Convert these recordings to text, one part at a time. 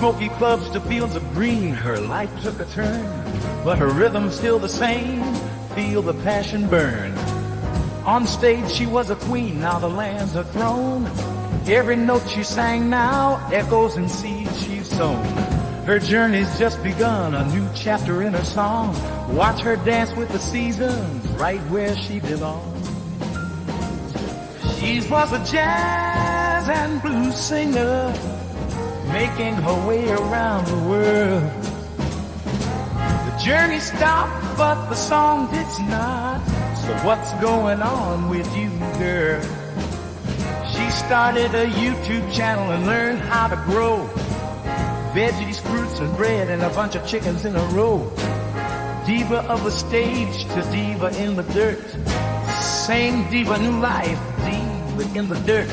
smoky clubs to fields of green, her life took a turn, but her rhythm's still the same. Feel the passion burn. On stage she was a queen, now the land's her throne. Every note she sang now echoes in seeds she's sown. Her journey's just begun, a new chapter in her song. Watch her dance with the seasons, right where she belongs. She was a jazz and blues singer, making her way around the world. The journey stopped, but the song did not. So what's going on with you, girl? She started a YouTube channel and learned how to grow veggies, fruits, and bread, and a bunch of chickens in a row. Diva of the stage to diva in the dirt. Same diva, new life, diva in the dirt.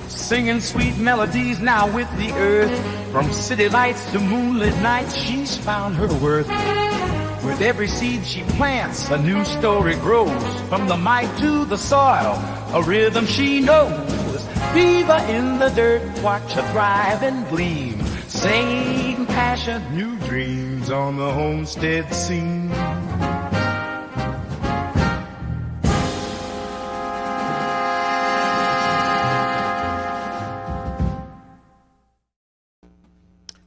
Singing sweet melodies now with the earth. From city lights to moonlit nights, she's found her worth. With every seed she plants, a new story grows. From the mic to the soil, a rhythm she knows. Diva in the dirt, watch her thrive and gleam. Same passion, new dreams on the homestead scene.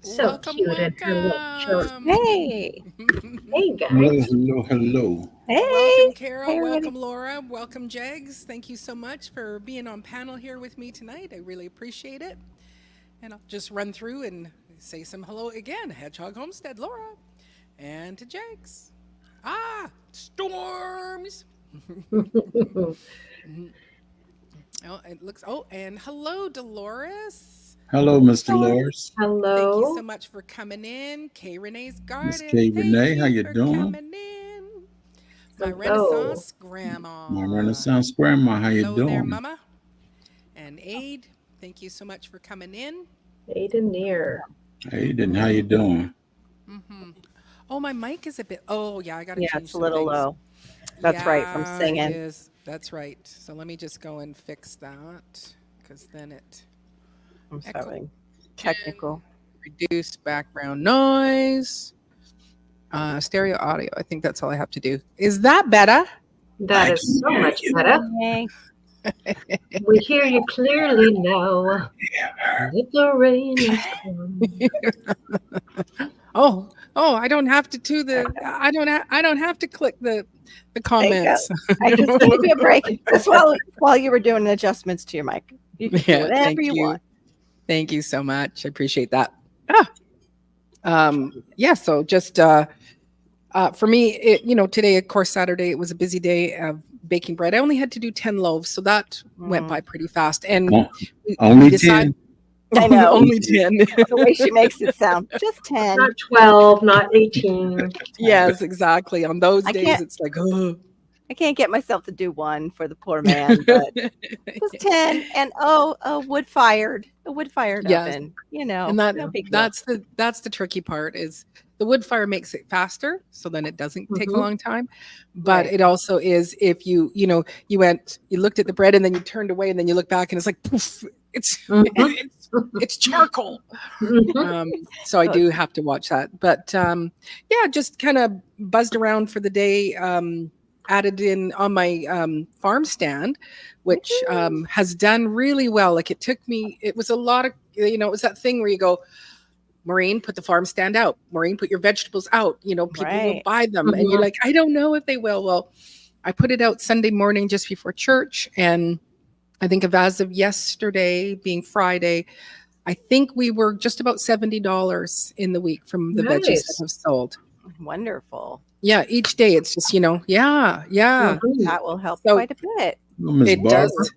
So Welcome, cute and her little short. welcome. Hey. Hey guys. Hello. Hey. Welcome, Kara. Hey, everybody. Welcome, Laura. Welcome, Jegs. Thank you so much for being on panel here with me tonight. I really appreciate it. And I'll just run through and say some hello again. Hedgehog Homestead, Laura. And to Jegs. Storms. Oh, it looks, and hello, Dolores. Hello, Mr. Dolores. Thank you Hello. so much for coming in. K. Renee's Garden. Miss K. Thank Renee, how you for doing? coming in. My Hello. Renaissance Grandma. My Renaissance Grandma, how you Hello there, doing? Mama. And Aid, thank you so much for coming in. Aiden near. Aiden, how you doing? Oh, my mic is a bit. Oh, yeah, I got to Yeah, change it's a some little things. low. That's right, from Yeah, singing. It is. That's right. So let me just go and fix that because then it I'm Echo. sorry. Technical. reduce background noise. Stereo audio. I think that's all I have to do. Is that better? That is so much better. Hey. We hear you clearly now. That the rain is coming. Oh, I don't have to do the. I don't have to click the comments. I just gave you a break. Just while you were doing adjustments to your mic. You can do whatever thank you want. Thank you so much. I appreciate that. Yeah. So just for me, today, of course, Saturday, it was a busy day of baking bread. I only had to do 10 loaves, so that went by pretty fast. And we Only decided- 10. I know. only 10. The way she makes it sound. Just 10. Not 12, not 18. Yes, exactly. On those I days, can't- it's like, oh. I can't get myself to do one for the poor man, but it was 10 and a wood fired Yes. oven, and And no big deal. that's the tricky part is the wood fire makes it faster, so then it doesn't take a Mhm. long time. But Right. it also is if you looked at the bread and then you turned away and then you look back and it's like poof, it's Mhm. it's charcoal. Mhm. So I do have to watch that. But yeah, just kind of buzzed around for the day. Added in on my farm stand, which has done really well. Like it was a lot of, it was that thing where you go, Maureen, put the farm stand out. Maureen, put your vegetables out. People will Right. buy them. And you're like, I don't know if they will. Well, I put it out Sunday morning just before church. And I think as of yesterday, being Friday, I think we were just about $70 in the week from the veggies Nice. that have sold. Wonderful. Yeah, each day it's just, yeah. Mhm. That will help So- quite a bit. Hello, Miss It Barbara. does.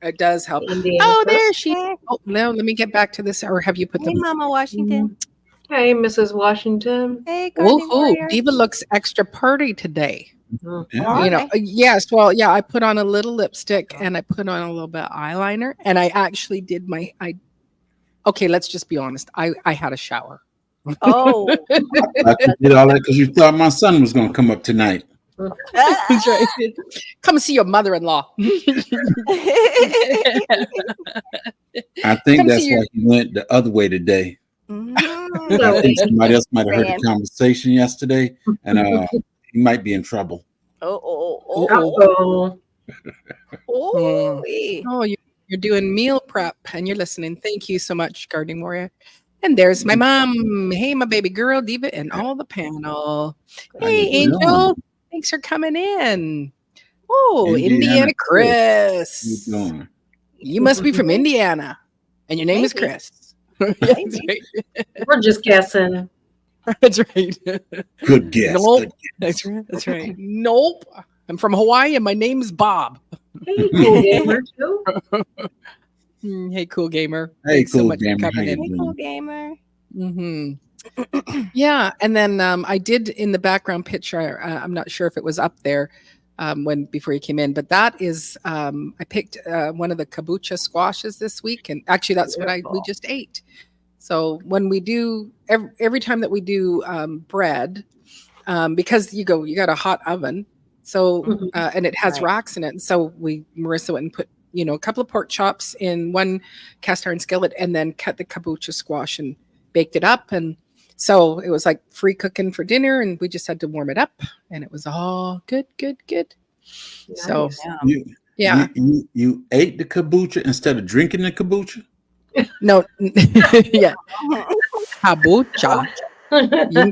It does help. Indiana Oh, Post. there she. Oh no, let me get back to this. Or have you put Hey, them? Mama Washington. Hey, Mrs. Washington. Hey, Gardening Oh, Warrior. Diva looks extra party today. Yeah. Yes. Well, yeah. I put on a little lipstick and I put on a little bit of eyeliner, and I actually did Okay, let's just be honest. I had a shower. Oh. I did all that because you thought my son was going to come up tonight. That's right. Come see your mother-in-law. I think Come that's see your- why he went the other way today. Mhm. I think somebody else might have heard Man. the conversation yesterday, and he might be in trouble. Uh-oh. Oh. Oh, you're doing meal prep and you're listening. Thank you so much, Gardening Warrior. And there's my mom. Hey, my baby girl, Diva, and all the panel. How Hey, you doing? Angel. Thanks for coming in. Oh, Indiana Indiana How you Chris. doing? You must be from Indiana. And your name is Maybe. Chris. That's right. We're just guessing. That's right. Good guess. Nope. Good guess. That's right. That's right. Nope. I'm from Hawaii and my name's Bob. Hey, cool gamer too. Hey, cool gamer. Hey, Thanks so cool much for gamer. How coming you in. Hey, doing? cool gamer. Yeah, and then I did in the background picture. I'm not sure if it was up there before you came in, but that is I picked one of the kabocha squashes this week, and actually that's what we Beautiful. just ate. So when we do every time that we do bread, because you got a hot oven, so Mhm. and it has Right. racks in it, and so Marissa went and put a couple of pork chops in one cast iron skillet, and then cut the kabocha squash and baked it up, and so it was like free cooking for dinner, and we just had to warm it up, and it was all good. So Nice. Yeah. yeah, You ate the kombucha instead of drinking the kombucha? no, yeah, kabocha.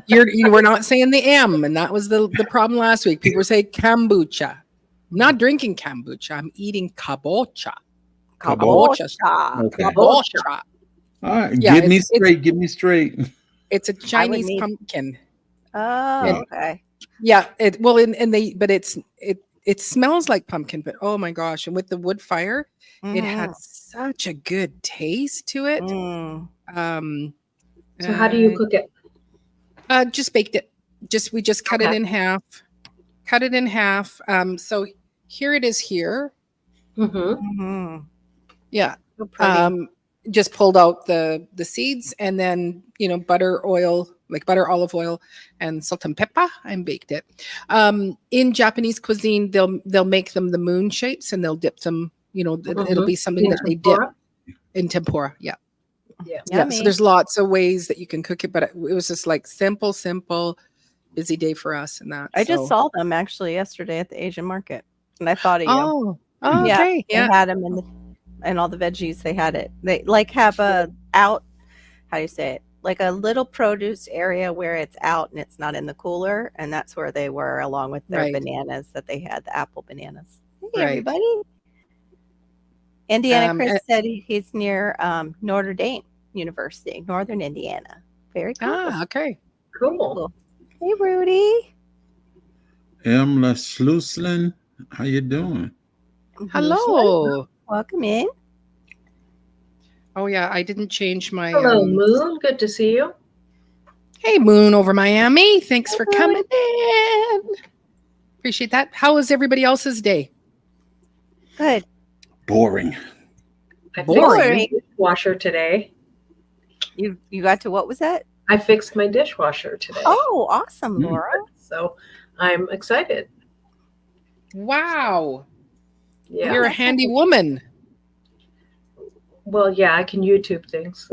You were not saying the M, and that was the problem last week. People say kombucha. I'm not drinking kombucha. I'm eating kabocha. Kabocha. Okay. Kabocha. All right. Yeah, Give me it's- straight. Give me straight. It's a Chinese need- pumpkin. Oh, Yeah. okay. Yeah. It smells like pumpkin, but oh my gosh! And with the wood fire, it had such a good taste to it. Mm. So how do you cook it? Just baked it. We just cut it Okay. in half. Cut it in half. So here it is here. Mm-hmm. Mhm. Yeah. So pretty. Just pulled out the seeds, and then butter, oil, like butter, olive oil, and salt and pepper, and baked it. In Japanese cuisine, they'll make them the moon shapes, and they'll dip them. It'll be something In that they dip tempura? in tempura. Yeah. Yeah. Yeah. Yummy. So there's lots of ways that you can cook it, but it was just like simple, busy day for us, and that. I just so- saw them actually yesterday at the Asian market, and I thought of you. Oh, Yeah, okay. They Yeah. had them and all the veggies. They had it. They like have a out. How do you say it? Like a little produce area where it's out and it's not in the cooler, and that's where they were, along with their Right. bananas that they had, the apple bananas. Hey, Right. everybody! Indiana Chris and- said he's near Notre Dame University, Northern Indiana. Very cool. Okay. Cool. Hey, Rudy. Emla Schlusslin, how you doing? Hello. Welcome in. Oh yeah, I didn't change my. Hello, Moon. Good to see you. Hey, Moon over Miami. Thanks for Hi. coming in. Appreciate that. How was everybody else's day? Good. Boring. I Boring. fixed my dishwasher today. You got to what was that? I fixed my dishwasher today. Oh, awesome, Mm. Laura. So I'm excited. Wow. Yeah. You're a handy woman. Well, yeah, I can YouTube things.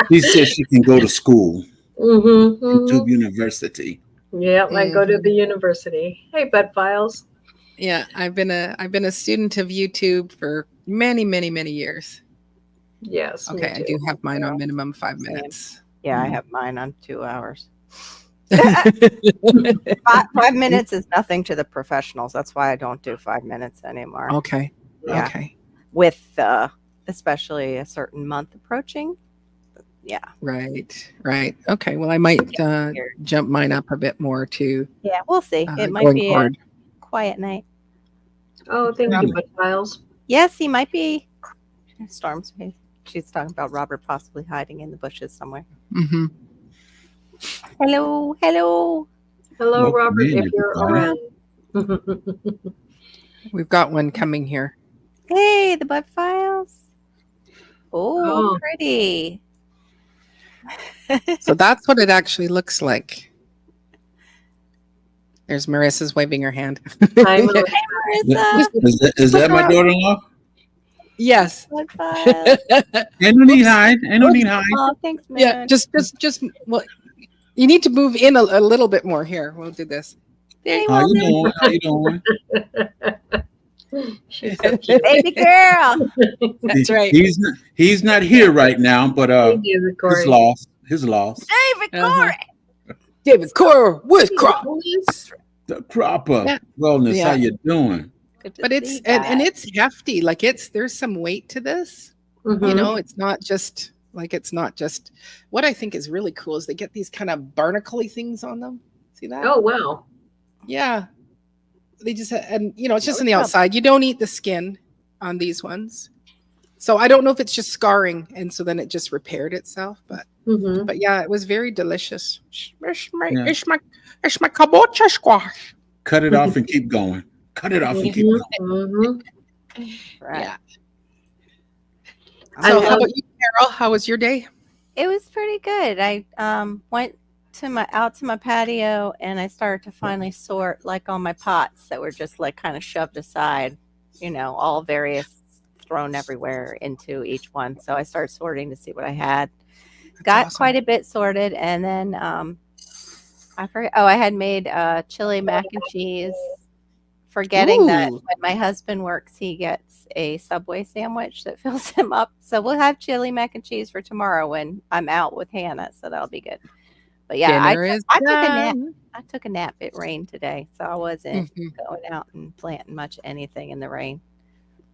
He says she can go to school, Mm-hmm, YouTube University. Yeah, I go to the university. Hey, Bud Files. Yeah, I've been a student of YouTube for many, many, many years. Yes. me Okay, I too. do have mine on Yeah. minimum 5 Same. minutes. Yeah, I Mhm. have mine on 2 hours. 5 minutes is nothing to the professionals. That's why I don't do 5 minutes anymore. Okay. Yeah. Okay. With especially a certain month approaching. Yeah. Right. Okay. Well, I might jump mine up a bit more too. Yeah, we'll see. It might going be forward. a quiet night. Oh, thank you, Bud Files. Yes, he might be. Storm's face. She's talking about Robert possibly hiding in the bushes somewhere. Hmm. Hello. Hello, Welcome Robert, in, if you're everybody. around. We've got one coming here. Hey, the Bud Files. Oh, Oh. pretty. So that's what it actually looks like. There's Marissa's waving her hand. Hi, Melissa. Marissa. Is that my daughter-in-law? Yes. Bye-bye. Ain't no need hide. Ain't no need hide. Oh, thanks, man. Yeah. Just. Well, you need to move in a little bit more here. We'll do this. Hey, How you Wellness. doing? How you doing? She's so cute. Baby girl. That's right. He's not here right now, but Thank you, his Corey. loss. His loss. David Uh-huh. Corey. David Core with crop. The cropper. Yeah. Wellness. Yeah. How you doing? Good to But see it's you and guys. it's hefty. Like there's some weight to this. Mhm. You know, it's not just what I think is really cool is they get these kind of barnacle-y things on them. See that? Oh, wow. Yeah. They just and it's just Oh, on the yeah. outside. You don't eat the skin on these ones. So I don't know if it's just scarring and so then it just repaired itself, but Mhm. yeah, it was very delicious. It's my Yeah. it's my kabocha squash. Cut it off and keep going. Cut it off and keep Mhm. going. Mhm. Right. Yeah. I So love- how about you, Carol? How was your day? It was pretty good. I went out to my patio and I started to finally sort like all my pots that were just like kind of shoved aside, all various thrown everywhere into each one. So I started sorting to see what I had. Got awesome. quite a bit sorted, and then I forget. Oh, I had made chili mac and cheese. Forgetting that Ooh. when my husband works, he gets a Subway sandwich that fills him up. So we'll have chili mac and cheese for tomorrow when I'm out with Hannah. So that'll be good. But yeah, Dinner is I took a nap. done. I took a nap. It rained today, so I wasn't Mhm. going out and planting much anything in the rain.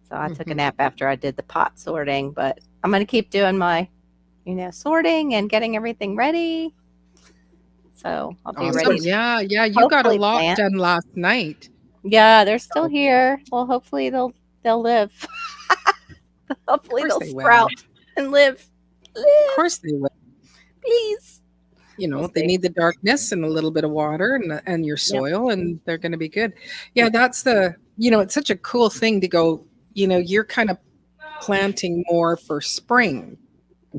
So I took a Mhm. nap after I did the pot sorting. But I'm going to keep doing my, sorting and getting everything ready. So I'll be Awesome. ready. Yeah, you got a hopefully lot plant. done last night. Yeah, they're still here. Well, hopefully they'll live. Hopefully course they'll they will. sprout and live. Of course they will. Please. We'll They see. need the darkness and a little bit of water and your soil, and they're going to be good. Yeah, that's it's such a cool thing to go. You're kind of planting more for spring.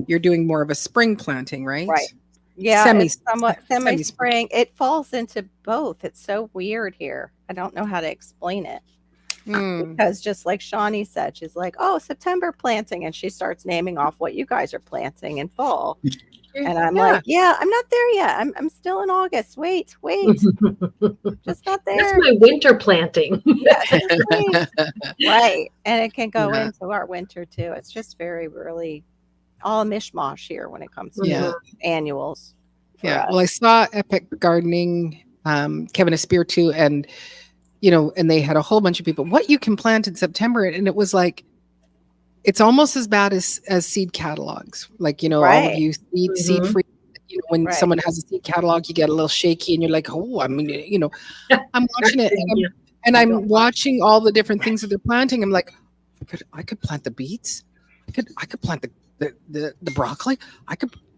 You're doing more of a spring planting, right? Right. Yeah, Semi- it's somewhat semi-spring. semi-spring. It falls into both. It's so weird here. I don't know how to explain it. Mm. Because just like Shawnee said, she's like, "Oh, September planting," and she starts naming off what you guys are planting in fall. And I'm like, "Yeah, I'm not there yet. I'm still in August. Wait, just not That's there." my winter planting. Yeah, just wait. Right, and it can go Yeah. into our winter too. It's just really all mishmash here when it comes to Yeah. annuals. for Yeah. us. Well, I saw Epic Gardening, Kevin Aspire too, and and they had a whole bunch of people. What you can plant in September, and it was like, it's almost as bad as seed catalogs. Like all Right. of you seed Mhm. free. When Right. someone has a seed catalog, you get a little shaky, and you're like, oh, I'm watching it, and I'm watching all the different things that they're planting. I'm like, I could plant the beets. I could plant the broccoli.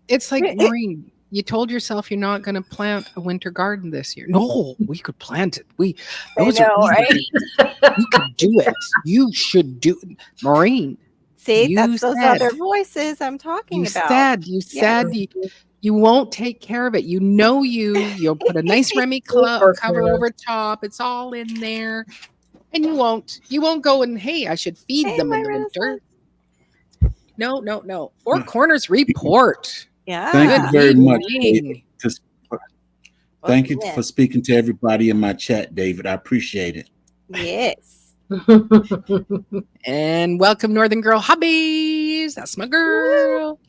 It's like, Maureen, you told yourself you're not going to plant a winter garden this year. No, we could plant it. Those I are know, easy right? things. You could do it. You should do it. Maureen, See, you that's those said- other voices I'm talking you about. said you won't take care of it. You'll put a nice Remy cover over top. It's all in there. And you won't go and, hey, I should feed Hey, them in my the winter. Renaissance. No. Four Corners report. Yeah. Thank you very much, evening. David. Thank you Yeah. for speaking to everybody in my chat, David. I appreciate it. Yes. And welcome, Northern Girl Hobbies. That's my girl.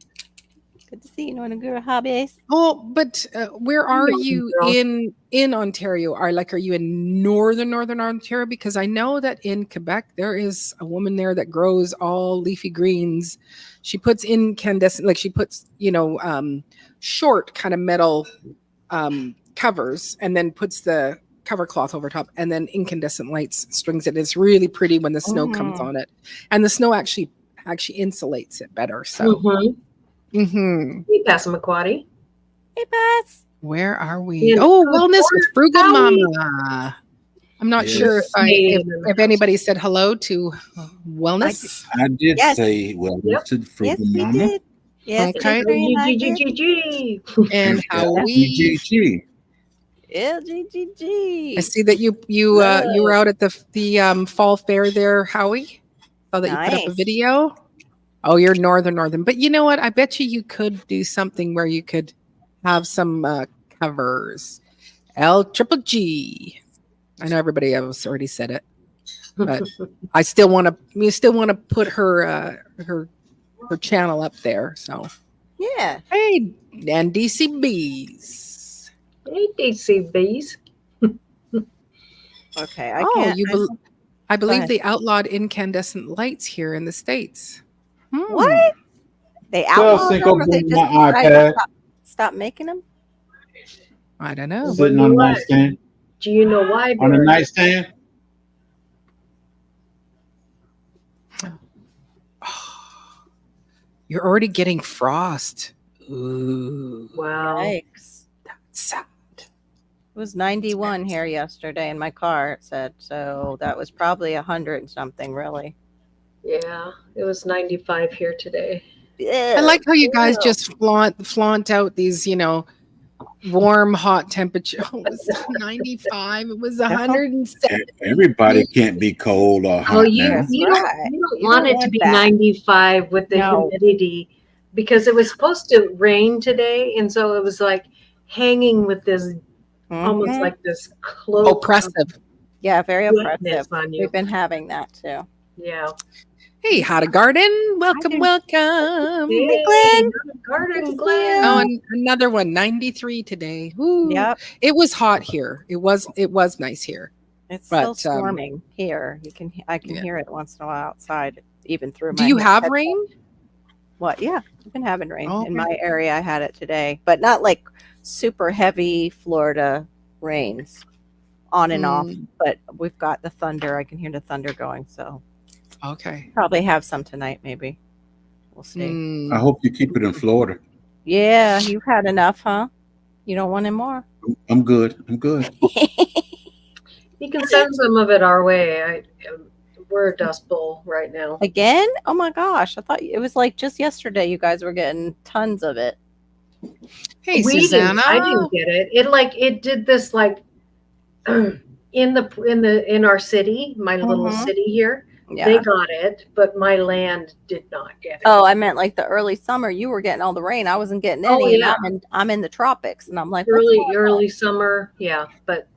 Good to see you, Northern Girl Hobbies. Oh, but where are Northern you Girl. in Ontario? Are you in northern Ontario? Because I know that in Quebec there is a woman there that grows all leafy greens. She puts incandescent, like she puts short kind of metal covers, and then puts the cover cloth over top, and then incandescent lights strings it. It's really pretty when the snow comes on it, and the snow actually insulates it better. So. Mhm. Mhm. Hey, Passamaquoddy. Hey, Beth. Where are we? Yeah, Oh, Frugal Wellness with Frugal Howie. Mama. I'm not Yes. sure Hey. if anybody said hello to Wellness. I did Yes. say, well, Yep. to Yes, Frugal we Mama. did. Yes, Okay. we did. GGGG. And how we GGG. LGGG. I see that you were out at the fall fair there, Howie. Saw that you put up a Nice. video. Oh, you're northern, but you know what? I bet you could do something where you could have some covers. L triple G. I know everybody else already said it, but I still want to. We still want to put her channel up there. So Yeah. hey, and DCBs. Hey, DCBs. Okay. I Oh, can't. I believe ahead. they outlawed incandescent lights here in the States. What? They Well, outlawed sync them, up or they with just my decided to iPad. stop making them? I don't know. Sitting on the nightstand. Do you know why? On the Barry? nightstand. You're already getting frost. Ooh. Wow. Yikes. Sad. It was 91 here yesterday in my car, it said. So that was probably 100 and something, really. Yeah, it was 95 here today. I like how you guys just flaunt out these, warm, hot temperature. Oh, it was 95. It was 107. Everybody can't be cold or hot Oh, you now. you right. don't, you don't You want don't it to want be that. 95 with the No. humidity because it was supposed to rain today, and so it was like hanging with this almost Mhm. like this cloak Oppressive. Yeah, very of wetness oppressive. on you. We've been having that too. Yeah. Hey, How to Garden. Welcome, do. welcome. Hey, Glenn. Garden Good to see Glenn. Oh, and another one, 93 today. Ooh. Yep. It was hot here. It was nice here. It's But, still storming here. I can yeah. hear it once in a while outside, even through Do my you have headphones. rain? What? Yeah, we've been having rain Oh, in okay. my area. I had it today, but not like super heavy Florida rains on and off. Mm, But we've got the thunder. I can hear the thunder going. So okay. probably have some tonight. Maybe we'll see. Mm. I hope you keep it in Florida. Yeah, you've had enough, huh? You don't want any more? I'm good. I'm good. You can send some of it our way. We're a dust bowl right now. Again? Oh my gosh! I thought it was like just yesterday. You guys were getting tons of it. Hey, We Susanna. didn't, I didn't get it. It did this like in our city, my little Mhm. city here. Yeah. They got it, but my land did not get it. Oh, I meant like the early summer. You were getting all the rain. I wasn't getting Oh, any. yeah. And I'm in the tropics, and I'm like, what's early going summer, yeah. But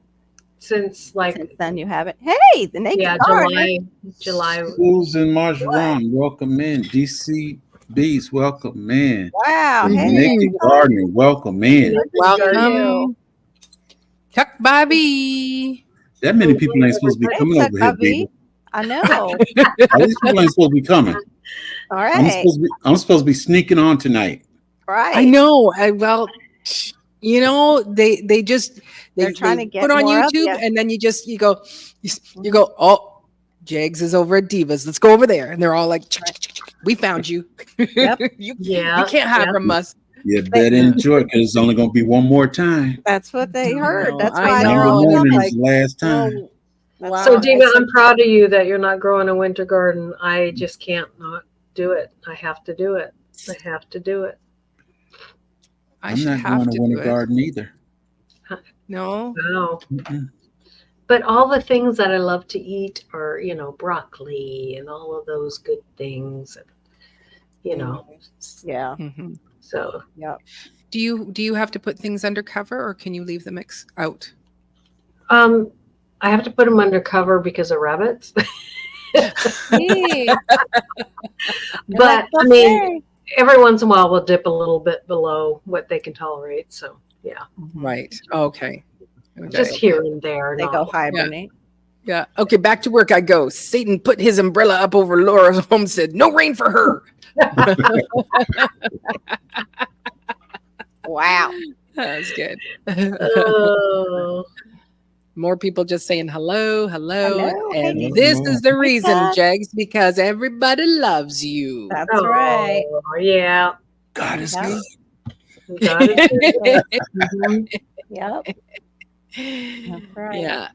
since on? like Since then, you haven't. Hey, the naked gardener. July. Susan Marjoram, welcome in. DCBs, welcome in. Wow. Mhm. Hey, Naked Gardener, welcome in. Welcome. Tuck Bobby. That many people ain't supposed to be Hey, coming over here, Tuck Bobby. people. I know. All these people ain't supposed to be coming. All I'm right. supposed to be sneaking on tonight. Right. I know. Well, they just They're trying to get put on more of YouTube ya. and then you go, oh, Jags is over at Divas. Let's go over there. And they're all like, we found you. Yep. you Yeah. can't hide from us. You better enjoy it because it's only going to be one more time. That's what they heard. know, That's I why they're know. all Monday morning like, is the last time. Oh, wow. So Dina, It's I'm proud of you that you're not growing a winter garden. I just can't not do it. I have to do it. I have to do it. I I'm should not have going to to winter do it. garden either. No. Wow. Mm-mm. But all the things that I love to eat are, broccoli and all of those good things. yeah. Mhm. So Yep. Do you have to put things under cover or can you leave the mix out? I have to put them under cover because of rabbits. Hey, But I mean, every once in a while we'll dip a little bit below what they can tolerate. So yeah, Right. Okay. just here and there. they not- go hibernate. Yeah. Okay. Back to work I go. Satan put his umbrella up over Laura's home. Said, "No rain for her." Wow. That's good. Oh, More people just saying hello, Hello, and hey, this hello. is the reason, Lisa. Jags, because everybody loves you. That's oh, right. Yeah. God is Yeah. good. Got it. Mhm. Yep. That's right. Yeah.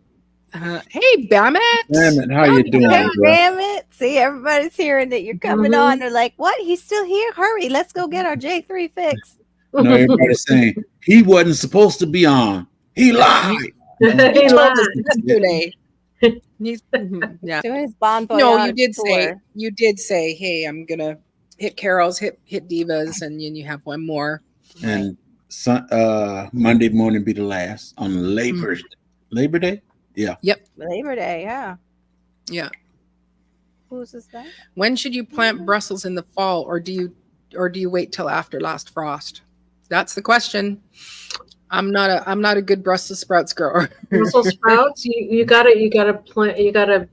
Hey, Bamet. Damn it, how you doing, Hey, bro? damn it. See, everybody's hearing that you're coming Mhm. on. They're like, what? He's still here? Hurry. Let's go get our J3 fix. No, everybody's saying he wasn't supposed to be on. He lied. You He told us lied. yesterday. Yeah. Doing his Bon Voyage No, you did say tour. hey, I'm gonna hit Carol's, hit Divas, and then you have one more. And Monday morning be the last on Labor Day. Yeah. Labor Day, yeah. Yeah. Whose is that? When should you plant Brussels in the fall, or do you wait till after last frost? That's the question. I'm not a good Brussels sprouts grower. Brussels sprouts, you gotta plant. You gotta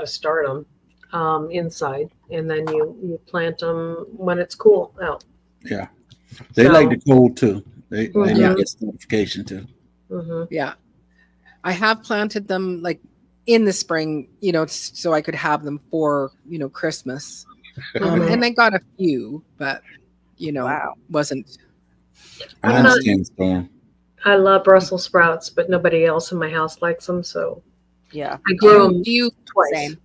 start them inside, and then you plant them when it's cool out. Yeah. They like the cold too. They Mhm. get notification too. Mhm. Yeah. I have planted them like in the spring, so I could have them for, Christmas. Mhm. And I got a few, but, Wow. wasn't. I I'm not- understand Storm. I love Brussels sprouts, but nobody else in my house likes them, so Yeah. I grew them Do you twice. Same.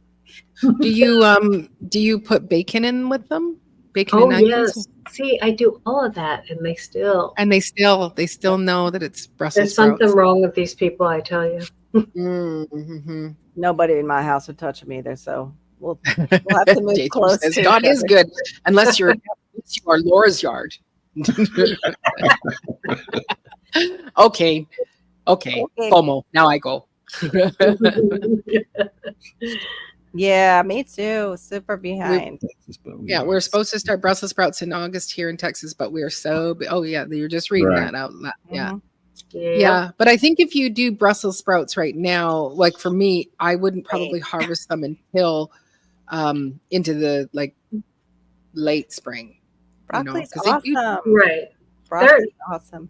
do you put bacon in with them? Bacon Oh and onions? yes, see, I do all of that, and they still. And they still know that it's Brussels There's sprouts. something wrong with these people, I tell you. Mm-hmm. Nobody in my house would touch them either, so we'll have to move Jason close says, to God each is other. good, unless you are Laura's yard. Okay. Okay. FOMO. Now I go. Yeah, me too. Super behind. Yeah, we're supposed to start Brussels sprouts in August here in Texas, but we're oh yeah, you're just reading Right. that out loud. Yeah. Mhm. Yeah, but I think if you do Brussels sprouts right now, like for me, I wouldn't probably harvest them until into the late spring. Broccoli's 'cause they do- awesome. Right. Broccoli's awesome.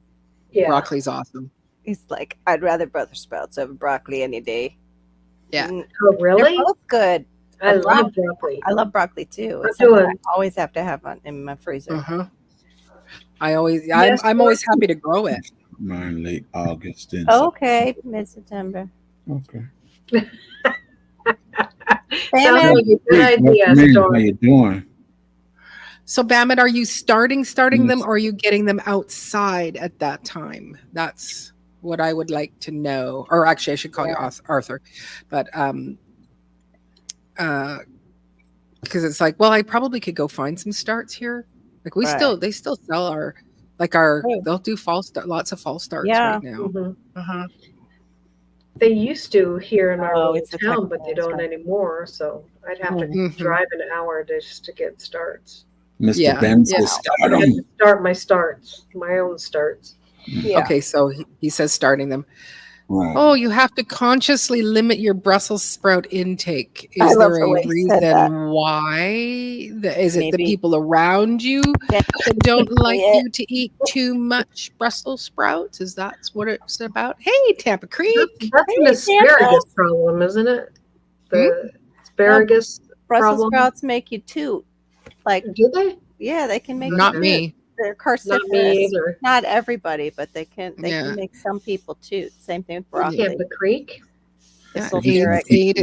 Yeah. Broccoli's awesome. He's like, I'd rather Brussels sprouts over broccoli any day. Yeah. Mm, Oh, They're really? both good. I love broccoli. I love broccoli too. I'm It's something I doing- always have to have in my freezer. Uh-huh. I'm Yes, always happy to grow it. Mine late August and Okay, mid-September. Okay. Sounds like a good Great. idea, How Storm. you doing? So Bamit, are you starting them, or are you getting them outside at that time? That's what I would like to know. Or actually, I should call you Arthur, but because it's like, well, I probably could go find some starts here. Like they still sell our Oh. they'll do lots of fall starts Yeah. right now. Mhm. Uh-huh. They used to here in our Oh, little it's the town, but they technical don't stuff. anymore. So I'd have to Mhm. drive an hour just to get starts. Mr. Yeah. Ben Yeah. says start I have 'em. to start my starts, my own starts. Yeah. Okay, so he says starting them. Right. Oh, you have to consciously limit your Brussels sprout intake. I Is love there the way a he said that. reason why? Is it the Maybe. people around you Yeah. that don't like Yeah. you to eat too much Brussels sprouts? Is that what it's about? Hey, Tampa Creek. That's an Hey, asparagus problem, isn't it? The asparagus. Brussels problem. sprouts make you toot. Like, Do they? yeah, they can make Not you me. toot. They're Not carciferous. me either. Not everybody, but they can Yeah. make some people toot. Same thing with broccoli. Tampa Creek. The Yeah, sulfuric Aid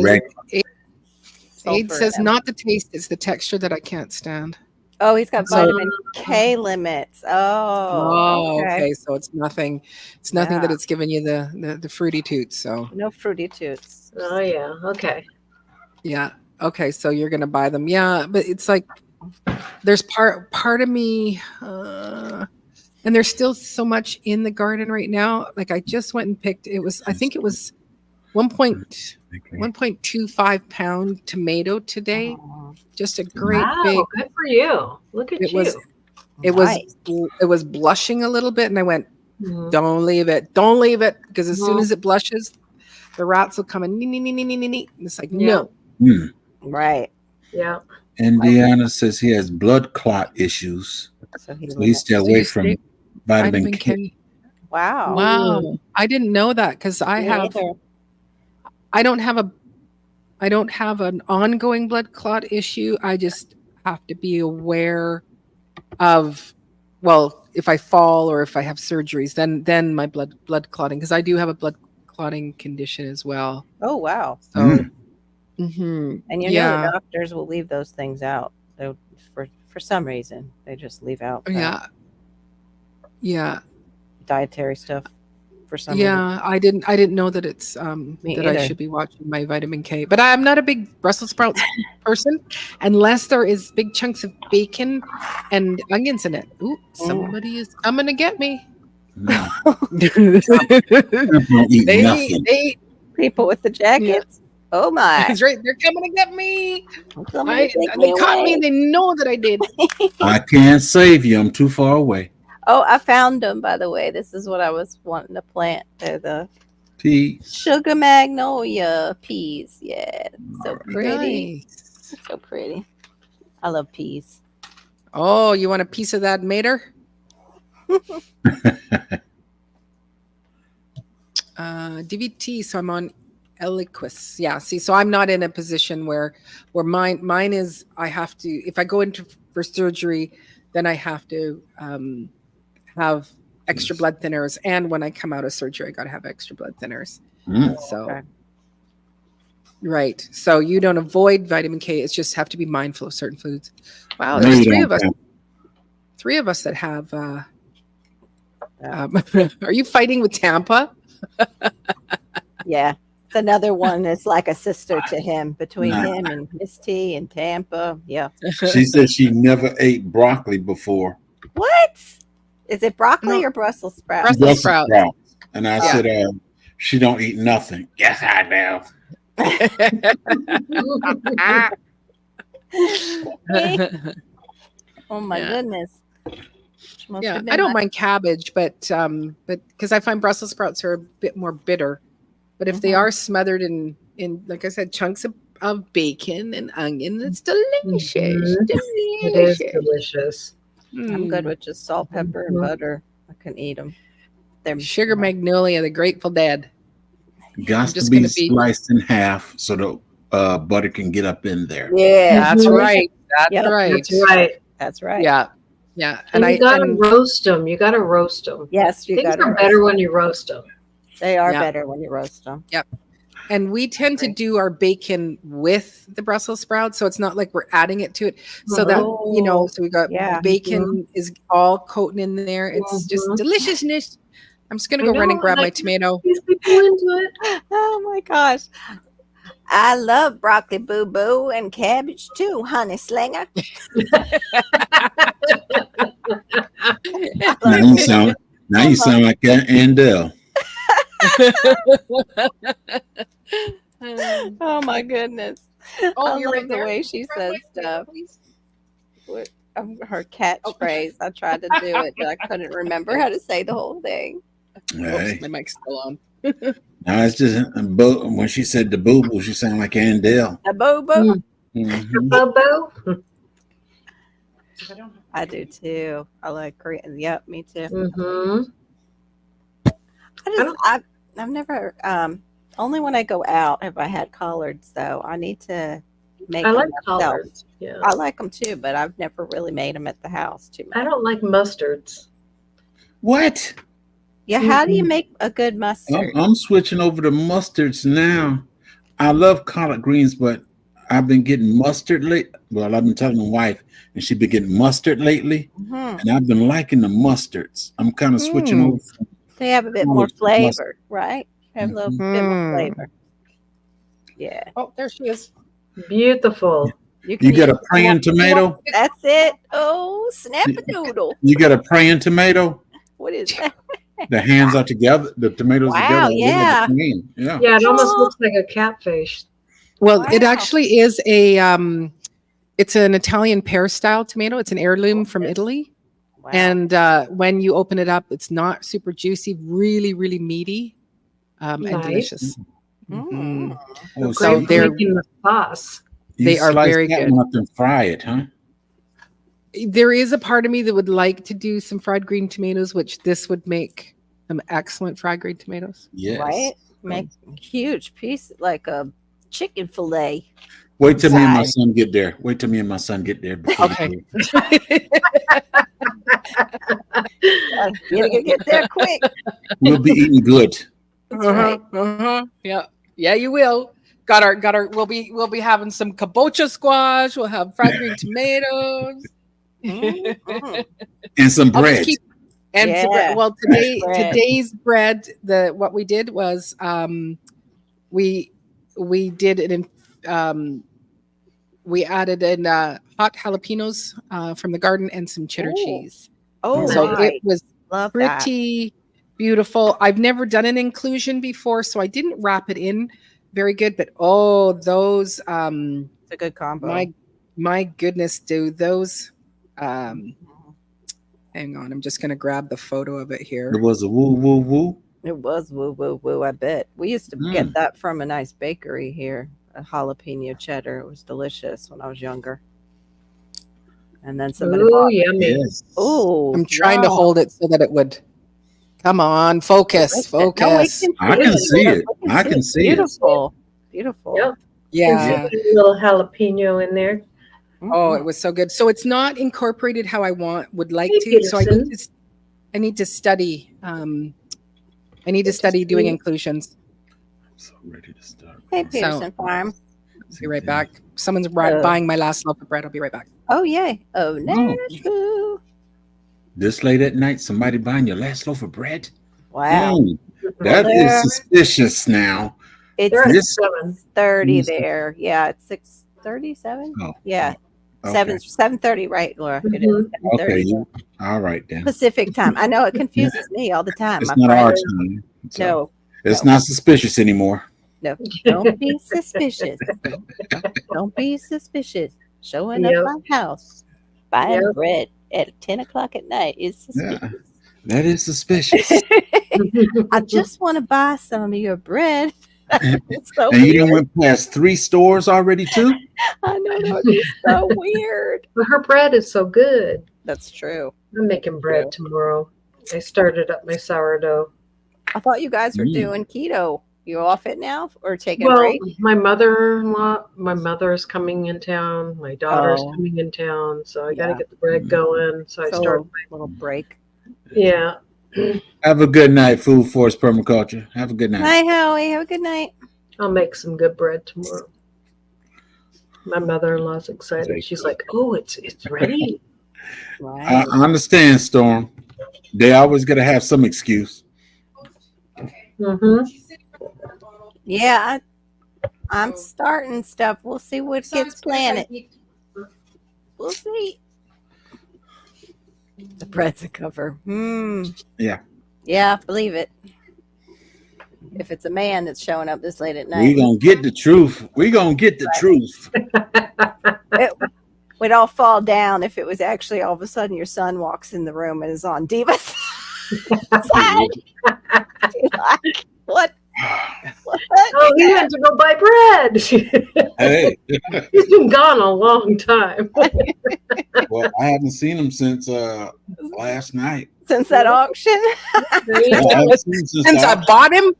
sulfur says in them. not the taste, it's the texture that I can't stand. Oh, he's got So- vitamin K limits. Oh, Okay. So it's nothing. It's nothing that Yeah. it's giving you the fruity toots. So No fruity toots. Oh yeah. Okay. yeah. Okay. So you're gonna buy them. Yeah, but it's like there's part of me, and there's still so much in the garden right now. Like I just went and picked. I think it was 1.25 pound tomato today. Oh, Just a great Wow. big. Good for you. Look at It you. was nice. it was blushing a little bit, and I went, Mhm. don't leave it, because as soon No. as it blushes, the rats will come and nee, nee, nee, nee, nee, nee, nee. And it's like Yeah. no. Right. Yeah. Indiana says he has blood clot issues. So he So he stay So away you from stay- vitamin K. K. Wow. Wow, I didn't know that because Me neither. I don't have an ongoing blood clot issue. I just have to be aware of, well, if I fall or if I have surgeries, then my blood clotting, because I do have a blood clotting condition as well. Oh, wow. So, Mm. mhm. And you know the doctors will leave those things out. They'll, for some reason, they just leave out Yeah. dietary stuff. for some reason. Yeah, I didn't know that it's Me that I either. should be watching my vitamin K. But I'm not a big Brussels sprouts person unless there is big chunks of bacon and onions in it. Ooh, somebody is coming to get me. No, don't eat they nothing. they People with the jackets. Oh my! that's right. They're coming to get me. Somebody take They caught away. me. They know that I did. I can't save you. I'm too far away. Oh, I found them, by the way. This is what I was wanting to plant. They're the Peace. sugar magnolia peas. Yeah, so pretty. Nice. So pretty. I love peas. Oh, you want a piece of that, Mater? DVT. So I'm on Eliquis. Yeah. See, so I'm not in a position where mine is. I have to, if I go into for surgery, then I have to have extra blood thinners, and when I come out of surgery, I got to have extra blood thinners. Mm. So. Okay. Right. So you don't avoid vitamin K. It's just have to be mindful of certain foods. Wow, No, there's you three don't, of us. Pam. Three of us that have. Are you fighting with Tampa? Yeah. It's another one that's like a sister to him, between Nah. him and Miss T and Tampa. Yeah. She said she never ate broccoli before. What? Is it broccoli No. or Brussels sprouts? Brussels sprouts. And I Yeah. said, she don't eat nothing. Yes, I do. Oh my Yeah. goodness. She must Yeah, have been I don't like- mind cabbage, but because I find Brussels sprouts are a bit more bitter. But if they Mhm. are smothered in like I said, chunks of bacon and onion, it's delicious. Mhm. It is delicious. I'm good Mm. with just salt, pepper, and Mhm. butter. I can eat them. They're Sugar Magnolia, the Grateful Dead. Got to just be gonna be- sliced in half so the butter can get up in there. Yeah, That's Mhm. right. That's Yep, right. That's right. that's right. Yeah, yeah. And And you gotta and roast them. You gotta roast them. Yes, you Things got are better when you roast them. They are Yeah. better when you roast them. and we tend to Right. do our bacon with the Brussels sprouts, so it's not like we're adding it to it. So that Oh, so we got yeah. bacon is all coating in there. It's just Mhm. deliciousness. I'm just gonna I go run know, and grab my like- tomato. These people into it. Oh my gosh. I love broccoli boo boo and cabbage too, honey slinger. Now you sound like Andel. Oh my goodness. Oh, I you're love right the there. way she Grab my says tomato, stuff. please. Her catchphrase. I tried to do it, but I couldn't remember how to say the whole thing. Hey. Oops, my mic's still on. Now it's just when she said the boo boo, she sounded like Andel. A boo boo. Mhm. Bobo. I do too. I like Korean. Yep, me too. Mm-hmm. I've never only when I go out have I had collards though. I need to make I them like myself. collards. Yeah. I like them too, but I've never really made them at the house too much. I don't like mustards. What? Yeah, how do you make a good mustard? I'm switching over to mustards now. I love collard greens, but I've been getting mustard late. Well, I've been telling my wife, and she's been getting mustard lately, Mhm. and I've been liking the mustards. I'm kind of switching Mm. over. They have a bit Oh, more it's flavor, right? Have a little bit more Mhm. flavor. Yeah, Oh, there she is. Beautiful. You can got a use- praying tomato? That's it. Oh, snap a doodle. You got a praying tomato? What is that? The hands are together, the tomatoes Wow, together. they look yeah. praying. Yeah. Yeah, it almost Oh. looks like a catfish. Well, it Wow. actually is a it's an Italian pear style tomato. It's an heirloom from Italy. Wow. And when you open it up, it's not super juicy, really, really meaty, and Nice. delicious. Mm. Mhm. Oh, So Great for they're- making the sauce. you they are slice very that good. one up and fry it, huh? There is a part of me that would like to do some fried green tomatoes, which this would make some excellent fried green tomatoes. Yes. Right? Make huge piece like a chicken fillet. Wait till me and my Side. son get there. Wait till me and my son get there. before Okay. we do. You gotta get there quick. We'll be eating good. That's right. Yeah. Yeah, you will. Got our we'll be having some kabocha squash, we'll have fried green tomatoes. Mhm. And some I'll bread. just keep And Yeah. Bread. today's bread, what we did was we did it in we added in hot jalapenos from the garden and some cheddar Ooh. cheese. Oh, So nice. it was Love that. pretty beautiful. I've never done an inclusion before, so I didn't wrap it in very good. But those It's a good combo. my goodness, dude, those. Hang on, I'm just gonna grab the photo of it here. It was a woo woo woo. It was woo woo woo. I bet we used to get that from a nice bakery here. A jalapeno cheddar. It was delicious when I was younger. And then somebody Ooh, bought. yummy. Yes. Oh, I'm trying to hold it so that it would. Come on, focus. No, we See I can see it. We I can see it. Beautiful. Beautiful. Yep. Yeah. Put a little jalapeno in there. Oh, it was so good. So it's not incorporated how I would like Hey, to. So Peterson. I need to study. I need to study doing inclusions. So ready to start. Hey, Peterson Farm. Be right back. Someone's buying my last loaf of bread. I'll be right back. Oh, yay. Oh, Nashville. This late at night, somebody buying your last loaf of bread? Wow. That There- is suspicious now. It's They're at This- 6:30 This- there. Yeah, it's 6:37. Oh, Yeah. okay. 7:30, right, Laura? It is Mhm. 7:30 Okay. All right then. Pacific time. I know it confuses me all the time. It's My not our friends- time. So No, it's not suspicious anymore. no. Don't be suspicious. Don't be suspicious. Showing Yep. up my house, buying Yep. bread at 10 o'clock at night is Yeah. suspicious. That is suspicious. I just want to buy some of your bread. It's so And you weird. done went past 3 stores already too? I know that would be so weird. But her bread is so good. That's true. I'm making bread tomorrow. I started up my sourdough. I thought you guys were Mm. doing keto. You off it now or taking a Well, break? my mother's coming in town. My daughter's Oh. coming in town. So I got to Yeah. get the bread going. So I So, start. little break. Yeah. Have a good night, Food Forest Permaculture. Have a good night. Hi, Howie. Have a good night. I'll make some good bread tomorrow. My mother-in-law's excited. She's like, "Oh, it's ready." Right. I understand, Storm. They always got to have some excuse. Mm-hmm. Yeah, I'm starting stuff. We'll see what gets planted. We'll see. The bread's a cover. Yeah. Yeah, believe it. If it's a man that's showing up this late at We night, gonna get the truth. We gonna get the truth. we'd all fall down if it was actually all of a sudden your son walks in the room and is on Diva's side. Like, what? Oh, he went to go buy bread. Hey, He's been gone a long time. well, I haven't seen him since last night. Since that auction. I haven't seen him Since I bought him,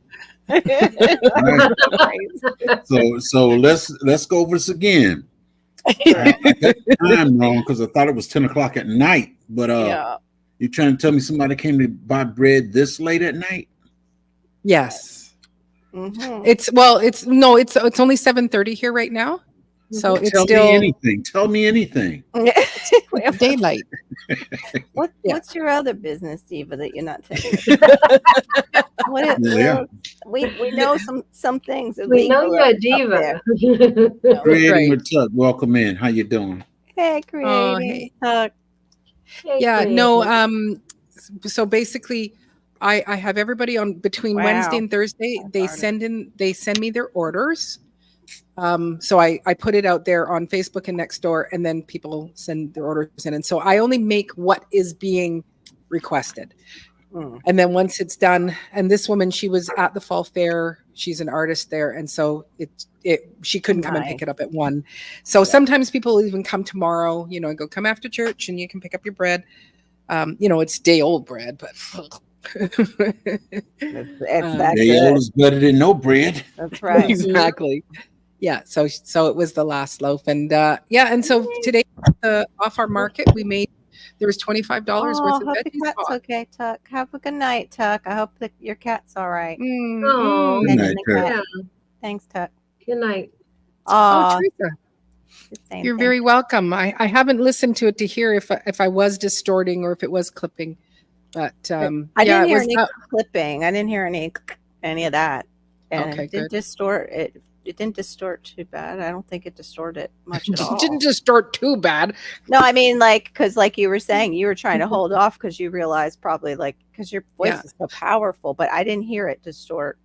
So let's go over this again. I got the time wrong because I thought it was 10 o'clock at night. But Yeah. you trying to tell me somebody came to buy bread this late at night? yes. Mhm. It's only 7:30 here right now, so it's Tell still me anything. Tell me anything. daylight. What's your other business, Diva, that you're not telling me? Yeah. We know some things. We know illegal you're a up diva. there. Creating Right. with Tuck, welcome in. How you doing? Hey, creating. Oh, hey. Tuck. Yeah, no. So basically, I have everybody on between Wow. Wednesday and Thursday. They send me their orders. So I put it out there on Facebook and Nextdoor, and then people send their orders in. And so I only make what is being requested. Mm. And then once it's done, and this woman, she was at the fall fair. She's an artist there, and so she couldn't come and pick Nice. it up at 1. So sometimes people even come tomorrow, and go come after church, and you can pick up your bread. It's day old bread, but It's that Day good. old is better than no bread. That's right. exactly. Yeah. So it was the last loaf, and and so today off our market we made. There was $25 Oh, worth of hope veggies your cat's bought. okay, Tuck. Have a good night, Tuck. I hope that your cat's all right. Oh, Good And night, the Tuck. cat. yeah. Thanks, Tuck. Good night. Oh, Oh, Teresa, you're very welcome. I haven't listened to it to hear if I was distorting or if it was clipping, But I yeah, didn't it hear was any clipping. I didn't hear any of that. And Okay, it didn't good. distort it. It didn't distort too bad. I don't think it distorted much at all. didn't distort too bad. No, I mean, like, because like you were saying, you were trying to hold off because you realized probably like because your voice Yeah. is so powerful, but I didn't hear it distort.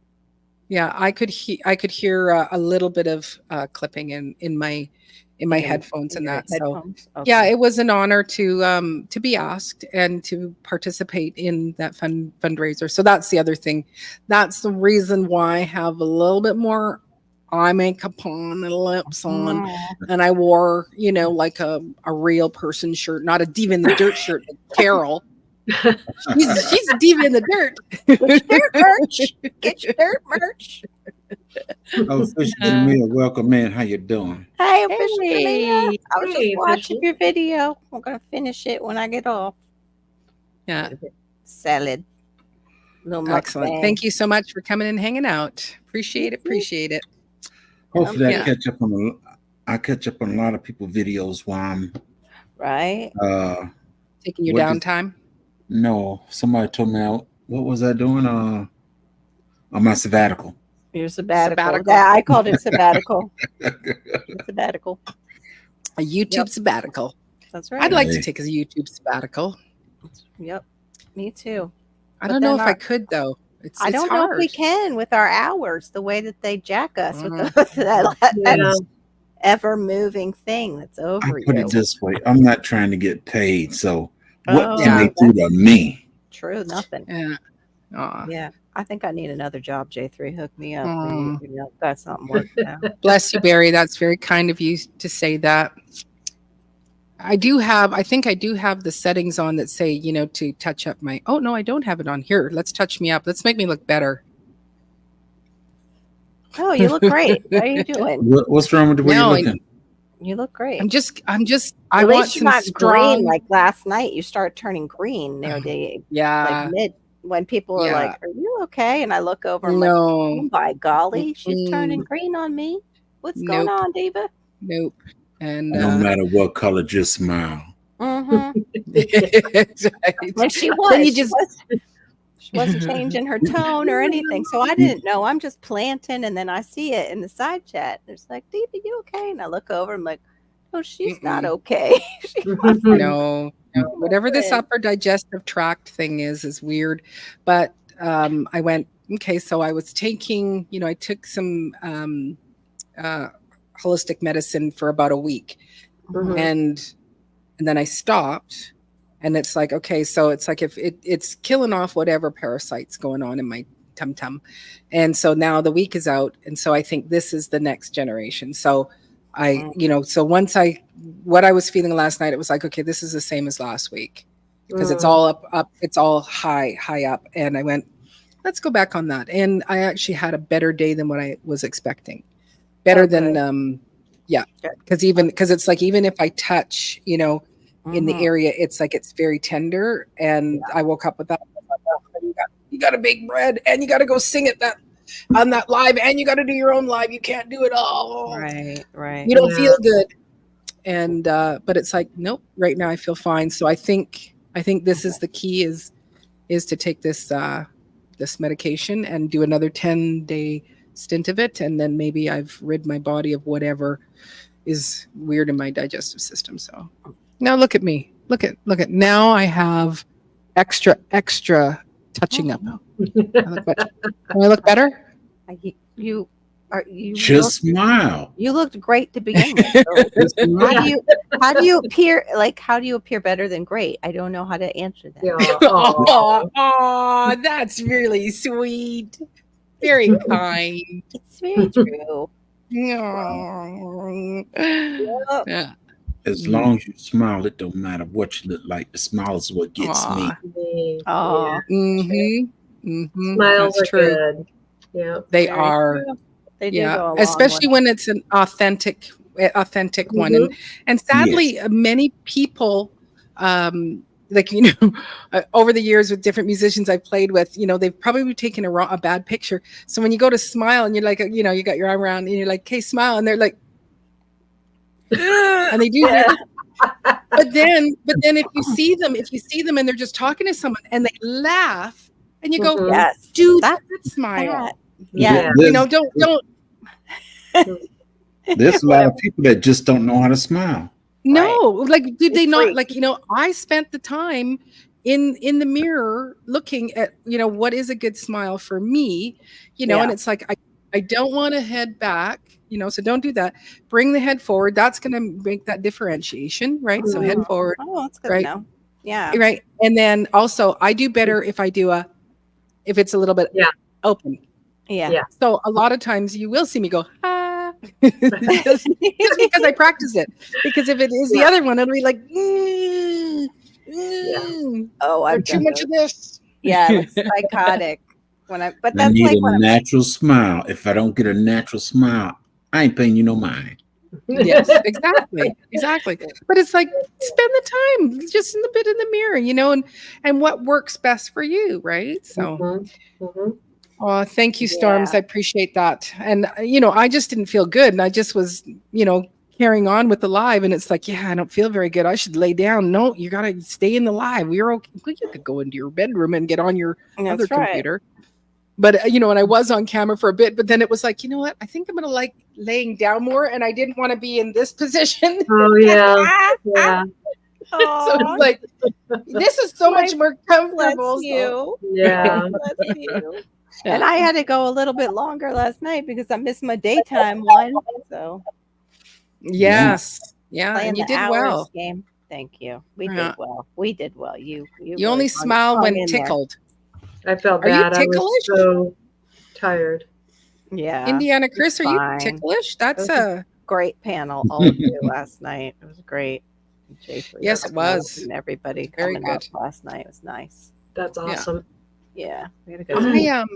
Yeah, I could hear a little bit of clipping in my in your- headphones in and your that. So headphones? yeah, Okay. it was an honor to be asked and to participate in that fundraiser. So that's the other thing. That's the reason why I have a little bit more eye makeup on and lips on, and I wore, like a real person shirt, not a diva in the dirt shirt like Carol. She's a diva in the dirt. Get your dirt merch. Get your dirt merch. Oh, Fisher Jamil, welcome in. How you doing? Hey, official Hey. Jamila. I was Hey, just watching official. your video. I'm gonna finish it when I get off. Yeah, Salad. Little excellent. mukbang. Thank you so much for coming and hanging out. Appreciate it. Hopefully, Yeah. I catch up on a lot of people videos while I'm Right? Taking your What is- downtime. no. Somebody told me what was I doing? On my sabbatical. Your sabbatical. Sabbatical. Yeah, I called it sabbatical. Sabbatical. A YouTube Yep. sabbatical. That's right. I'd like to Hey. take a YouTube sabbatical. Yep. Me too. I But don't know then if our- I could though. It's I don't hard. know if we can with our hours, the way that they jack us Mhm. with that Yeah. ever moving thing that's I over put you. it this way: I'm not trying to get paid. So what Oh, can they do to me? True, nothing. Yeah. Aw. Yeah. I think I need another job, J3. Hook me up. Aw. Got something working out. Bless you, Barry. That's very kind of you to say that. I think I do have the settings on that say, to touch up my, oh no, I don't have it on here. Let's touch me up. Let's make me look better. Oh, you look great. What are you doing? What's wrong with the way No, you're looking? You look great. I At want least you're some not strong. green like last night. You start turning green near the Yeah. like mid when people are Yeah. like, "Are you okay?" And I look over and like, "Oh No, by golly, she's turning Mm-mm. green on me. What's going Nope. on, Diva?" nope. And No matter what color, just smile. Mm-hmm. Right. And she Then was. you She just- wasn't changing her tone or anything. So I didn't know. I'm just planting, and then I see it in the side chat. It's like, "Diva, you okay?" And I look over. I'm like, "Oh, she's not Mm-mm. okay." no, whatever this Good. upper digestive tract thing is weird. But I went, okay, so I was taking, I took some holistic medicine for about a week, Mhm. and then I stopped, and it's like, okay, so it's like if it's killing off whatever parasites going on in my tum, and so now the week is out, and so I think this is the next generation. So so what I was feeling last night, it was like, okay, this is the same as last week because it's all up, it's all high up, and I went, let's go back on that, and I actually had a better day than what I was expecting, better Okay. than Good. because it's like even if I touch, in the Mhm. area, it's like it's very tender, and I woke up with that. You got a bake bread, and you got to go sing it that on that live, and you got to do your own live. You can't do it all. Right. You don't Yeah. feel good, and but it's like nope. Right now, I feel fine. So I think this is the key is to take this this medication and do another 10-day stint of it, and then maybe I've rid my body of whatever is weird in my digestive system. So now look at me. Look at now I have extra touching up. I look better? You Just smile. you looked great to begin with. So Just smile. how do you appear how do you appear better than great? I don't know how to answer that. Yeah. Aw. Oh, that's really sweet. Very kind. It's very true. Yeah. As long as you smile, it don't matter what you look like. The smile is what gets me. Aw. Me. Oh, Smiles That's are true. good. Yeah. They very are. true. They do Yeah. go a long Especially way. when it's an authentic one. And sadly, many people, over the years with different musicians I've played with, they've probably taken a bad picture. So when you go to smile and you're like, you got your arm around and you're like, okay, smile. And they're like, and they do. But then if you see them and they're just talking to someone and they laugh and you go, Mhm. Yes. do That- that smile. that. Yeah. You know, don't. There's a lot of people that just don't know how to smile. No, like did they It's not free. like, you know, I spent the time in the mirror looking at, you know, what is a good smile for me, you know, Yeah. and it's like I don't want to head back, you know, so don't do that. Bring the head forward. That's going to make that differentiation, right? So head Mhm. forward, Oh, that's good Right. to know. Yeah. right? And then also I do better if it's a little bit Yeah. open. Yeah. Yeah. So a lot of times you will see me go, ah, just because I practice it. Because if it is the Yeah. other one, it'll be like, Oh, I've too done much those. of this. Yeah, it's psychotic. But I that's need like a when I'm natural smile. If I don't get a natural smile, I ain't paying you no mind. Yes, exactly. But it's like spend the time just in the mirror, you know, and what works best for you, right? So. Mhm. Mhm. Oh, thank you, Storms. Yeah. I appreciate that. And, you know, I just didn't feel good. And I just was, you know, carrying on with the live. And it's like, yeah, I don't feel very good. I should lay down. No, you got to stay in the live. We're okay. Well, you could go into your bedroom and get on your other That's right. computer. But, you know, and I was on camera for a bit. But then it was like, you know what? I think I'm going to like laying down more. And I didn't want to be in this position. Oh yeah. Yeah. So Oh, it's like, this is so much more comfortable. bless So- you. Yeah. Bless you. Yeah. And I had to go a little bit longer last night because I missed my daytime one. So Yes. Yeah. playing And you the did hours well. game. Thank you. We Yeah. did well. We did well. You You only really smile hung when in there. tickled. I felt Are you bad. I was ticklish? so tired. Yeah. Indiana Chris, are you fine. ticklish? That's Okay. a Great panel all of you last night. It was great. Jay Yes, it was. And everybody Very coming out good. last night. It was nice. That's awesome. Yeah. We had a good I time.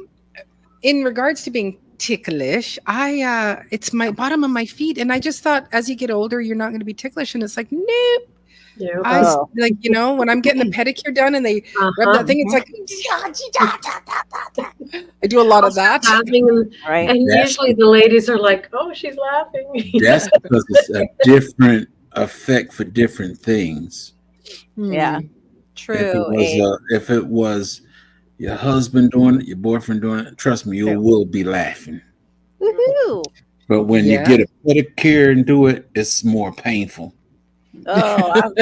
in regards to being ticklish, it's my bottom of my feet, and I just thought as you get older, you're not going to be ticklish, and it's like nope. Yeah. Oh. Like, you know, when I'm getting the pedicure done and they rub Uh-huh. that thing, it's like I do a lot of that. Laughing Right. and Yeah. usually the ladies are like, "Oh, she's laughing." That's because it's a different effect for different things. Yeah. Hmm. True. Abe. If it was your husband doing it, your boyfriend doing it, trust me, you will be laughing. Woohoo. But when Yeah. you get a pedicure and do it, it's more painful. Oh,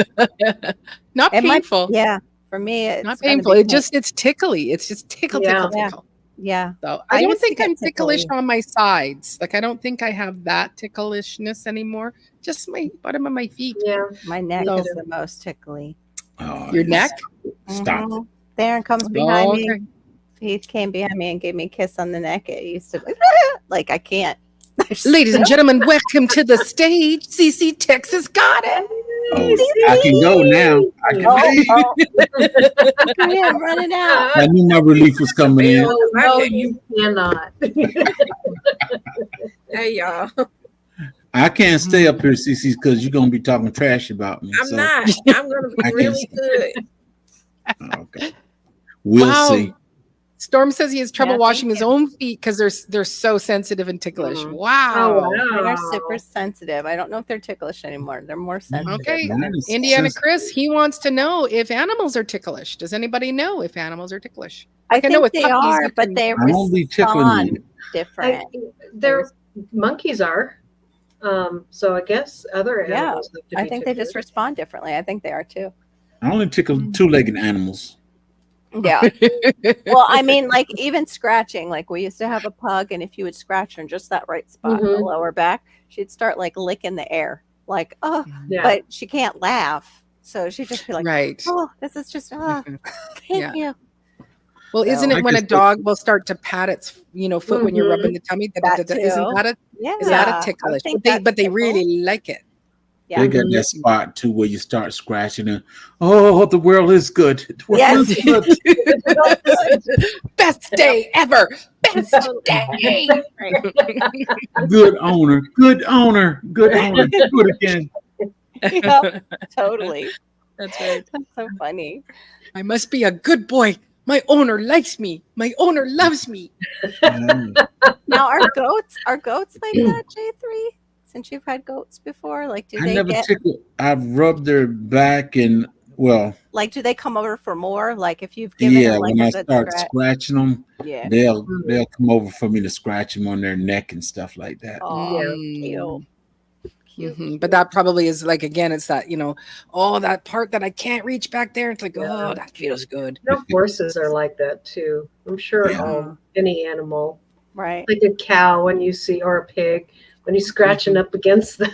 Not it might- painful. yeah. For me, it's Not gonna painful. be It's tickly. It's just tickle. Yeah. Yeah. So I I don't used to think get I'm ticklish tickly. on my sides. Like I don't think I have that ticklishness anymore. Just my bottom of my feet. Yeah. My neck So- is the most tickly. Oh, Your yes. neck? Stop. Mhm. Darren comes behind Oh, me. okay. He came behind me and gave me a kiss on the neck. It used to like I can't. Ladies and gentlemen, welcome to the stage. CC Texas got it. Oh, I can go now. I can leave. I am running out. I knew my relief was coming in. No, you cannot. Hey y'all, I can't stay up here, CC, because you're gonna be talking trash about me. I'm so- not. I'm gonna I be can really see. good. Okay. We'll Wow. see. Storm says he has trouble Yeah, washing thank his own feet because they're so sensitive and ticklish. Mhm. Wow. They're super sensitive. I don't know if they're ticklish anymore. They're more sensitive. Okay. Mine is Indiana sensitive. Chris, he wants to know if animals are ticklish. Does anybody know if animals are ticklish? I I know think with they puppies, are, you but can- they I won't be tickling respond you. different. Their monkeys are. So I guess other Yeah, animals have to I be think they just ticklish. respond differently. I think they are too. I only tickle two-legged animals. Yeah. Well, I mean, like even scratching, like we used to have a pug, and if you would scratch her in just that right spot in the Mhm. lower back, she'd start like licking the air, like, oh, Yeah. but she can't laugh. So she'd just be like, Right. oh, this is just, oh, thank Yeah. you. Well, isn't I it when a guess dog will start to pat its, foot when you're Mhm. rubbing the tummy? That Isn't too. that Yeah. is that I a ticklish? think But that's they tickle. really like it. Yeah. They got that spot too where you start scratching and oh, the world is good. The world Yes. is good. Best day ever. Best day. Good owner. Good owner. Good owner. Do it again. Yeah, totally. That's right. That's so funny. I must be a good boy. My owner likes me. My owner loves me. Mm. Now, are goats like that, J3? since you've had goats before? Like, do I they never get tickled. I've rubbed their back and well, like, do they come over for more? Like, if you've given yeah. them like When a I good start scratch, scratching them, yeah. they'll come over for me to scratch them on their neck and stuff like that. Oh, Mm. cute. Mhm. But that probably is like, again, it's that, oh, that part that I can't reach back there. It's like, Yeah. oh, that feels good. No, horses are like that too. I'm sure Yeah. any animal, Right. like a cow, when you see, or a pig, when you're scratching up against the,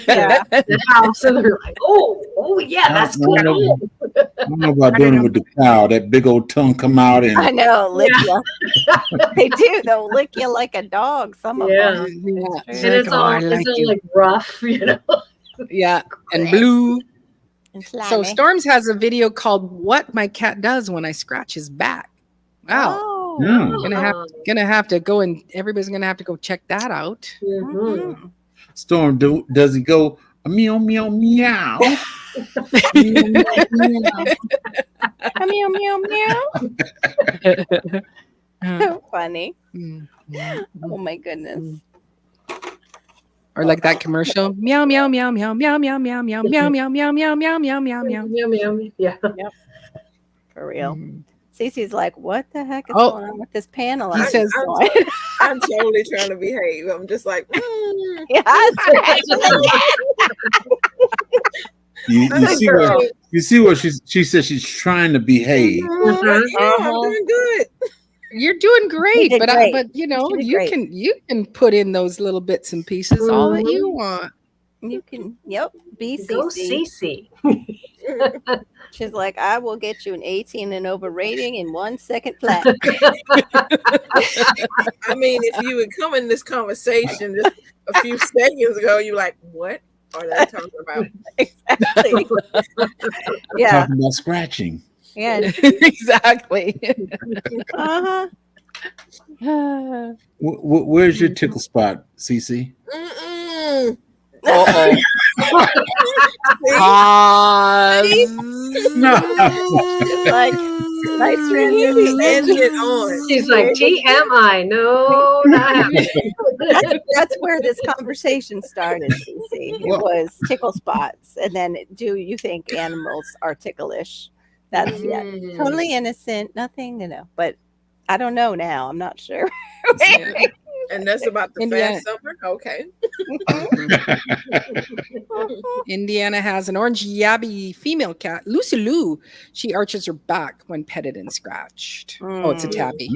Yeah. the house, and they're like, oh yeah, that's I don't good. know. I don't know about doing it with the cow. That big old tongue come out I and know, lick you. They do. They'll lick you like a dog. Some of Yeah. them. Yeah. It's And it's like, oh, all, I like it's all you. like rough, you know. Yeah. And blue. And So slimy. Storms has a video called "What My Cat Does When I Scratch His Back." Wow. Oh. yeah. Gonna have to go and everybody's gonna have to go check that out. Mhm. Mhm. Storm. Does he go meow meow meow? Meow, meow, meow. Meow, meow, meow. Uh, Funny. mm, Oh my goodness. Or like that commercial, meow meow meow meow meow meow meow meow meow meow meow meow meow meow meow meow. Meow, meow. Yeah. For real. Mhm. Cece's like, what the heck is Oh. going on with this panel? He says- I'm totally trying to behave. I'm just like, yeah, You see what she said she's trying to behave. I'm doing good. You're doing great, did but great. but You did you great. can put in those little bits and pieces all that you want. you can, yep, be Go Cece. Cece. She's like, I will get you an 18 and over rating in 1 second flat. I mean, if you would come in this conversation just a few seconds ago, you're like, what are they talking about? Exactly. Yeah, Talking about scratching. yeah. Exactly. Uh-huh. Where's your tickle spot, Cece? Mm-mm. Uh-oh. Like, nice transition. End it on. She's like, TMI. No, not happening. That's where this conversation started, Cece. It was tickle spots. And then, do you think animals are ticklish? That's totally innocent, nothing, But I don't know now. I'm not sure. And that's about the Indiana. fast summer? Okay. Indiana has an orange yabby female cat, Lucy Lou. She arches her back when petted and scratched. Oh, it's a tabby.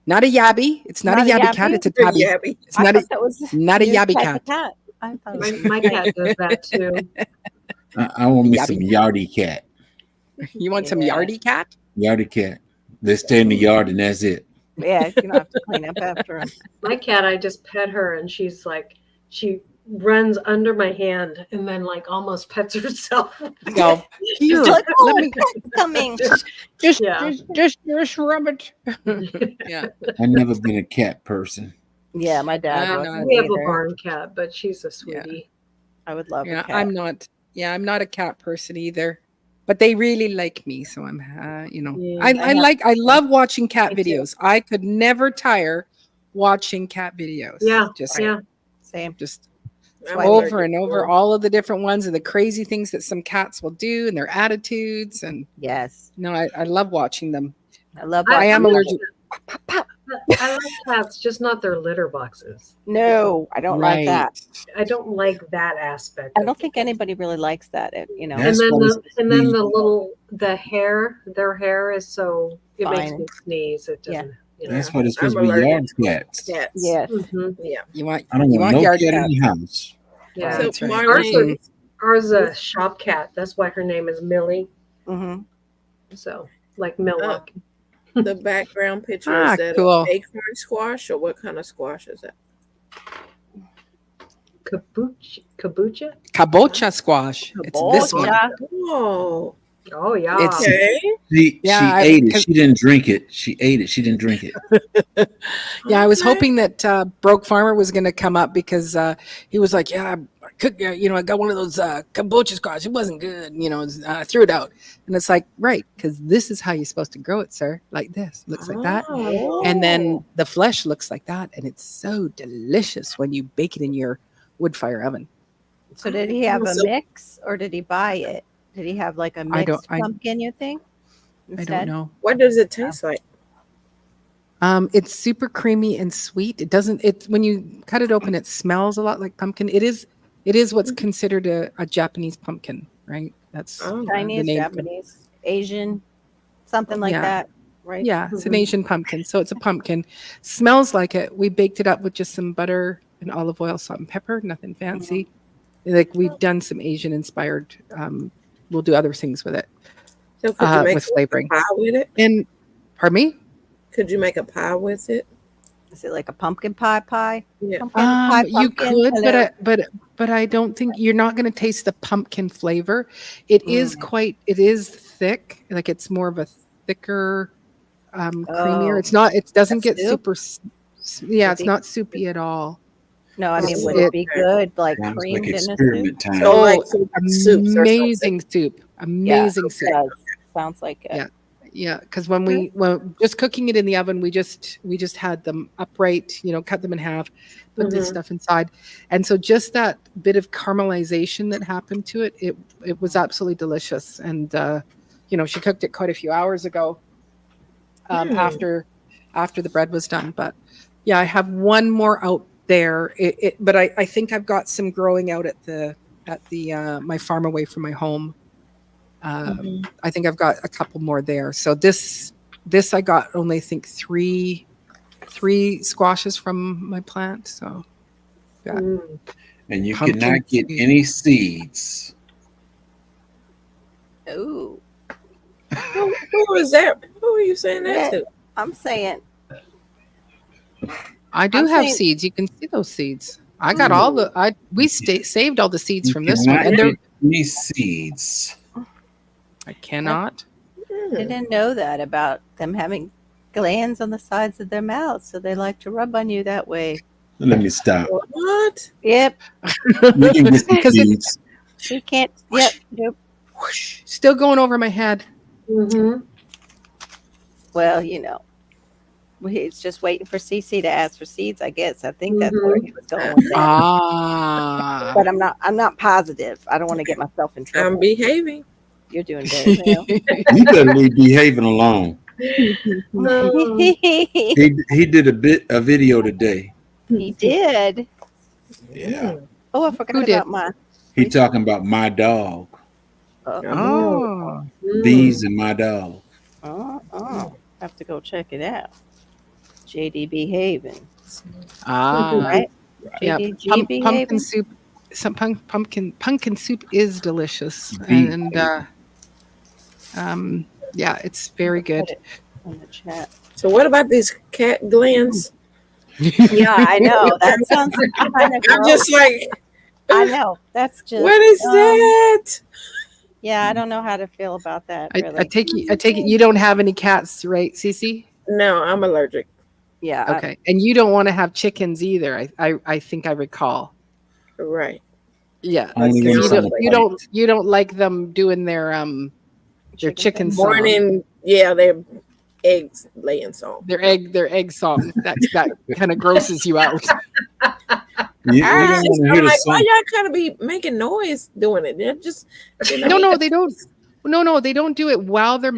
Not a yabby. It's not, a yabby cat. It's a Good tabby. Yabby. It's not a, that was not a new yabby type of cat. I thought it was My cat does that too. I want me Yabby. some yardy cat. You want some Yeah. yardy cat? Yardy cat. They stay in the yard and that's it. yeah, you don't have to clean up after him. My cat, I just pet her and she's like, she runs under my hand and then like almost pets herself. Go. Here, Like, let me it's coming. just Yeah. just rub it. Yeah. I've never been a cat person. Yeah, my dad I wasn't know. We have a either. barn cat, but she's a sweetie. I would love Yeah, a cat. I'm not a cat person either. But they really like me, so I'm Yeah. I love watching cat Me too. videos. I could never tire watching cat videos. Yeah, Just Yeah. Same. just I'm Why over allergic and to over them. all of the different ones and the crazy things that some cats will do and their attitudes. And Yes. I love watching them. I love I am I'm allergic. I like cats, just not their litter boxes. No, I don't like that. I don't like that aspect. I of don't think it. anybody really likes that. And That's then why the hair, their hair is so it makes Fine. me sneeze. It Yeah. doesn't. That's why they're supposed I'm to be yard allergic cats. Cats. Yes. Mhm. Yeah. You want I don't you want want no yard cat cats. in the house. Yeah. So That's right. Marlene, Ours is a shop cat. That's why her name is Millie. hmm So like Milwaukee. the background picture Ah, is that cool. an acorn squash or what kind of squash is that? Kabucha? Kabocha squash. It's this one. Kabocha. Oh, Oh yeah. It's- okay. She Yeah, ate it. 'cause- She didn't drink it. She ate it. She didn't drink it. Yeah, I was Okay. hoping that Broke Farmer was going to come up because he was like, "Yeah, I cooked, I got one of those kombucha squash. It wasn't good, I threw it out." And it's like, right, because this is how you're supposed to grow it, sir, like this, looks like that, Oh. and then the flesh looks like that, and it's so delicious when you bake it in your wood fire oven. So did he have a So- mix or did he buy it? Did he have like a I don't- mixed pumpkin, you think? I don't know. What does it taste like? It's super creamy and sweet. It doesn't. It's when you cut it open, it smells a lot like pumpkin. It is what's considered a Japanese pumpkin, right? That's Oh. the Chinese, name. Japanese, Asian, something like Yeah. that, right? Yeah, it's an Mhm. Asian pumpkin. So it's a pumpkin. Smells like it. We baked it up with just some butter and olive oil, salt and pepper. Nothing fancy. Like we've done some Asian inspired. We'll do other things with it So could you make with a flavoring. pie with it? And pardon me. Could you make a pie with it? Is it like a pumpkin pie? Yeah. Pumpkin pie, You pumpkin, could, but I don't think you're not going to taste the pumpkin flavor. It is thick, like it's more of a thicker, creamier. Oh. It's not. It doesn't Like get soup? super. Yeah, it's Soupy? not soupy at all. No, I mean, Oh, would it be good, like Sounds creamed like in a soup? experiment time. So like soups or something. Amazing soup. Amazing Yeah, soup. it does. Sounds like it. Yeah. Yeah, because when just cooking it in the oven, we just had them upright, cut them in half, put this Mhm. stuff inside, and so just that bit of caramelization that happened to it, it was absolutely delicious. And she cooked it quite a few hours ago, after the bread was done. But yeah, I have one more out there. But I think I've got some growing out at the my farm away from my home. I think I've got a couple more there. So this I got only I think three squashes from my plant. So yeah. Mm. And you Pumpkin cannot get seed. any seeds. Ooh, Who was that? Who are you saying that to? I'm saying, I do I'm have saying- seeds. You can see those seeds. I got all the saved all the seeds You from this one, cannot and they're get any seeds. I cannot. Hmm. I didn't know that about them having glands on the sides of their mouths, so they like to rub on you that way. Let me stop. What? Yep, You can get some Because seeds. she can't. Yep, yep. Whoosh, still going over my head. Mhm. Well, he's just waiting for Cece to ask for seeds. I guess. I think that's where he was going with that. Ah. But I'm not positive. I don't want to get myself in trouble. I'm behaving. You're doing very well. You better leave behaving alone. No. He did a video today. He did. Yeah. Oh, I forgot Who did? about my. He talking about my dog. Oh. Mm. These and my dog. Have to go check it out. JD behaving, Ah. right? Yeah. JDG Pumpkin behaving. soup. Some pumpkin soup is delicious, Beef. and yeah, it's very good. Put it in the chat. So what about these cat glands? Yeah, I know. That sounds kind of I'm just like, I know. That's just. what is that? Yeah, I don't know how to feel about that. I Really. take it you don't have any cats, right, Cece? No, I'm allergic. Yeah. Okay, and you don't want to have chickens either. I think I recall. Right. Yeah, Only Okay. when you it's on don't, the you plate. don't you don't like them doing their chicken song, Morning. Yeah, they're eggs laying song. their egg song. That kind of grosses you out. You don't want to hear I'm the like, why song. y'all kind of be making noise doing it? They're just No, they don't. No, they don't do it while they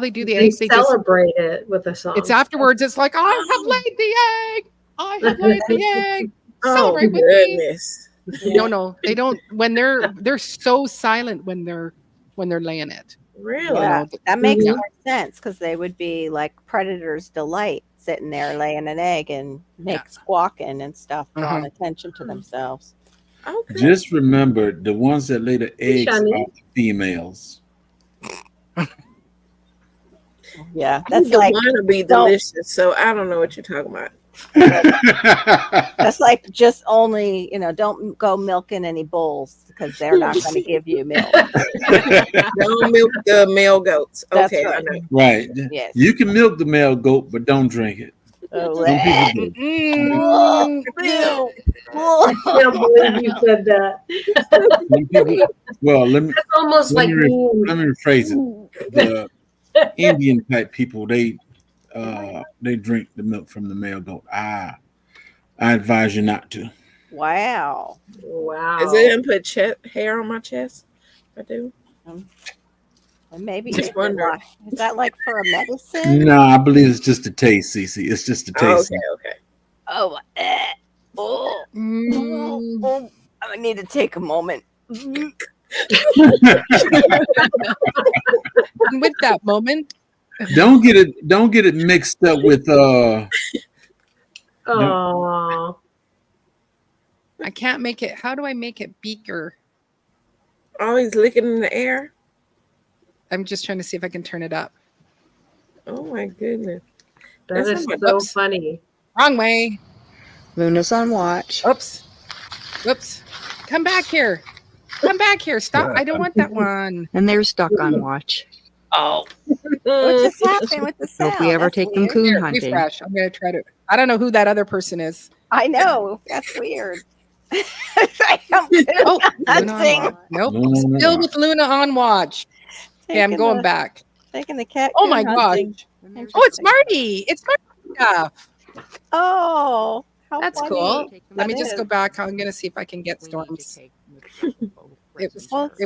do the They eggs. They just celebrate it with a song. it's afterwards. It's like I have laid the egg. I have laid the egg. Oh Celebrate with me. goodness. No, they don't. When they're so silent when they're laying it. Really? Yeah, that makes Mhm. more sense because they would be like predator's delight, sitting there laying an egg and make squawking and stuff, drawing attention to themselves. Okay. Just remember, the ones that lay the eggs Shani. are the females. Yeah, That's that's like want to be don't- delicious, so I don't know what you're talking about. that's like just only don't go milking any bulls because they're not going to give you milk. Don't milk the male goats. That's Okay, I right. know. Right. Yes. You can milk the male goat, but don't drink it. Oh, Some people do. Mm. I can't believe you said that. Some people, well, let me That's almost Let like me mean. rephrase it. The Indian type people, they drink the milk from the male goat. I advise you not to. Wow. Wow. Is it gonna put hair on my chest? I do. And maybe Just wonder. is that like for a medicine? No, I believe it's just a taste, Cece. It's just a Oh, taste. okay. Oh, oh, Mm. oh, I need to take a moment. And with that moment, Don't get it mixed up with Oh, I can't make it. How do I make it beaker? Always licking in the air. I'm just trying to see if I can turn it up. Oh my goodness. that That's is not- so oops. funny. Wrong way. Luna's on watch. Oops. Whoops. Come back here. Come back here. Stop. I don't want that one. And they're stuck on watch. Oh. What just happened with the sound? Hope we ever That's take them weird. coon Here, hunting. refresh. I'm going to try to. I don't know who that other person is. I know. That's weird. Oh, Luna on Hunting. watch. Nope. No. Still with Luna on watch. Okay, I'm Taking going the- back. Taking the cat. Oh coon my gosh. hunting. Oh, it's Marty. It's Marty stuff. Oh, how That's funny. cool. Let me That just is. go back. I'm going to see if I can get Storms. Well, It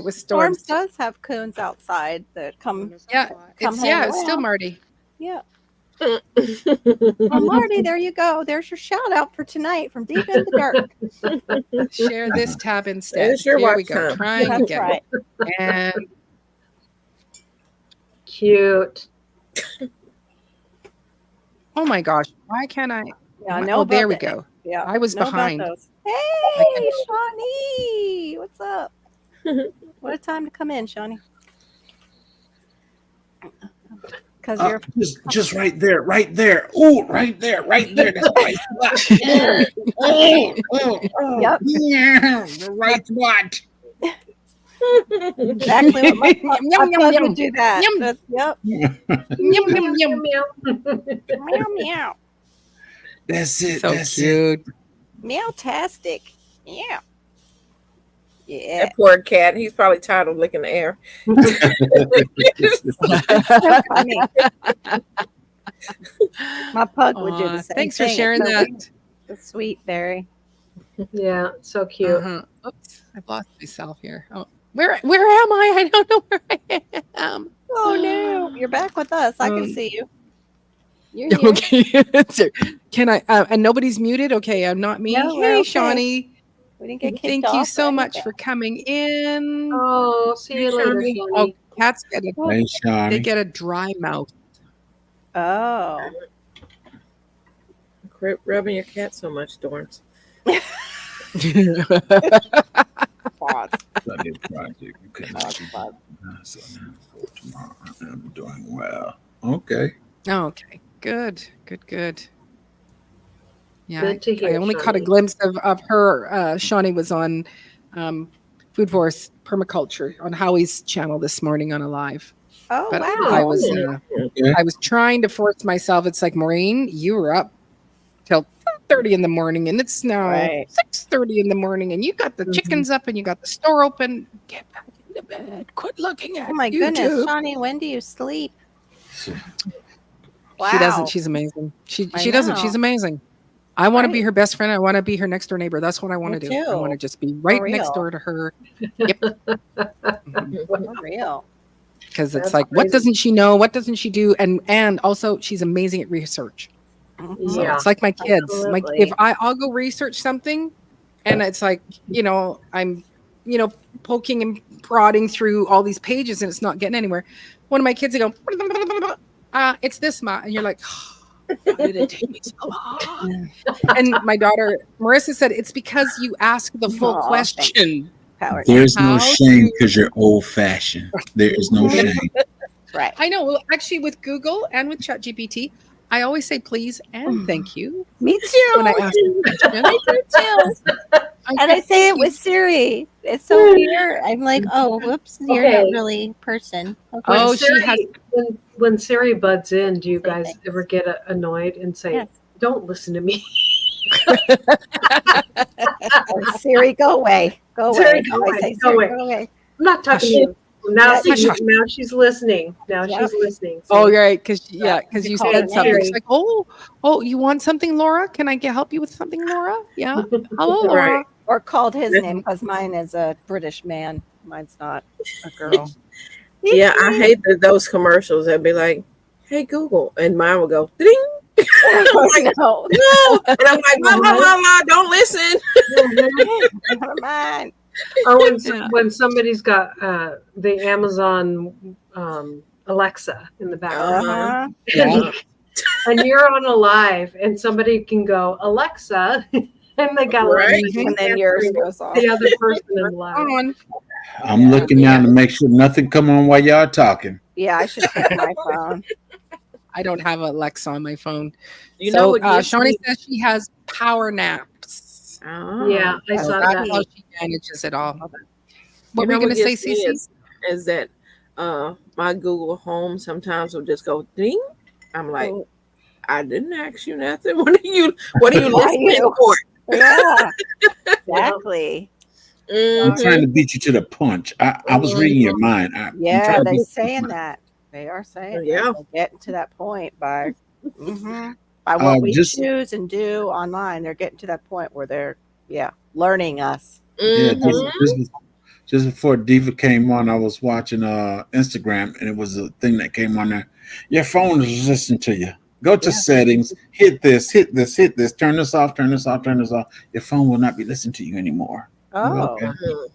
was Storms Storms. does have coons outside that come. Yeah, Come it's hang it's still around. Marty. Yeah. Well, Marty, there you go. There's your shout out for tonight from deep in the dark. Share this tab instead. It's your Here we watch go. time. Trying That's again. right. And Cute. oh my gosh, why can't I? Yeah, no. Oh, there we about go. the- Yeah, I was know about behind. those. Hey, Shawnee, what's up? What a time to come in, Shawnee. Because you're Just right there, right there. Oh, right there, right there. That's right. Yep. Yeah, the right spot. exactly what my Yum, yum, pug yum. would do that. Yum. That's- Yep. Yum, yum, yum. Meow meow. That's it. So that's it. cute. Meow-tastic. Yeah. Yeah. That poor cat. He's probably tired of licking the air. Funny. My pug would do Aw, the same thanks for thing. It's sharing so that. It's sweet, Barry. Yeah, so cute. Uh-huh. Oops, I've lost myself here. Oh, where am I? I don't know where I am. Oh no, you're back with us. I can see you. You're here. Okay. So, can I? And nobody's muted. Okay, I'm not me. No, we're Hey, okay. Shawnee. We didn't get kicked Thank you off so or much anything. for coming in. Oh, see you later, Shawnee. Oh, Shawnee. cats get a, Hey, they Shawnee. get a dry mouth. Oh. Quit rubbing your cat so much, Dorms. Pause. Sunday project. You couldn't Pause, see pause. that. So now for tomorrow, I'm doing well. Okay. Okay, good. Yeah, Good to hear, I only caught a Shawnee. glimpse of her. Shawnee was on Food Forest Permaculture on Howie's channel this morning on a live. Oh But wow. I was Okay. I was trying to force myself. It's like, Maureen, you were up till 4:30 in the morning, and it's now Right. 6:30 in the morning, and you got the Mhm. chickens up, and you got the store open. Get back into bed. Quit looking at Oh my YouTube. goodness, Shawnee, when do you sleep? Wow. She doesn't. She's amazing. I She doesn't. know. She's amazing. I want to be Right. her best friend. I want to be her next door neighbor. That's what I want to Me do. I too. want to just be right next real. door to her. Yep. For real. Because it's That's like, what crazy. doesn't she know? What doesn't she do? And also, she's amazing at research. Mhm. So Yeah, it's like my kids. Like absolutely. if I'll go research something, and it's like, I'm, poking and prodding through all these pages, and it's not getting anywhere. One of my kids, they go, it's this, Ma, and you're like, why did it take me so long? And my daughter Marissa said, it's because you ask the full Aw, question. Power. There's no How shame to- because you're old fashioned. There is no shame. Right. I know. Well, actually, with Google and with ChatGPT, I always say please and thank you Me too. when I ask a question. And I say it with Siri. It's so weird. I'm like, oh, whoops, you're Okay. not really a person. Okay. When Oh, she Siri, has- when Siri butts in, do you Say guys thanks. ever get annoyed and say, Yes. "Don't listen to me"? Siri, go away. Go away. Siri, go I away, say, go Siri, away. go away. I'm not talking to you. Now, Yeah, see, now she's listening. Now Yep. she's listening. Oh, See? you're right, because you You said call it something. It's Siri. like, oh, you want something, Laura? Can I help you with something, Laura? Yeah. Hello, Laura. Right. or called his name because mine is a British man. Mine's not a girl. Yeah, I hate those commercials that be like, "Hey Google," and mine will go ding. no, No, and I'm like, "Mama, don't listen." never mind. Or Yeah. when somebody's got the Amazon Alexa in the background, Uh-huh. Yeah. and you're on a live, and somebody can go Alexa, and they got Right. And then yours goes off. the other person in the live. On. I'm looking now to make sure nothing come on while y'all talking. Yeah, I should check my phone. I don't have Alexa on my phone. You know what? gets Shawnee me? says she has power naps. Oh. Yeah, I So saw that's that. how she manages it all. What You were know you going to say, gets me Cece? is that my Google Home sometimes will just go ding. I'm like, Oh. I didn't ask you nothing. What are you Why listening you? for? Yeah, exactly. I'm Mhm. trying to beat you to the punch. I was reading your mind. I'm Yeah, trying to they're beat you to the saying punch. that. They are saying Yeah. that. They're getting to that point by by what we just- choose and do online. They're getting to that point where they're learning us. Yeah, Mhm. just before Diva came on, I was watching Instagram, and it was a thing that came on there. Your phone is listening to you. Go to settings, hit this, turn this off, turn this off, turn this off. Your phone will not be listening to you anymore. Oh, Okay. Mhm.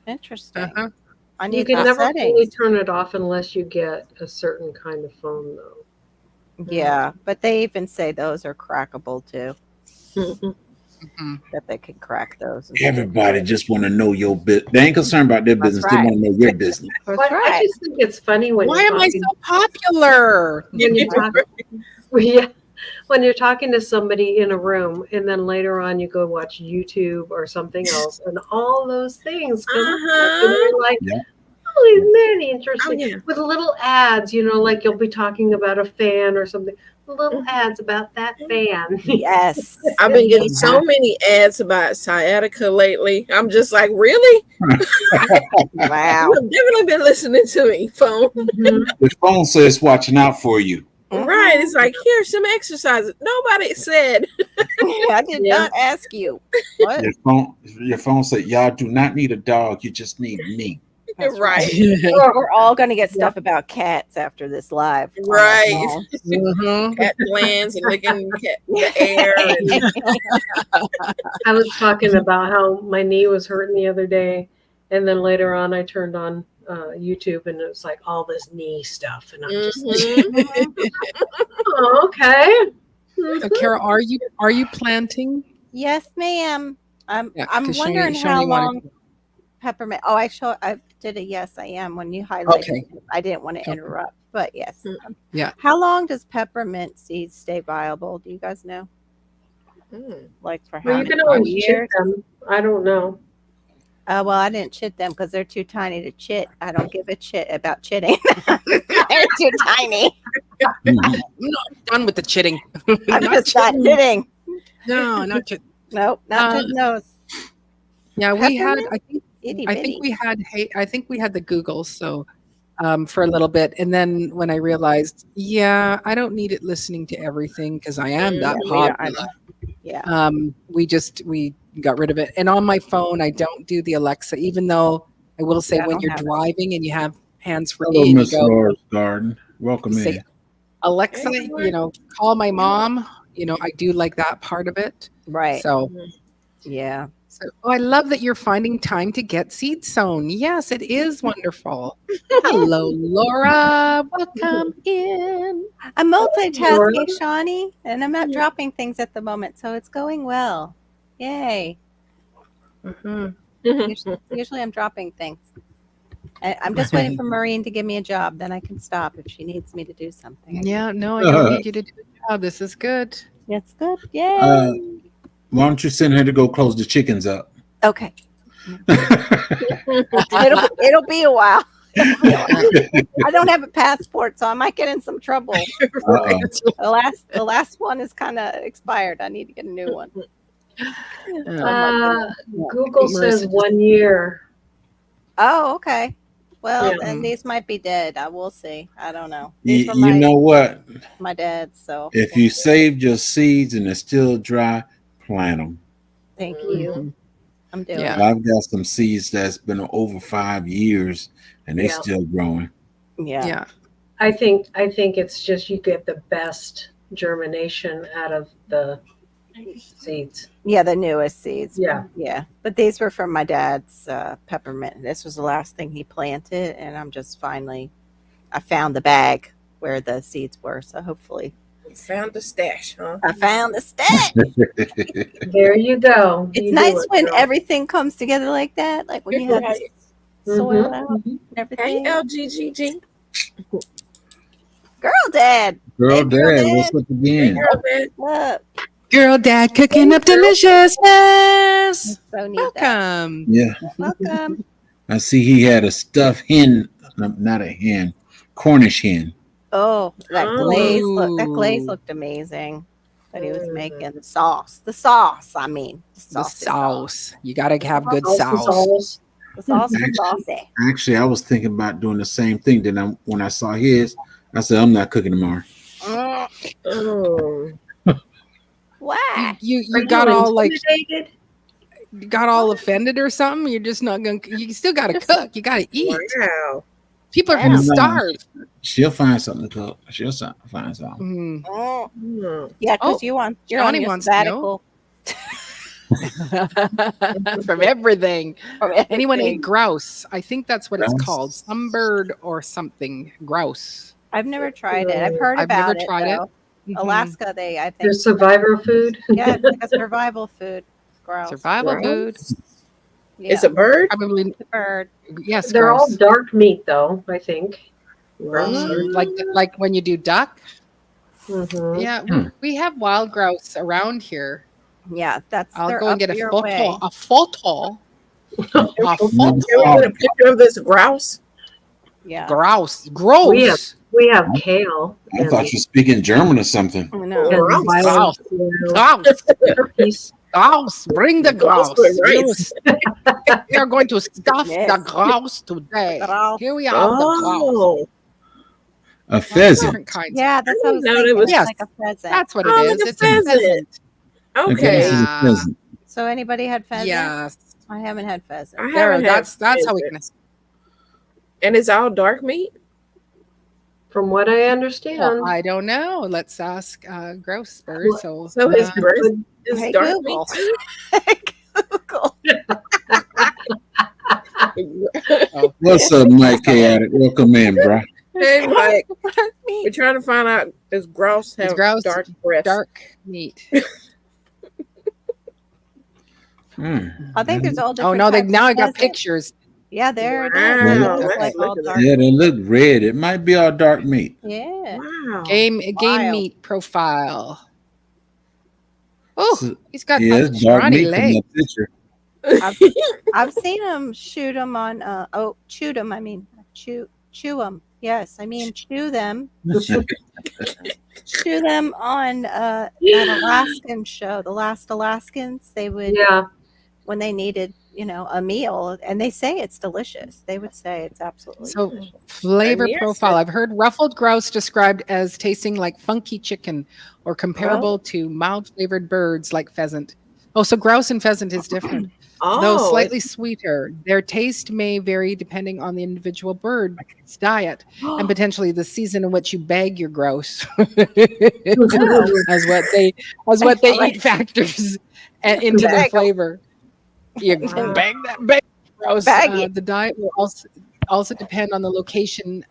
interesting. Uh-huh. I You need can the never fully settings. turn it off unless you get a certain kind of phone, though. Yeah, but they even say those are crackable too. Mhm. Mhm. That they can crack those. Everybody just want to know your business. They ain't concerned about their That's business. right. They want to know your business. That's But I right. just think it's funny when Why you're am I talking, so popular? when you talk, yeah, when you're talking to somebody in a room, and then later on you go watch YouTube or something else, and all those things come up, and Uh-huh. you're like, Yeah. oh, isn't that interesting? Oh, yeah. With little ads, like you'll be talking about a fan or something. Little ads about that fan. Yes. I've been getting so many ads about sciatica lately. I'm just like, really? Wow. You've definitely been listening to me, phone. Mhm. The phone says watching out for you. Right. It's like, here's some exercises. Nobody said. I did Yeah. not ask you. What? Your phone said, y'all do not need a dog. You just need me. That's Right. We're all going to get stuff about cats after this live. on our Right. phones. Mhm. Cat glands and licking the air. And, I was talking about how my knee was hurting the other day, and then later on I turned on YouTube, and it was like all this knee stuff, and I'm just Mhm. oh, okay. So, Kara, are you planting? Yes, ma'am. I'm Yeah, I'm 'cause wondering Shawnee how wanted long to- peppermint. Oh, I did a yes, I am when you highlighted. Okay. it. I didn't want to Okay. interrupt, but yes. Yeah. How long does peppermint seeds stay viable? Do you guys know? Mm. Like for how Well, you many can always chit years? them. I don't know. Well, I didn't chit them because they're too tiny to chit. I don't give a chit about chitting. They're too tiny. Mhm. Done with the chitting. I'm Not just not chitting. chitting. No, not chit. Nope, not Uh, to nose. Yeah, we had. Peppermint? Itty I bitty. think we had the Googles, so for a little bit, and then when I realized, yeah, I don't need it listening to everything because I am that Yeah, we are. popular. Yeah. We got rid of it, and on my phone I don't do the Alexa, even though I will say Yeah, I when don't you're have it. driving and you have hands free Hello, and you Miss go Laura's Garden. Welcome say, in. Alexa, Hey, Laura. call my mom. I do like that part of it. Right. So, Yeah. I love that you're finding time to get seeds sown. Yes, it is wonderful. Hello, Laura. Welcome in. I'm Laura. multitasking, Shawnee, and I'm not dropping things at the moment, so it's going well. Yay. Mhm. Usually I'm dropping things. I'm just waiting for Maureen to give me a job. Then I can stop if she needs me to do something. Yeah, no, I don't need you to do a job. This is good. That's good. Yay. Why don't you send her to go close the chickens up? Okay. It'll be a while. I don't have a passport, so I might get in some trouble. Uh-oh. The last one is kind of expired. I need to get a new one. Google Marissa says just- 1 year. Oh, okay. Well, Yeah. and these might be dead. I will see. I don't know. These You, were you know what? my dad's. So If we'll you see. saved your seeds and they're still dry, plant them. Thank you. Mhm. I'm doing Yeah. it. I've got some seeds that's been over 5 years and they Yeah. still growing. Yeah. Yeah. I think it's just you get the best germination out of the seeds. Yeah, the newest seeds. Yeah. Yeah. But these were from my dad's peppermint. This was the last thing he planted, and I'm just finally I found the bag where the seeds were. So hopefully You found the stash, huh? I found the stack. There you go. It's You do nice it, when girl. everything comes together like that. Like when you have the soil Mhm, out mhm. and Hey, everything. LGGG. Girl dad. Girl, Hey, girl, Dad, Dad. what's up Hey, again? girl, man. Look, Girl, dad, cooking up deliciousness. so need that. Welcome. Yeah, Welcome. I see he had a stuffed hen, not a hen, Cornish hen. Oh, that Oh. glaze look. That glaze Ooh. looked amazing. That he was Mm. making the sauce. The sauce. I mean, The sauce. sauce. You got to have good Sauce is sauce. sauce. The sauce was Actually- saucy. Actually, I was thinking about doing the same thing. Then when I saw his, I said, I'm not cooking tomorrow. Mm, Oh. why? You Are got you all like intimidated? you got all offended or something. You're just not gonna. You still got to cook. You got to eat. Wow. People are gonna Yeah. starve. She'll find something to cook. She'll find something. Mm. Mm, Hmm. yeah, because Oh, you're on Johnny your wants to know. sabbatical. From everything. From Anyone everything. eat grouse? I think that's what it's Grouse? called. Sunbird or something. Grouse. I've never tried it. I've heard I've about never tried it. though. Mhm. Alaska, they I think Your survivor food? yeah, it's like a survival food. Grouse. Survival Grouse? food. Yeah, It's a bird? Probably it's a bird. yes. They're all grouse. dark meat, though, I think. Grouse. Like when you do duck. Mhm. Yeah, Hmm. we have wild grouse around here. Yeah, that's I'll they're go and up get a your photo. way. A photo. A Can we photo. get a picture of this grouse? Yeah. Grouse. Gross. We have kale. I thought you were speaking German or something. I know. and Grouse. wild Grouse. turkeys. Grouse. Bring the Grouse grouse. with rice. We are going to stuff Yes. the grouse today. Grouse. Here we have the grouse. Oh. A pheasant. Different kinds. Yeah, that's what I was I didn't know thinking. it was- Yes. Like a pheasant. That's what Oh, it like is. a It's a pheasant. Okay, Okay. this is a Yeah. pheasant. So anybody had pheasant? Yes. I haven't had pheasant. I There, haven't had that's how we pheasant. can. And it's all dark meat? From what I understand. Well, I don't know. Let's ask Grouse Bird. So, So his uh, bird is Hey, dark Google. meat Google. too? What's up, Mike K. Addict? Welcome in, bro. Hey, Mike. Dark meat. We're trying to find out does grouse have grouse dark breasts? dark meat. I think there's all Oh different. no! They types now of I got pheasant. pictures. Yeah, there it is. Wow, It let's looks like look all at dark. Yeah, they look red. It might be all dark meat. Yeah. Wow. Game Wild. meat profile. Oh, So- he's got Yeah, a it's dark scrawny meat from leg. that picture. I've seen them shoot them on. Shoot them. I mean, chew them. Yes, I mean chew them. Chew them on that Alaskan show. The Last Alaskans. They would Yeah. when they needed a meal, and they say it's delicious. They would say it's absolutely So delicious. flavor Yes, profile. I've heard ruffled grouse described as tasting like funky chicken or comparable to mild flavored birds like pheasant. Oh, so grouse and pheasant is different. Though Oh, slightly sweeter, their taste may vary depending on the individual bird's diet and potentially the season in which you bag your grouse. as what they eat factors into their Bag 'em. flavor. You Wow. bag grouse. Bag it. The diet will also depend on the location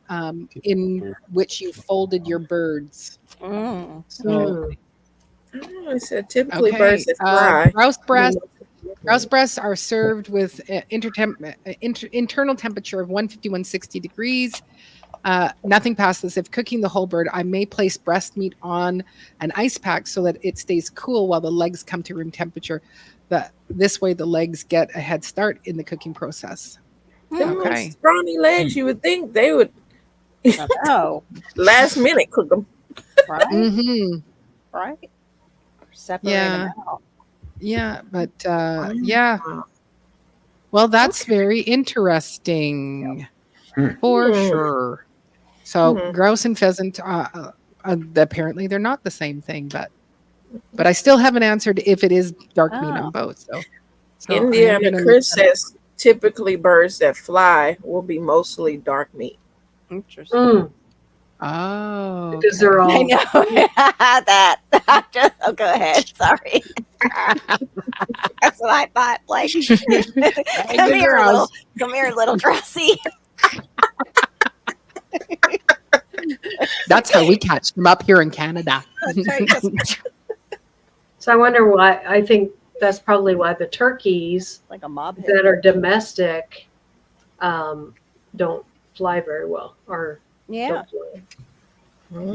in which you folded your birds. Mm. So oh, it said typically okay, birds that fly. grouse breasts are served with internal temperature of 150-160 degrees. Nothing past this. If cooking the whole bird, I may place breast meat on an ice pack so that it stays cool while the legs come to room temperature. This way, the legs get a head start in the cooking process. Them little Okay. scrawny legs, you would think they would Oh, last minute cook them. right, Mm-hmm. right. Separate Yeah. them out. Yeah, but yeah. Well, that's very interesting. for Hmm. sure. So Mhm. grouse and pheasant, apparently they're not the same thing, but I still haven't answered if it is dark meat Oh. on both. So I am Indiana gonna look Chris that up. says typically birds that fly will be mostly dark meat. Interesting. Mm, Oh, because they're okay. I all know that. Oh, go ahead. Sorry. That's what I thought. Like, come here, little Grassy. That's how we catch them up here in Canada. That's right, 'cause- So I wonder why. I think that's probably why the turkeys like a mob hit. that are domestic don't fly very well, or Yeah, don't fly.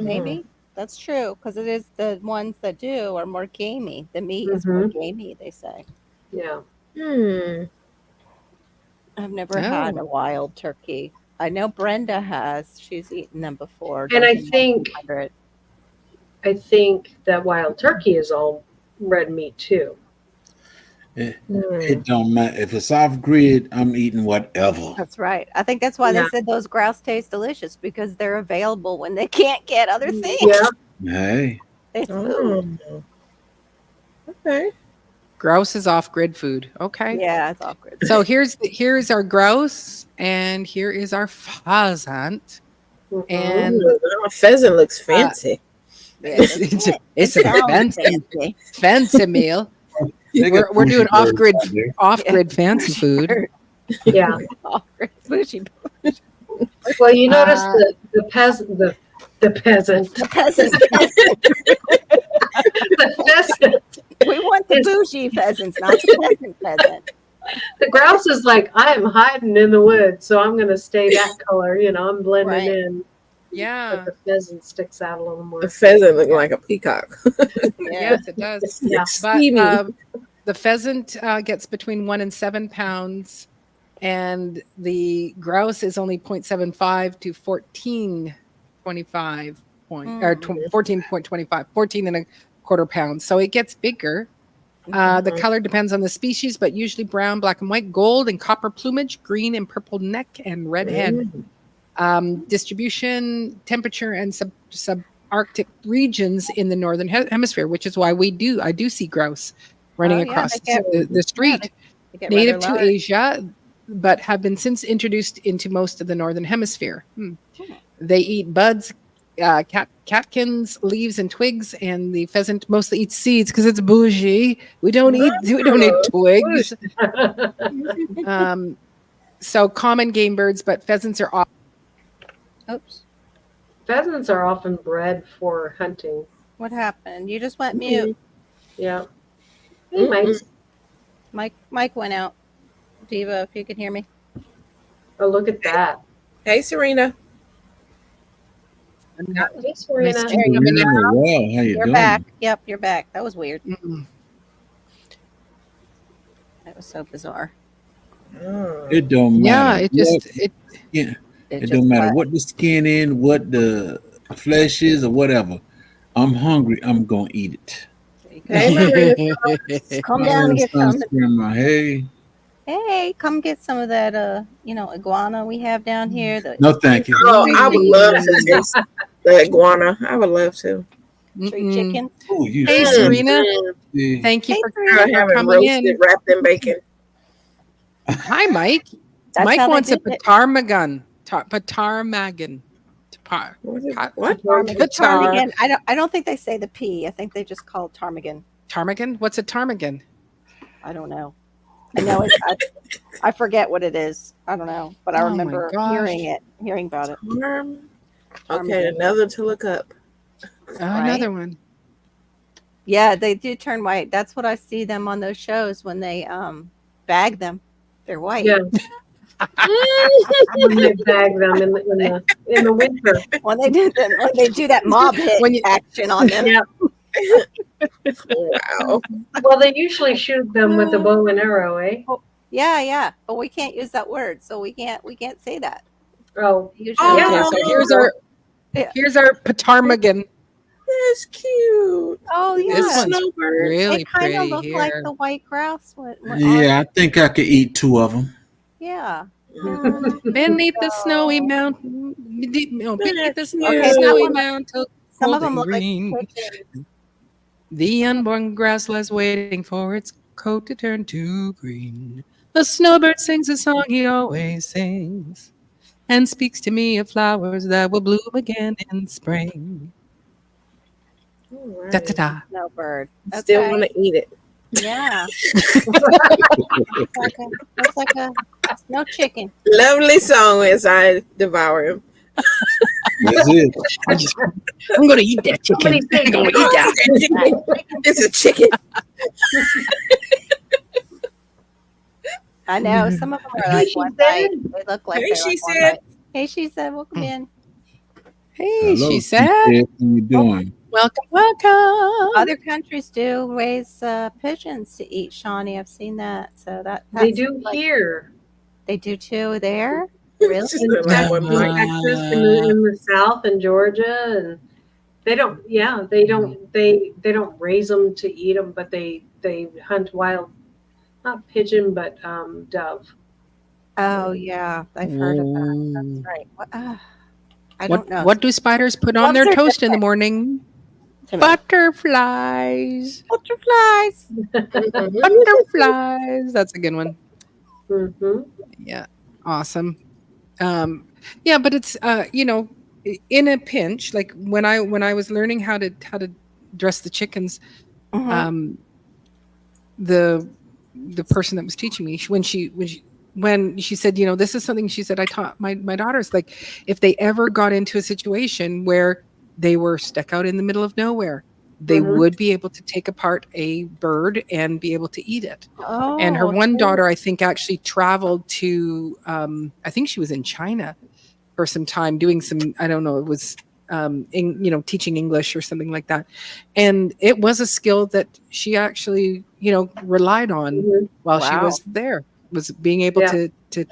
maybe that's true because it is the ones that do are more gamey. The meat is more gamey. They say. Yeah. Hmm. I've never had Oh. a wild turkey. I know Brenda has. She's eaten them before. And I Duncan think 100. that wild turkey is all red meat too. It don't matter if it's off grid. I'm eating whatever. That's right. I think that's why Yeah. they said those grouse taste delicious because they're available when they can't get other things. Yeah. Hey, It's food. Oh. Okay. Grouse is off grid food. Okay. Yeah, it's awkward. So here's our grouse, and here is our pheasant. Mhm. And Ooh, a pheasant looks fancy. Yeah, it's a sounds fancy, fancy. fancy meal. they We're got doing bougie off-grid- birds out there. Off-grid fancy food. Yeah. Awkward. Bougie. Well, you notice Uh, the peasant, the peasant, The peasant. the pheasant. We want the bougie pheasants, not the peasant pheasant. The grouse is like, I am hiding in the woods, so I'm going to stay that color. You know, I'm blending Right. in. Yeah. But the pheasant sticks out a little more. The pheasant looking like a peacock. Yeah. Yes, it does. Yeah. But Steamy. the pheasant gets between 1 and 7 pounds, and the grouse is only 0.75 to 14.25 or 14.25, 14 and a quarter pounds. So it gets bigger. The color depends on the species, but usually brown, black and white, gold and copper plumage, green and purple neck, and red head. Distribution, temperature, and subarctic regions in the northern hemisphere, which is why I do see grouse running Oh, yeah, across they get- the street. They get Native rather to large. Asia, but have been since introduced into most of the northern hemisphere. They eat buds, catkins, leaves, and twigs, and the pheasant mostly eats seeds because it's bougie. We don't eat twigs. So common game birds, but pheasants are off. Oops. Pheasants are often bred for hunting. What happened? You just went mute. Yeah. Hey, Mike. Mike went out. Diva, if you can hear me. Oh, look at that. Hey, Serena. Hey, Serena. Nice to There you meet go. Yeah, well, how you You're doing? back. Yep, you're back. That was weird. Mm-mm. That was so bizarre. Oh. It don't Yeah, matter. It just don't matter got- what the skin is, what the flesh is, or whatever. I'm hungry. I'm gonna eat it. Hey, Marina. Come down and get some. Grandma, hey, Hey, come get some of that iguana we have down here. The no, thank you. Oh, I would love to taste the iguana. I would love to. tree Mm-mm. chicken. Ooh, you Hey, see Serena. me? Thank you Hey, for Serena. I have it coming roasted, in. wrapped in bacon. Hi, Mike. That's Mike how they wants a did it. ptarmigan. Ptarmigan. Tar- What? Is, Pat- what? Patar. Ptarmigan. I don't think they say the P. I think they just call it ptarmigan. Ptarmigan? What's a ptarmigan? I don't know. I know it. I forget what it is. I don't know, but I Oh my remember gosh. hearing about it. Okay, Ptarmigan. another to look up. Another one. Yeah, they do turn white. That's what I see them on those shows when they bag them. They're white. Yeah. When they bag them in the winter. When they do that mob hit When you- action on them. Yeah. Wow. Well, they usually shoot them with a bow and arrow, eh? Yeah. But we can't use that word, so we can't say that. Oh, Usually, Okay, so here's our ptarmigan. That's cute. Oh yeah, This one's Snowbird. really they kind of pretty look like here. the white grouse. Yeah, I think I could eat 2 of them. Yeah. Beneath the snowy mountain, beneath the Okay, snowy that one- mountain, Some of them golden look green. like pigeons. The unborn grass lies waiting for its coat to turn to green. The snowbird sings a song he always sings, and speaks to me of flowers that will bloom again in spring. Da da da. Snowbird. Still Okay. want to eat it. Yeah. Looks like a snow chicken. Lovely song as I devour him. That's it. I'm gonna eat that chicken. Somebody say, I'm gonna eat that. It's a chicken. I know some of them are like She one said. bite. They look like Hey, they're she like one said. bite. Hey, she said, welcome in. Hey, Hello, she said, How you doing? welcome, welcome. Other countries do raise pigeons to eat, Shawnee. I've seen that. So that's They do like, here. They do too there. Really? Just look like one In bite. Texas, in the South, and Georgia, and they don't. Yeah, they don't. They don't raise them to eat them, but they hunt wild, not pigeon, but dove. Oh yeah, I've heard of that. That's right. I don't know. What do spiders put on Loves their are toast in the different. morning? To me. Butterflies. Butterflies. Mhm. Butterflies. That's a good one. Mm-hmm. Yeah. Awesome. Yeah, but it's in a pinch, like when I was learning how to dress the chickens, Mhm. the person that was teaching me, when she said, this is something, she said, I taught my daughters, like, if they ever got into a situation where they were stuck out in the middle of nowhere, they Mhm. would be able to take apart a bird and be able to eat it. Oh, And her one cool. daughter, I think, actually traveled to, I think she was in China for some time doing some, I don't know, it was, teaching English or something like that. And it was a skill that she actually, relied on Mhm. while she Wow. was there, was being able Yeah. to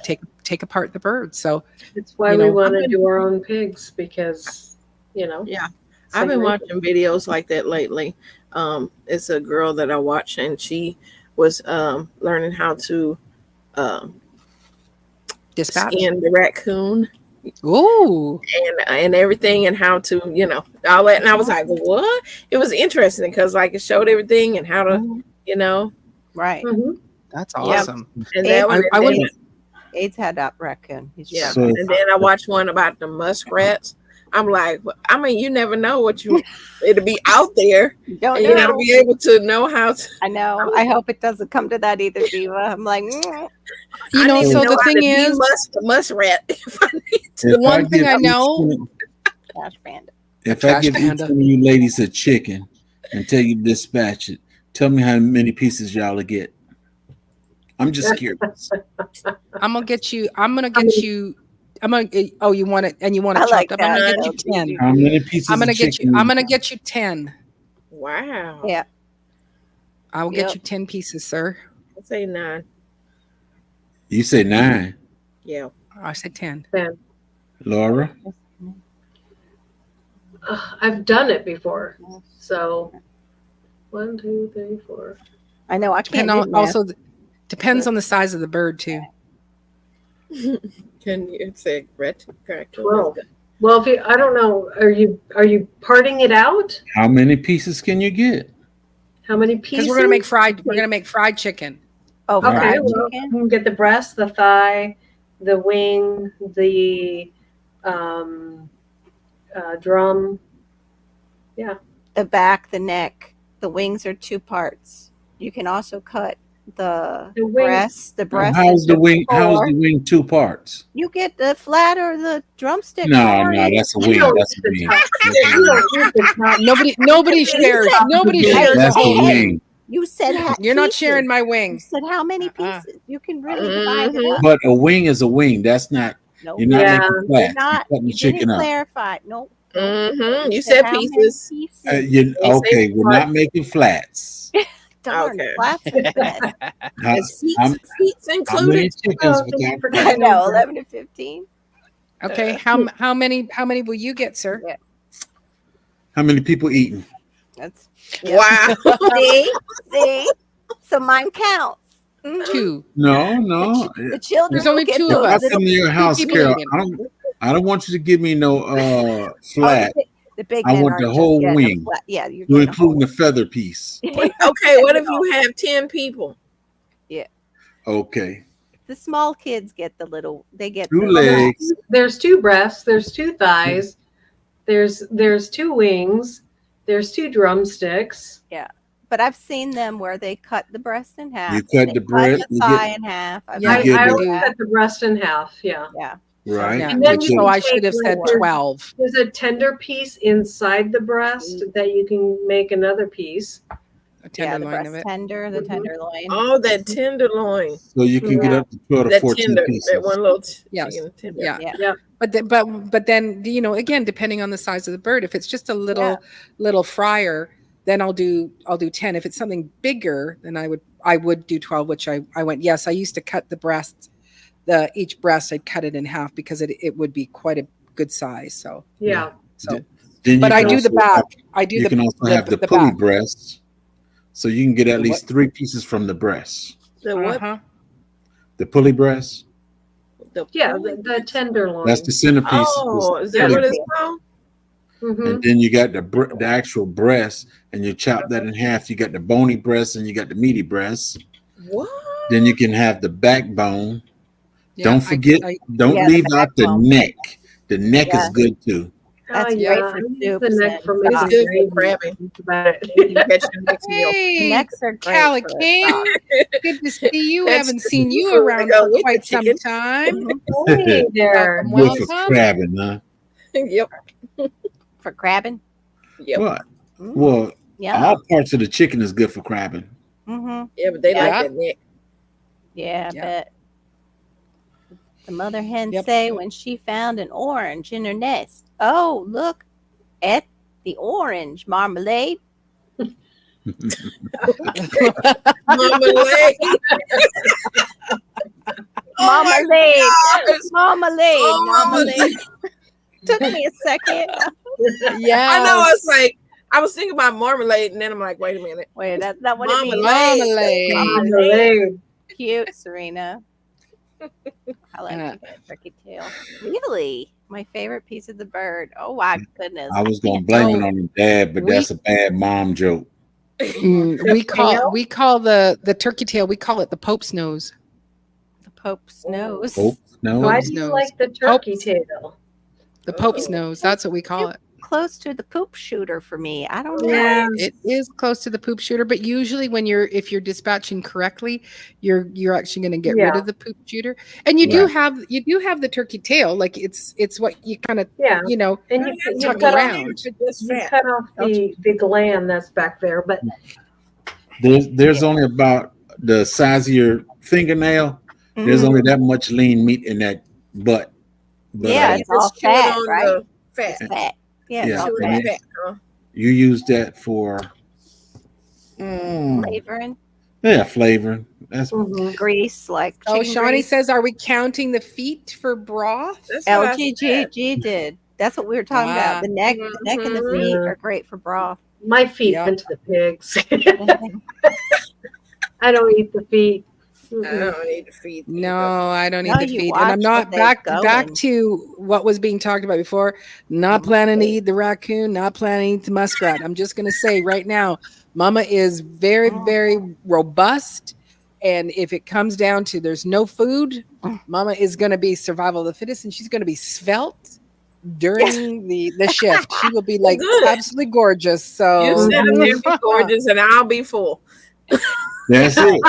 take apart the bird. So, That's why You we know, want I've to been- do our own pigs because Yeah. I've been same watching videos like that lately. It's a girl that I watch, and she was learning how to dispatch. skin the raccoon Ooh. and everything, and how to, all that. And I was like, what? It was interesting because, like, it showed everything and how to, Right. Mhm. That's Yeah. awesome. and that one. I and then- wouldn't- AIDS had that raccoon. He's Yeah, So- and then I watched one about the muskrats. I'm like, I mean, you never know what it'll be out there, Don't and you gotta know. be able to know how to. I know. I hope it doesn't come to that either, Diva. I'm like, You know, I need to so the how thing to is, muskrat. If I need to. If one thing give I each know- one- Cash Panda. if I Trash give each panda. one of you ladies a chicken and tell you to dispatch it, tell me how many pieces y'all will get. I'm just curious. I'm gonna get you. Oh, you want it, and you want it I chopped like up. I'm gonna that. get you 10. How many pieces? I'm gonna of get you. chicken I'm gonna get you 10. Wow. Yeah. I will get Yep. you 10 pieces, sir. I'll say 9. You say 9, Yeah. I said 10. Laura. I've done it before, so 1, 2, 3, 4. I know. I can't And do math. also depends on the size of the bird too. Can you say correct? 12. Well, I don't know, are you parting it out? How many pieces can you get? How many Because pieces? we're gonna make fried chicken. Oh, Okay, fried well, chicken. you can get the breast, the thigh, the wing, the drum. Yeah. The back, the neck, the wings are 2 parts. You can also cut the The wing- breast. The breast. How's is the just wing? How's four. the wing 2 parts? You get the flat or the drumstick. No, Sorry. that's a You wing. don't That's a get the wing. top. That's a You wing. don't get the top. Nobody shares. Nobody Hey, shares a That's whole a wing. wing. You said You're not pieces. sharing my You wing. said how many Uh-uh. pieces? You can really divide it Mhm. up. But a wing is a wing. That's not. No, You're not Yeah. making you're flats. not. You're cutting You the chicken didn't up. clarify. Nope. Mm-hmm. You said how many pieces. pieces? Okay, say we're not making flats. Darn, Okay. flats are good. How, And seats, how- seats how many included. chickens Oh, thank you without for flats? I know, 11 to 15. Okay, how many will you get, sir? How many people eating? That's Wow. see. So mine counts. Two. No. The children There's will only get two the of us. I'll come to your house, people Carol. eating. I don't want you to give me no Oh, flat. the big I men want aren't the just whole getting a wing. flat- Yeah, you're To getting a include the feather piece. Okay, what if you have 10 people? Okay. The small kids get the little. They get Two the legs. There's two breasts, there's two thighs, there's two wings, there's two drumsticks. But I've seen them where they cut the breast in half. You cut they the breast, the you thigh get- in half. I've Yeah, I, get I the- always do. cut the breast in half. Yeah. yeah. Right. Yeah, And then which you so can I should have take, said like, 12. There's a tender piece inside the breast that you can make another piece. A Yeah, the tenderloin breast of it. tender, the Mhm. tenderloin. Oh, that tenderloin. So you can get Yeah. up to 12 to That 14 tender, pieces. that one little Yes. chicken tender. Yeah. Yeah. But then again, depending on the size of the bird, if it's just a little fryer, then I'll do 10. If it's something bigger, then I would do 12, which I went. Yes, I used to cut the breast. Each breast I'd cut it in half because it would be quite a good size. So Yeah. so. Then But you I can do the also back. have- I do You the can also have the pulley back. breasts. So you can get at The least what? 3 pieces from the breast. The what? Uh-huh. The pulley breast. The Yeah, pulley? the tenderloin. That's the centerpiece. Oh, is that pulley what it's breast. called? Mhm. And then you got the actual breast, and you chop that in half. You got the bony breast, and you got the meaty breast. What? Then you can have the backbone. Yeah, Don't forget, don't Yeah, the leave out the backbone. neck. The neck Yeah. is good too. That's Oh, great yeah. for I use soups the neck and for It's making good gravy. for crabbing. That's about it. You get your next meal. Hey, Necks are great. Calla for a King. sauce. Good to see you. That's Haven't the seen you seafood around that go for with the quite some chicken. time. Hey there. Welcome. Good for crabbing, huh? Yep. For crabbing. Yep. What? Mm, Well, yeah. all parts of the chicken is good for crabbing. Mm-hmm. Yeah, but they Yeah. like that neck. Yeah, I Yeah. bet. The mother hen Yep. say when she found an orange in her nest, "Oh, look at the orange marmalade." Marmalade. Oh my Marmalade. gosh. Marmalade. Oh, Marmalade. Took me a second. Yeah. I know. I was thinking about marmalade, and then I'm like, wait a minute. Wait, that's not what it means. Marmalade. Marmalade. Marmalade. Cute, Serena. I like that turkey tail. Really? My favorite piece of the bird. Oh my goodness. I was gonna can't blame tell. it on the dad, but We- that's a bad mom joke. We call the turkey tail. We call it the Pope's nose. The Pope's nose. Oh no, Why Pope's do you nose. like the turkey Pope's- tail? The Pope's Oh. nose. That's what we call it. Close to the poop shooter for me. I don't know. Yeah. It is close to the poop shooter, but usually if you're dispatching correctly, you're actually going to get rid Yeah. of the poop shooter. And you do Right. have the turkey tail. Like it's what you kind of Yeah. you know. And You you tuck cut around. off, Just you fat. cut off the gland that's back there, but there's only about the size of your fingernail. There's Mhm. only that much lean meat in that butt. But, Yeah, uh, it's all Just chewing fat, on right? the fat. It's fat. Yeah, Yeah. it's all Chewing and the it- fat, huh? you use that for flavoring, flavoring. That's mhm. grease, like Oh, chicken Shawnee grease. says, "Are we counting the feet for broth?" That's what I said. LGGG did. That's what we were talking Wow. about. The neck and the feet are great for broth. My feet Yep. went to the pigs. I don't eat the feet. I Mm-mm. don't need to feed. No, I don't need No, the you feet, and I'm watch not what they back go back in. to what was being talked about before. Not planning to eat the raccoon. Not planning to eat the muskrat. I'm just going to say right now, Mama is very very robust, and if it comes down to there's no food, Mama is going to be survival of the fittest, and she's going to be svelte during the shift. She will be like Good. absolutely gorgeous. So You sit up there, be gorgeous, and I'll be full. That's it.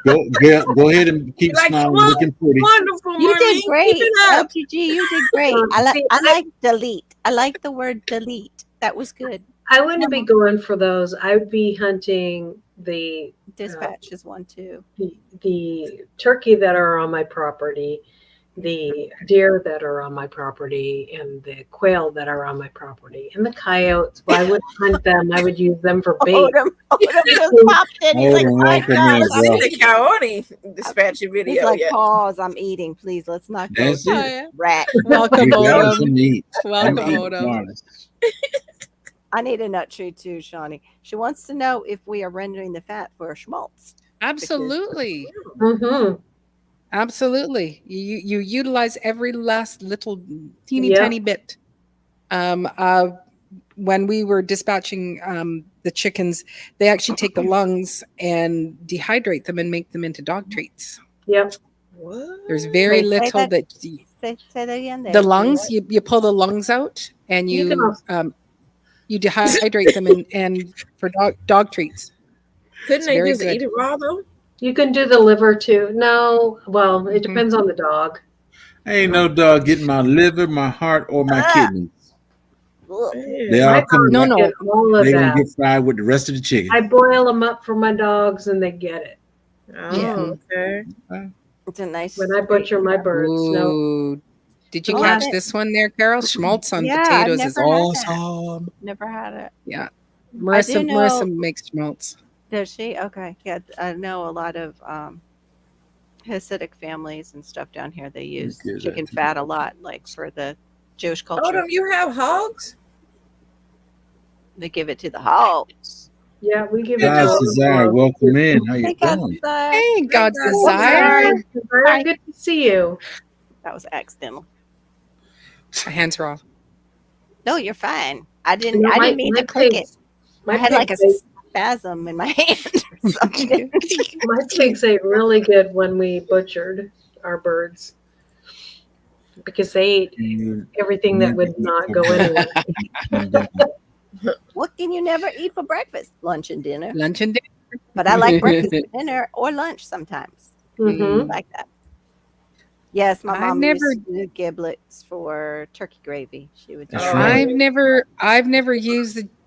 Go ahead and keep Like, smiling, well, looking pretty. Wonderful, You Marlene. did great, Keep it up. LGG. You did great. I like delete. I like the word delete. That was good. I wouldn't be going for those. I would be hunting the Dispatch is one too. the turkey that are on my property, the deer that are on my property, and the quail that are on my property, and the coyotes. Well, I wouldn't hunt them. I would use them for bait. Odom just popped in. He's like, Odom, "My welcome God." in, I bro. seen the coyote dispatching He's video. like, Yeah. pause. I'm eating. Please, let's not go. That's Oh, it. yeah. Rat. Welcome, You got Odom. some meat. Welcome, I'm eating Odom. garlic. I need a nut tree too, Shawnee. She wants to know if we are rendering the fat for schmaltz. Absolutely. Mm-hmm. Absolutely. You utilize every last little teeny Yep. tiny bit. When we were dispatching the chickens, they actually take the lungs and dehydrate them and make them into dog treats. Yep. What? There's very Wait, say little that- that Say that again. the lungs, you pull the lungs out and You can you also- you dehydrate them and for dog treats. Couldn't It's they very just good. eat it raw though? You can do the liver too. No, well, it Mhm. depends on the dog. Ain't no dog getting my liver, my heart, or my kidneys. Ugh. They My all come. No, no. Get all of They're gonna that. get fried with the rest of the chicken. I boil them up for my dogs, and they get it. Oh, okay. It's a nice. When I butcher my birds, no. Ooh. Did you Oh, catch I- this one there, Carol? Schmaltz on Yeah, I've potatoes is never had that. awesome. Never had it. Yeah. do Marissa know- makes schmaltz. Does she? Okay. Yeah, I know a lot of Hasidic families and stuff down here. They use Good, chicken that's fat a lot, like for the Jewish culture. Oh, don't you have hogs? They give it to the hogs. Yeah, we give it Guys, to Desire, welcome in. How you Hey, guys, doing? Hey, God's Hey, guys. desire. Very good to see you. that was accidental. My hands are off. No, you're fine. I didn't. You know, I my- didn't mean my to click pigs- it. My I had like a pigs spasm in my hand. or something. My pigs ate really good when we butchered our birds because they ate Mm, everything that would not go anywhere. What can you never eat for breakfast, lunch, and dinner? Lunch and dinner. But I like breakfast, and dinner, or lunch sometimes. Mhm. Like that. Yes, my I've mom never- used to do giblets for turkey gravy. She would do That's Oh. right.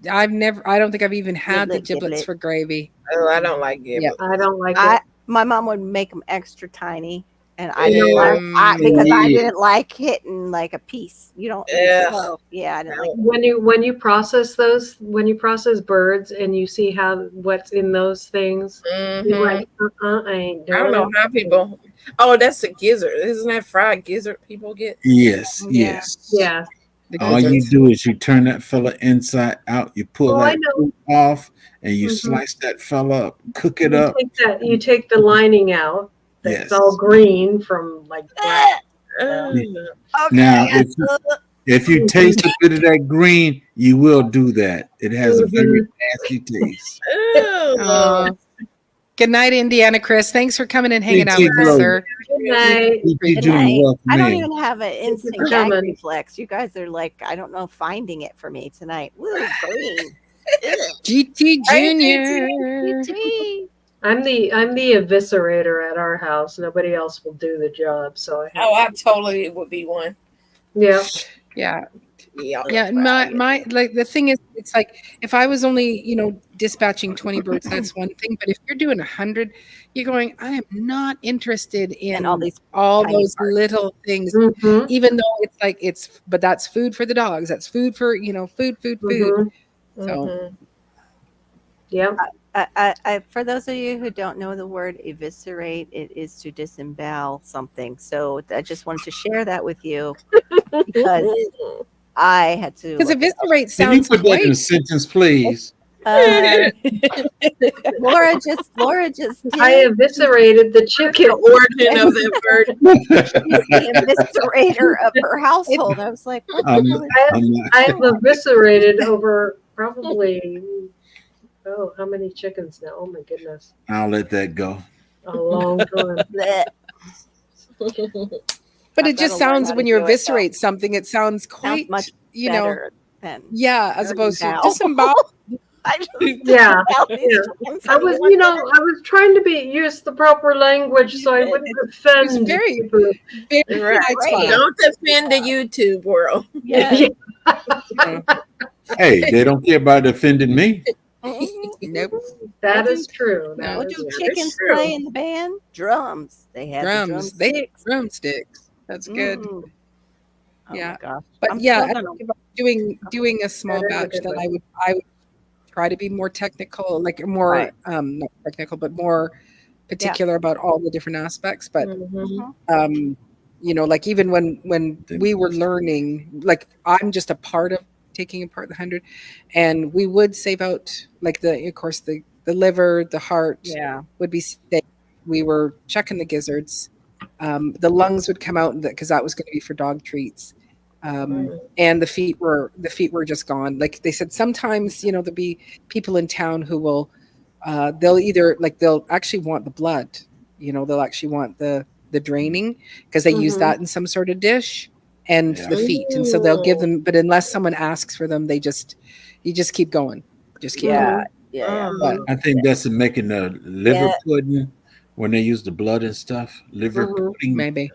I don't think I've even had the Giblet, giblets giblet. for gravy. Oh, I don't like giblets. Yeah. I don't like I it. my mom would make them extra tiny, and I Yeah. didn't like because I Yeah. didn't like hitting like a piece. You don't. Yeah. So, yeah, I didn't like. When you process those, when you process birds and you see how what's in those things, Mhm. you're like, I ain't doing I don't know it. how people. Oh, that's a gizzard. Isn't that fried gizzard people get? Yes, Yeah. yes. Yeah. The All you gizzards. do is you turn that fella inside out, you pull Oh, I that know. poop off, and you Mhm. slice that fella up, cook it You up. you take the lining out. That's Yes. all green from like black. Oh. Okay. Now, if you taste a bit of that green, you will do that. It has a very nasty taste. Oh. Aw. Good night, Indiana Chris. Thanks for coming and hanging out Thank with you, us, Glow. sir. Good night. E.T. Good Junior, night. welcome I don't in. even have an for instant gag coming. reflex. You guys are like, I don't know, finding it for me tonight. Woo, green. GT Hey, Junior. GT. I'm the eviscerator at our house. Nobody else will do the job, so I have. Oh, I totally would be one. Yeah. Yeah. Yeah. Yeah, my like the thing is, it's like if I was only dispatching 20 birds, that's one thing. But if you're doing 100, you're going. I am not interested in And all these all tiny those parts. little things. Mhm. Even though but that's food for the dogs. That's food for food. Mhm. So Mhm. Yeah. For those of you who don't know the word eviscerate, it is to disembowel something. So I just wanted to share that with you because I had to. because look it up. eviscerate Can you sounds put that in a quite. sentence, please? Laura just did I eviscerated the chicken. The origin of that bird. the eviscerator of her household. I was like, what the I'm, hell is I'm not. I've eviscerated over probably how many chickens now? Oh my goodness. I'll let that go. A long time. that? But I've it just gotta learn sounds how when to you do it, though. eviscerate something, it sounds Sounds quite much you know. better than Yeah, as opposed to Disembowel. disembowel. I just Yeah. disembowel these Yeah. chickens. I was, I was trying to use the proper language so I wouldn't offend very- people. Very Right. nice Great. one. Don't offend the YouTube world. Yeah. Hey, they don't care about offending me. Nope. That is true. No, That What is do Yeah, true. chickens that's true. play in the band? Drums. They have the Drums. They drumsticks. drumsticks. That's good. Mm. Oh Yeah. my gosh. But I'm yeah, still I gonna- think if I'm doing a small That is a batch, good then one. I would try to be more technical, like more Right. not technical, but more particular about all the different aspects. But Mhm. like even when we were learning, like I'm just a part of taking apart the 100, and we would save out like of course the the liver, the heart Yeah. would be steak. We were checking the gizzards. The lungs would come out because that was going to be for dog treats. And the feet were just gone. Like they said, sometimes there'll be people in town who will they'll actually want the blood. They'll actually want the draining because they use that in some sort of dish, and Yeah. the feet, and so they'll give them. But unless someone asks for them, you just keep going. Just keep going. Yeah. But I think that's in making the liver Yeah. pudding when they use the blood and stuff. Liver pudding. maybe.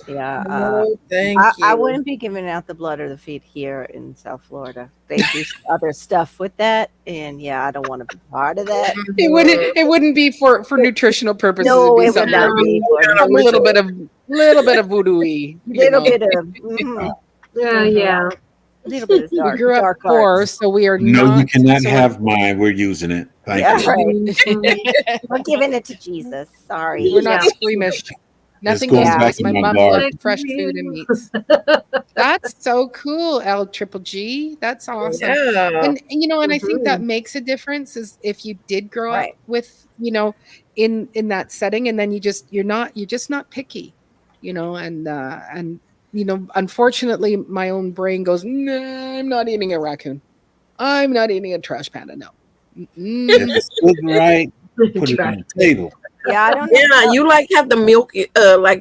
Yeah. No, thank I you. wouldn't be giving out the blood or the feet here in South Florida. They do other stuff with that, and I don't want to be part of that. It wouldn't be for nutritional purposes. No, It'd be it would something not be. a little bit of voodoo-y. Little bit of, Yeah. little bit of We dark, grew up dark poor, arts. so we are No, not. you cannot so- have mine. We're using it. Thank Yeah, you. right. We're giving it to Jesus. Sorry. We're not Yeah. squeamish. Nothing going goes back past to my my mom bar. loves fresh food and meats. That's so cool, L Triple G. That's awesome. Yeah. And and I think that makes a difference is if you did grow up Right. with in that setting, and then you're just not picky, and unfortunately my own brain goes, nah, I'm not eating a raccoon, I'm not eating a trash panda, no. Mm-mm. If it's cooked right, put it on the table. Yeah, I don't know. Yeah, you have the milk,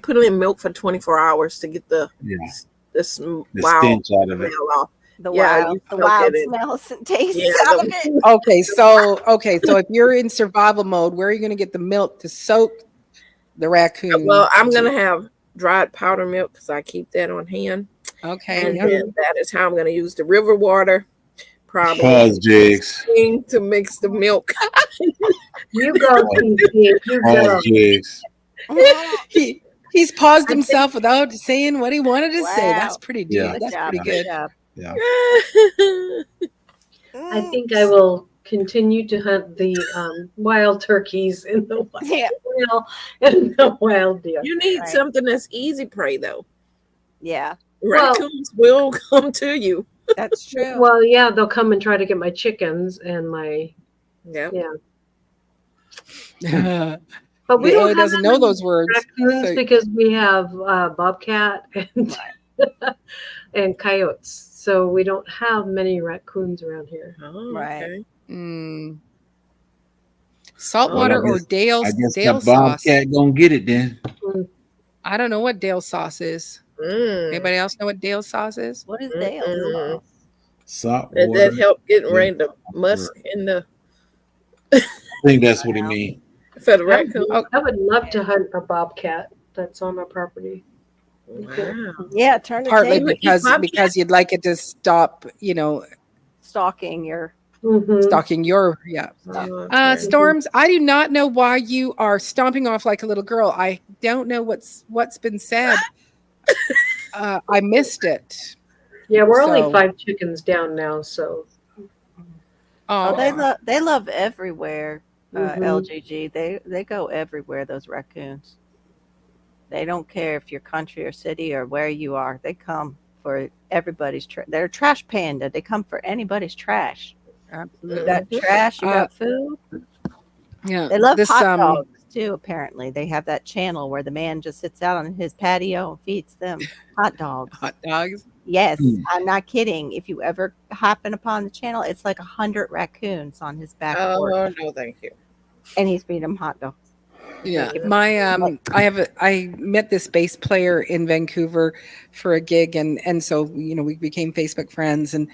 put it in milk for 24 hours to get the Yeah. this The wow stench out of it. smell off. The Yeah, wild, you the soak wild it in. smells and tastes Yeah, out the- of it. Okay, so if you're in survival mode, where are you going to get the milk to soak the raccoon? Well, I'm gonna have dried powder milk because I keep that on hand, Okay, and yeah. then that is how I'm gonna use the river water, probably Pause, Jigs. to mix the milk. You go, TC. You go. Pause, Jigs. He's paused himself without saying what he wanted to say. Wow. That's pretty Yeah. good. That's job, pretty good. job. Yeah. I think I will continue to hunt the wild turkeys in the wild, Yeah. in the wild deer. You need Right. something that's easy prey though. Yeah, Well- Raccoons will come to you. that's true. Well, yeah, they'll come and try to get my chickens and my Yeah. But we Leo don't have doesn't that know many those words. raccoons so- because we have bobcat and and coyotes. So we don't have many raccoons around here. Oh, Right. okay. Mm. Saltwater Well, I or guess- Dale I guess Dale that sauce. Bobcat gonna get it then. I don't know what Dale sauce is. Mm. Anybody else know what Dale sauce is? What is Mm-mm. Dale? Salt That water. help getting Yeah. rid of the musk in the I think that's what he mean. for the raccoon. I would love to hunt a bobcat that's on my property. Wow. Yeah, turn the Partly table. because you'd like it to stop, Stalking your. Mhm. stalking your Oh, okay. Storms. I do not know why you are stomping off like a little girl. I don't know what's been said. I missed it. Yeah, we're So- only 5 chickens down now, so Oh, they Oh, love everywhere. Mhm. LGG. They go everywhere. Those raccoons. They don't care if you're country or city or where you are. They come for everybody's. They're a trash panda. They come for anybody's trash. You absolutely. got trash. You Uh, got food. Yeah. They love this, hot dogs too. Apparently, they have that channel where the man just sits out on his patio and feeds them hot dogs. hot dogs. Yes, Mm. I'm not kidding. If you ever happen upon the channel, it's like 100 raccoons on his back porch, Oh no, thank you. and he's feeding them hot dogs. Yeah, I met this bass player in Vancouver for a gig, and so we became Facebook friends, and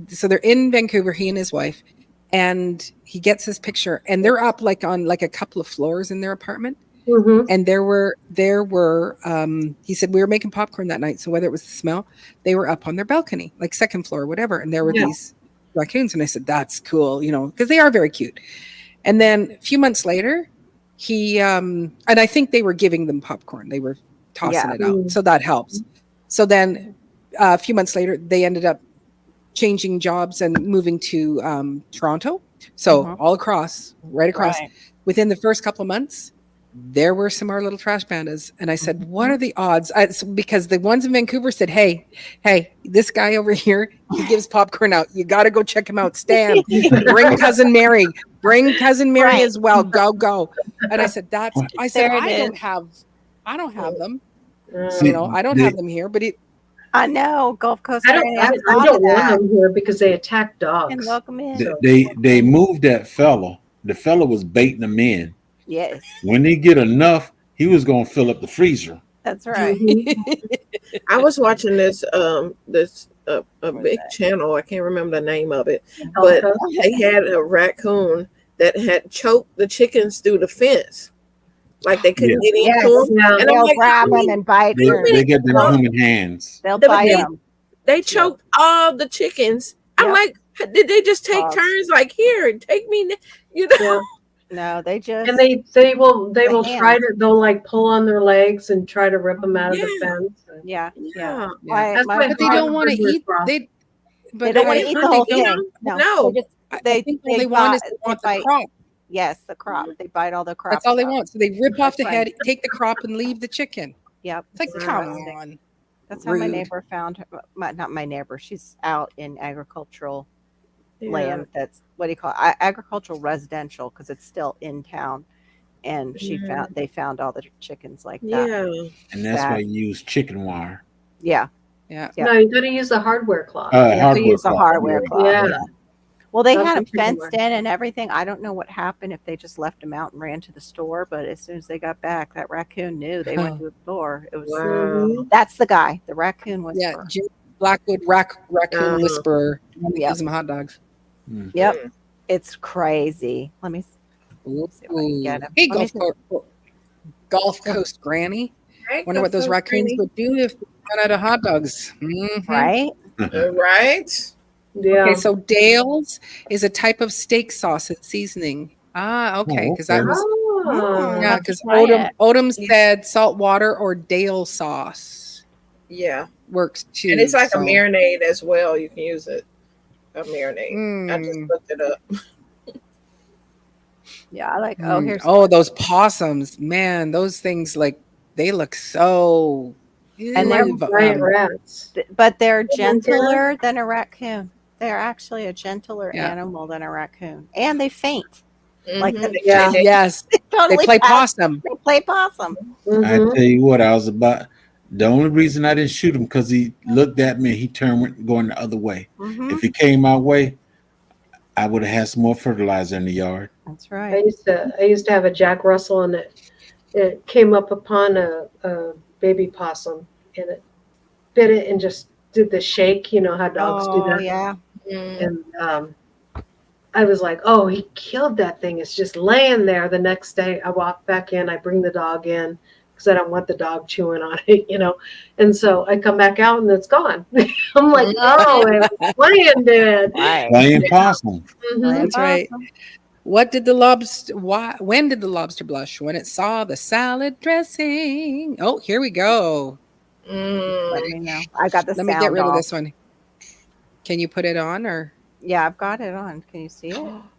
so they're in Vancouver, he and his wife, and he gets this picture, and they're up on a couple of floors in their apartment, mhm. and there were he said we were making popcorn that night, so whether it was the smell, they were up on their balcony, like second floor or whatever, and there were Yeah. these raccoons, and I said that's cool, because they are very cute. And then a few months later, he and I think they were giving them popcorn. They were tossing Yeah. it out, so that helps. So then a few months later, they ended up changing jobs and moving to Toronto. So all across, right across. Right. Within the first couple of months, there were some of our little trash pandas. And I said, what are the odds? Because the ones in Vancouver said, hey, this guy over here, he gives popcorn out. You got to go check him out. Stan, bring cousin Mary. Bring cousin Mary Right. as well. Go. And I said, I said, There it I don't is. have them. See, You know, I don't they- have them here, but I know Gulf Coast. I don't. Granny, I thought don't of want that. them here because they attack And dogs. welcome in. they moved that fella. The fella was baiting them in. Yes, When they get enough, he was gonna fill up the freezer. that's right. Mhm. I was watching this a What big is that? channel. I can't remember the name of it, Gulf but Coast. they had a raccoon that had choked the chickens through the fence, like they couldn't get into Yes. them. Yeah. And I'm They'll like, grab them and bite They, them. they get their Well, human hands. They'll But bite they- them. they choked all the chickens. I'm Yep. like, did they just take Dogs. turns? Like, here, take me, you know? Yeah. No, they just. And they will The try hands. to, they'll like pull on their legs and try to rip them out of the Yeah. fence. And Yeah. Yeah. Yeah. That's my But they Hot don't want to burger eat. sauce. They They don't want to I've eat heard the whole they don't. thing. No, No. They just, I they think all they want is they want the bite. crop. Yes, the crop. They bite all the crop. That's all they want. So they rip off the That's head, take the crop, and leave the chicken. Yep. It's like, it's come disgusting. on. That's how my Rude. neighbor found her. Not my neighbor. She's out in agricultural Yeah. land. That's what do you call it? Agricultural residential because it's still in town. And Yeah. they found all the chickens like that. Yeah. And that's That- why you use chicken wire. Yeah. Yeah. Yeah. No, you got to use the hardware cloth. You have to Hardware use a cloth, hardware yeah. cloth. Yeah. Well, they That's had them what people fenced wear. in and everything. I don't know what happened if they just left them out and ran to the store, but as soon as they got back, that raccoon knew they went to the store. It was Wow. that's the guy, the raccoon Yeah. whisperer. Jim Blackwood raccoon Uh-huh. whisperer. He Yep. gives them hot dogs. Yep, it's crazy. Let me Ooh. see if I can get him. Hey, Let me Gulf Coast Granny. Right? Wonder what those That's so raccoons pretty. would do if they ran out of hot dogs. Mhm. right? Right? Yeah. Okay, so Dale's is a type of steak sauce and seasoning. Ah, okay, because that okay. was Oh. yeah, Let's because try it. Odom said salt water or Dale sauce Yeah. works too. And it's like so- a marinade as well. You can use it. A marinade. I just Mm. looked it up. Yeah, I like. Oh, Mm. here's Oh, those possums, man, those things like they look so. And they're Ew, Giant rats. but they're Montana? gentler than a raccoon. They're actually a gentler Yeah. animal than a raccoon, and they faint. Like Mhm. Yeah. yes, They they totally play pass- possum. They play possum. I Mhm. tell you what, I was about. The only reason I didn't shoot him because he looked at me. He turned going the other way. Mhm. If he came my way, I would have had some more fertilizer in the yard. That's I right. used to have a Jack Russell, and it came up upon a baby possum, and it bit it and just did the shake. You know how dogs do Oh that. yeah. Mm. And I was like, oh, he killed that thing. It's just laying there. The next day, I walk back in. I bring the dog in because I don't want the dog chewing on it, you know. And so I come back out and it's gone. I'm like, oh, it was laying dead. Right. Playing possum. Mhm. That's right. When did the lobster blush? When it saw the salad dressing. Oh, here we go. Mm. Let me know. I got the Let me sound get rid of off. this one. Can you put it on or Yeah, I've got it on. Can you see it?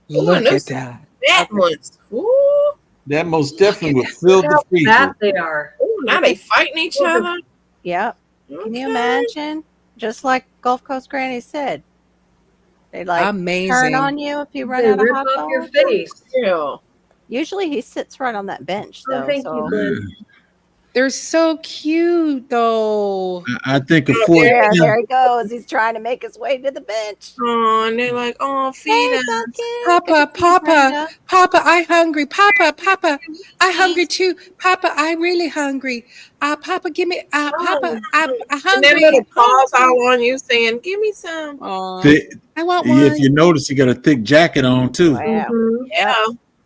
look at that's- that? That one's. Ooh. That most definitely would fill Look the how freezer. fat they are. Ooh, now they fighting each other. Yep. Can you Okay. imagine? Just like Gulf Coast Granny said, they like Amazing. turn on you if you run They out of rip hot off your dogs. face. Yeah. Usually he sits right on that bench Oh, though. thank so you, Glenn. They're so cute though. I think a Oh, four. there, there he goes. He's trying to make his way to the bench. Oh, and they're like, oh, feed Hey, us. Duncan. Papa, Good to see you, Papa, Brenda. Papa, I hungry. Papa, I hungry too. Papa, I really hungry. Papa, give me. Papa, I And hungry. then little paws all on you saying, give me some. Aw, Thick- I want one. if you notice, he got a thick jacket on too. Wow. Mhm. Yeah.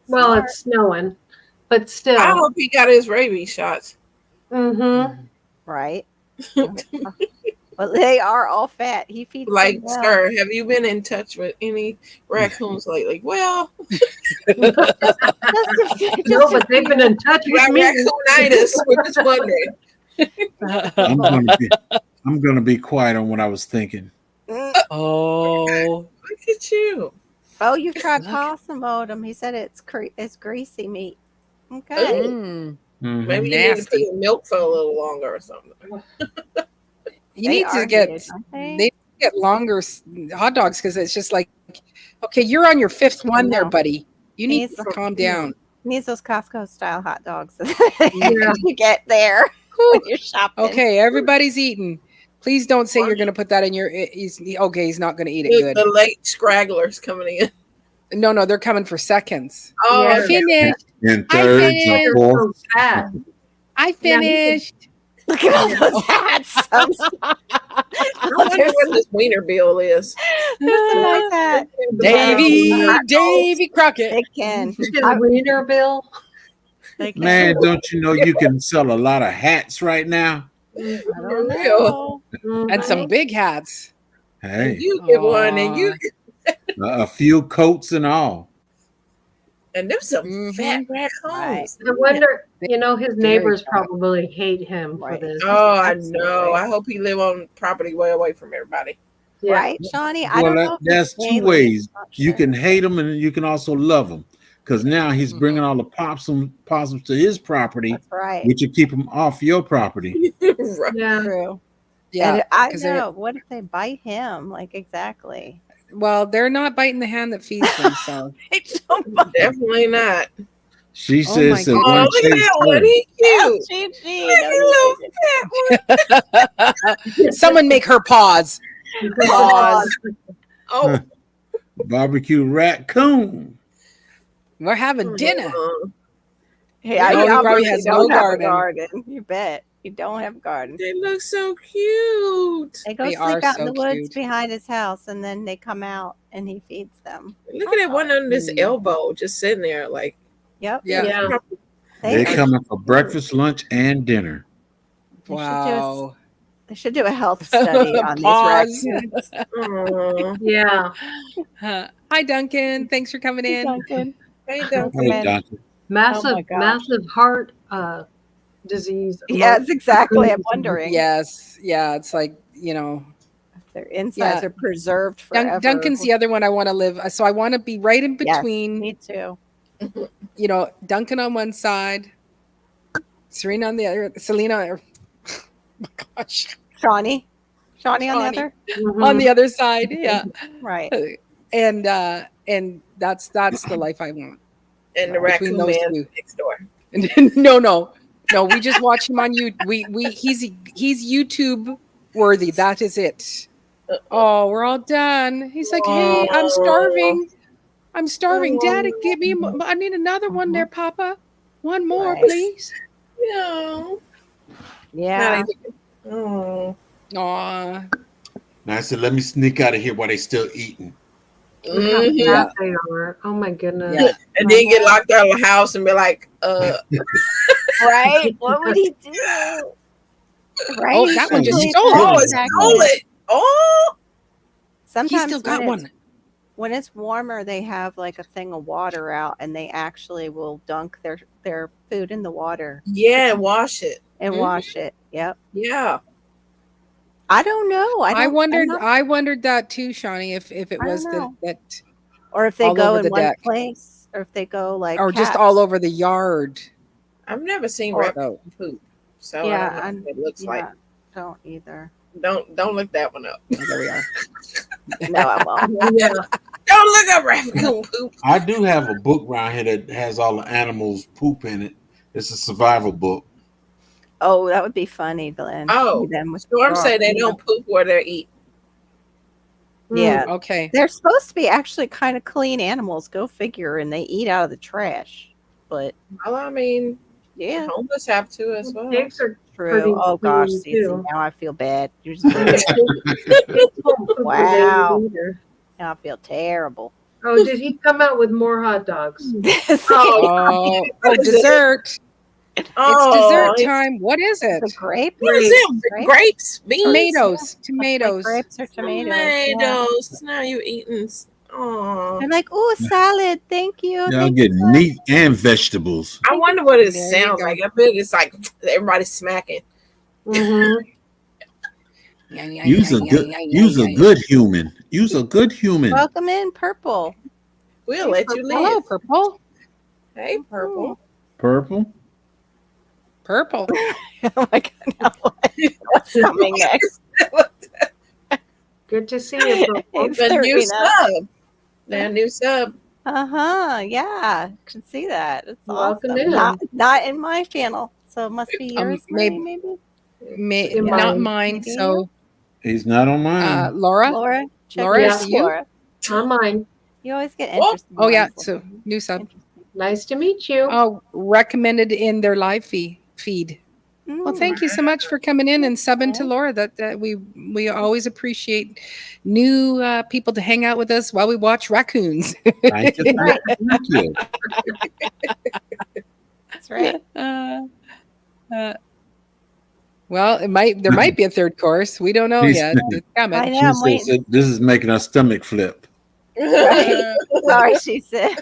Well, Smart. it's snowing, but still. I hope he got his rabies shots. Mm-hmm. Right. But they are all fat. He feeds Like, them well. sir, have you been in touch with any raccoons lately? Well, No, but they've been in touch you with got me. raccoonitis. We're just wondering. I'm gonna be quiet on what I was thinking. Oh, Look at you. Oh, you've tried Look. possum, Odom. He said it's greasy meat. Okay. Mm. Mhm. Maybe you need to put Nasty. in milk for a little longer or something. You They need are to get good, aren't they? they get longer hot dogs because it's just like, okay, you're on your fifth one there, know. buddy. You need Needs- to calm down. Needs those Costco style hot dogs Yeah. you get there when you're shopping. Okay, everybody's eating. Please don't say you're going to put that in your. He's not going to eat it The good. late scragglers coming in. No, they're coming for seconds. Oh, Yeah. I finished. In I thirds or finished. They're fourth. so fat. I finished. Look at all those hats. I wonder what this wiener bill is. There's some nice hat. Davy Crockett. They can. Chicken wiener bill. They can. Man, don't you know you can sell a lot of hats right now? I For don't real. know. And some big hats. Hey, You get one, and you a few coats and all. and them some Mhm. fat raccoons. I wonder, his Very neighbors fat. probably hate him for Right. this. Oh, I Absolutely. know. I hope he live on property way away from everybody. Yeah. Right, Shawnee? I Well, don't know. if that's it's two daily ways. You option. can hate them and you can also love them. Because now he's bringing all the possums to his property, That's right. which will keep them off your property. Right. Yeah. True. Yeah. And I 'cause they're- know. What if they bite him? Like, exactly. Well, they're not biting the hand that feeds them. So Definitely not. She Oh says my that goodness. Oh, one look at chased that her. one. He cute. Gigi, Look at that little fat one. someone make her pause. Pause. Oh, Barbecue raccoon. We're having dinner. Yeah, No, you he probably obviously has don't no have garden. a garden. You bet. You don't have a garden. they look so cute. They go They are sleep out in so the woods cute. behind his house, and then they come out and he feeds them. Look at that one under this Mm. elbow, just sitting there, like Yep. Yeah. Yeah. They coming for breakfast, lunch, and dinner. Wow. They should do a health study on these Pause. raccoons. oh, Yeah. Hi, Duncan. Thanks for coming in. Duncan. hey, Duncan. Hey, Man. Doctor. Massive, my gosh. massive heart disease. Yes, exactly. I'm wondering. Yes. Yeah. It's like, Their insides Yeah. are preserved forever. Duncan's the other one I want to live. So I want to be right in Yes, between, me too. Duncan on one side, Serena on the other, oh my gosh, Shawnee on the Shawnee. other. Mhm. on the other side. Yeah. Right. And that's the life I want. And the Between raccoon those man two. next door. No. We just watch him on YouTube. He's YouTube worthy. That is it. Oh, we're all done. He's like, hey, I'm starving. Daddy, give me. I need another one there, Papa. One more, Right. please. Yeah. Yeah. Oh. Aw. And I said, let me sneak out of here while they still eating. Look how Mhm. Yeah. fat they are. Oh my goodness. Yeah. And then get locked out of the house and be like, Right. What would he do? Right. Oh, that one just Usually stole that's it. oh, it's exactly- stole it. Oh. Sometimes He still got when it's- one. When it's warmer, they have like a thing of water out, and they actually will dunk their food in the water Yeah, wash it. and Mhm. wash it. Yep. Yeah. I don't know. I I'm wondered. not- I wondered that too, Shawnee. If it I was don't know. that, or if they all go over in the one deck. place, or if they go like, or just cats. all over the yard. I've never seen Or- raccoon poop. So Yeah, I don't know what it looks Yeah, like. don't either. Don't look that one up. Oh, there we are. No, I won't. Yeah. Don't look up raccoon poop. I do have a book around here that has all the animals' poop in it. It's a survival book. Oh, that would be funny, Glenn. Oh, See them with Storm straw. say they don't poop where they eat. Yeah, Okay. they're supposed to be actually kind of clean animals. Go figure, and they eat out of the trash. But Well, I mean, yeah, homeless have to as well. Pigs are true. pretty Oh gosh, clean, Cece, too. now I feel bad. You're just Wow. now I feel terrible. Oh, did he come out with more hot dogs? Oh, What is it? dessert. Oh, It's dessert time. What is it? The grape? What is it? Grapes? Grapes, beans, Tomatoes. Like Tomatoes. grapes or tomatoes. tomatoes. Now you eating. Oh, I'm like, oh, salad. Thank you. Y'all Thank get you. meat and vegetables. I wonder what it There you sounds go. like. I bet it's like everybody's smacking. Mhm. Use a good human. Use a good human. Welcome in, Purple. We'll let you Hello, live. Purple. Hey, purple. Purple. Purple. Oh my God! Now what's coming next? Good to see you, Purple. It's The new Serena. sub. That new sub. Yeah, can see that. It's Welcome awesome. in. Not in my channel, so it must be yours, Marie, maybe. In Not mine. mine. Maybe So, He's not on mine. Laura. Laura, check Laura, it is out, it you? Laura. On mine. You always get Oh, interesting. Oh yeah. ones. So new sub. Interesting. Nice to meet you. Oh, recommended in their live feed. Well, Mm, thank you so much for coming in and subbing to Yeah. Laura. That we always appreciate new people to hang out with us while we watch raccoons. Thank you. Right. Thank you. That's right. Well, there might be a third course. We don't know She's- yet. It's coming. I know. She I'm says waiting. that this is making our stomach flip. Right. Sorry, she said.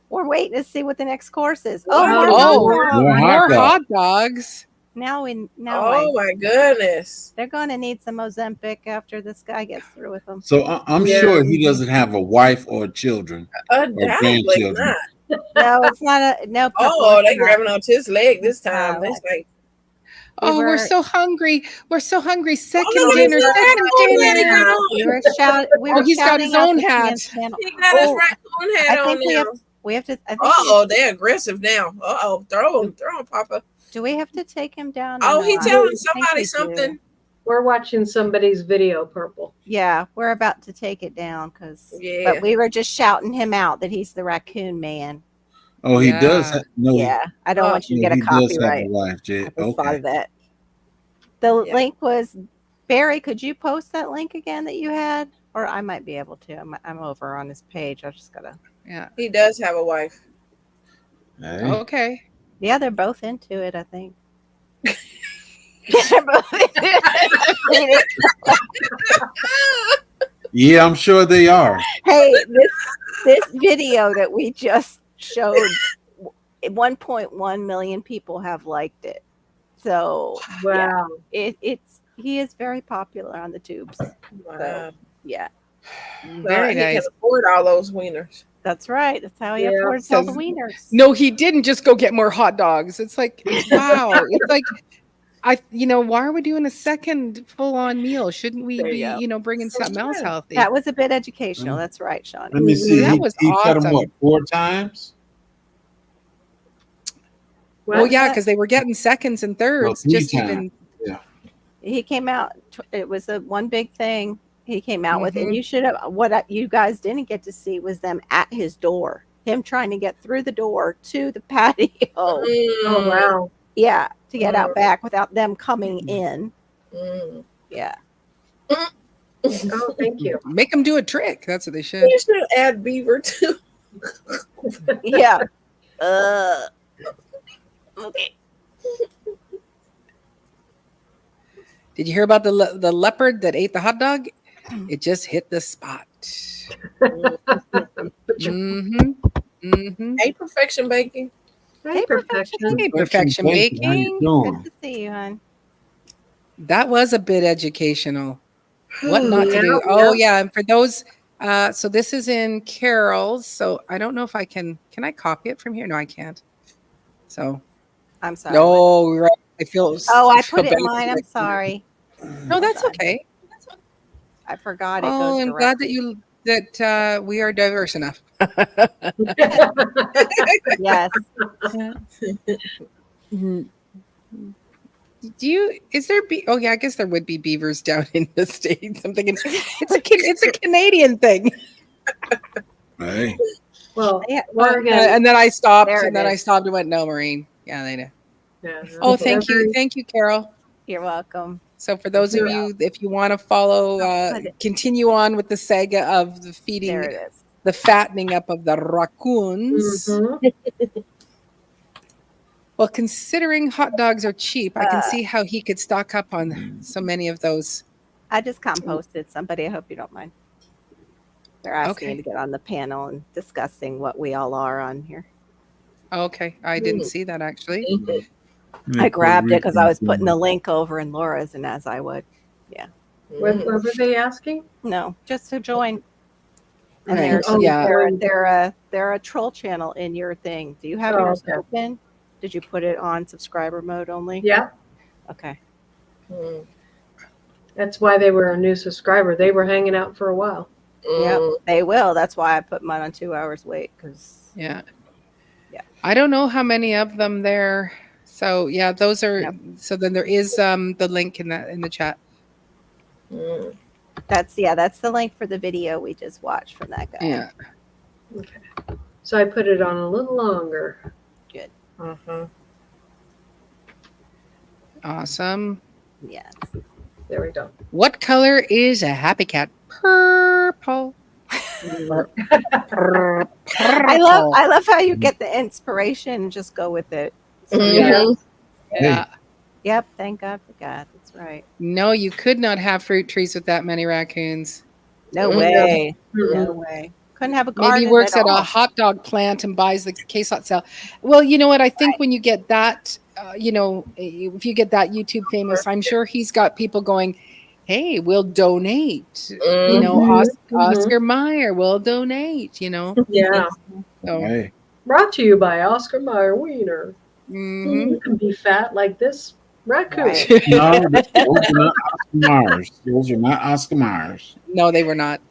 We're waiting to see what the next course is. Oh, Wow. more Oh, hot dogs. More hot More dogs. hot dogs. Now Oh my goodness. they're going to need some Ozempic after this guy gets through with them. So I'm Yeah. sure he doesn't have a wife or children. Undoubtedly grandchildren. not. No, it's not a no. Oh, they Purple, grabbing onto his leg this time. No. It's like, Oh, we're were- so hungry. We're so hungry. Second no, dinner. he's not Second having dinner. it. We were shouting. We Oh, were he's got shouting his out own this hat. man's channel. he got his Oh, raccoon hat I on think we now. have to. I think Oh, they're aggressive now. Throw him, Papa. do we have to take him down? or Oh, no? he I telling don't think somebody we do. something. We're watching somebody's video, Purple. Yeah, we're about to take it down because. Yeah. But we were just shouting him out that he's the raccoon man. Oh, he does. Yeah. No, Yeah, I don't want you to no, get a he does have copyright. a wife, Jay. I just thought Okay. of that. The Yeah. link was Barry. Could you post that link again that you had, or I might be able to. I'm over on his page. I just gotta. Yeah. He does have a wife. Hey. Okay. Yeah, they're both into it. I think. They're both into it. Yeah, I'm sure they are. Hey, this video that we just showed, 1.1 million people have liked it. So Wow. he is very popular on the tubes. Wow. Yeah, Very he nice. can afford all those wieners. that's right. That's how he Yeah. affords all the Says- wieners. No, he didn't just go get more hot dogs. It's like, wow. It's like, why are we doing a second full-on meal? Shouldn't we There be, you go. bringing something else Yeah. healthy? That was a bit educational. Mm. That's right, Shawnee. Let me see. That He, was he cut him awesome. what 4 times? Well, yeah, that? because they were getting seconds and thirds. 3 Just times. even, He came out. It was a one big thing he came out with, and Mhm. you should have. You guys didn't get to see was them at his door. Him trying to get through the door to the patio. Oh, wow. Yeah, to get out back without them coming in. Mm. Yeah. Oh, thank you. make them do a trick. That's what they should. You should add beaver too. Yeah. Okay. Did you hear about the leopard that ate the hot dog? It just hit the spot. Mm-hmm. Mm-hmm. Hey, perfection baking. Hey, perfection. Hey, perfection How you baking. doing? Good to see you, hon. That was a bit educational. What not to Yeah, do? yeah. Oh yeah, and for those, so this is in Carol's. So I don't know if I can. Can I copy it from here? No, I can't. So I'm sorry. no, right. I feel. Oh, I feel put it bad in mine. I'm for- sorry. No, that's okay. I forgot it Oh, goes I'm glad that we are diverse enough. Yes. Mhm. Is there oh yeah, I guess there would be beavers down in the States. I'm thinking it's a Canadian thing. Hey. Well, Yeah. Oregon. And then I stopped There it and then I is. stopped and went, no, Maureen. Yeah, they do. Yeah, Oh, they're thank you. very- Thank you, Carol. You're welcome. So for those of You're you, if you want to follow, put it- continue on with the saga of the There feeding, it is. the fattening up of the raccoons. Mhm. Well, considering hot dogs are cheap, I can Uh. see how he could stock up on so many of those. I just composted somebody. I hope you don't mind. They're asking Okay. to get on the panel and discussing what we all are on here. Okay, I didn't see that actually. I grabbed it because I was putting the link over in Laura's, and as I would. What were they asking? No, just to join. And Right. they're, Oh, Yeah. they're a troll channel in your thing. Do you have Oh, yours okay. open? Did you put it on subscriber mode only? Yeah, Okay. Mm, that's why they were a new subscriber. They were hanging out for a while. Yep, mm. they will. That's why I put mine on 2 hours wait because Yeah. Yeah. I don't know how many of them there. So yeah, those are. Yep. So then there is the link in the chat. Mm. that's the link for the video we just watched from that guy. Yeah. So I put it on a little longer. Uh-huh. Awesome. Yeah. There we go. What color is a happy cat? Purple. I love how you get the inspiration and just go with it. Mhm. Yeah. Yep, thank God for God. That's right. No, you could not have fruit trees with that many raccoons. No Mhm. way. Mhm. No way. Couldn't have a garden. Maybe he works at a all. hot dog plant and buys the case hot sale. Well, you know what? I think when you get that, if you get that YouTube famous, I'm sure he's got people going, "Hey, we'll donate." You know, Mhm. Oscar Mayer will donate. You know, Yeah. so Hey, Brought to you by Oscar Mayer Wiener. mhm. You can be fat like this raccoon. Right. no, those are not Oscar Myers. Those are not Oscar Myers. No, they were not.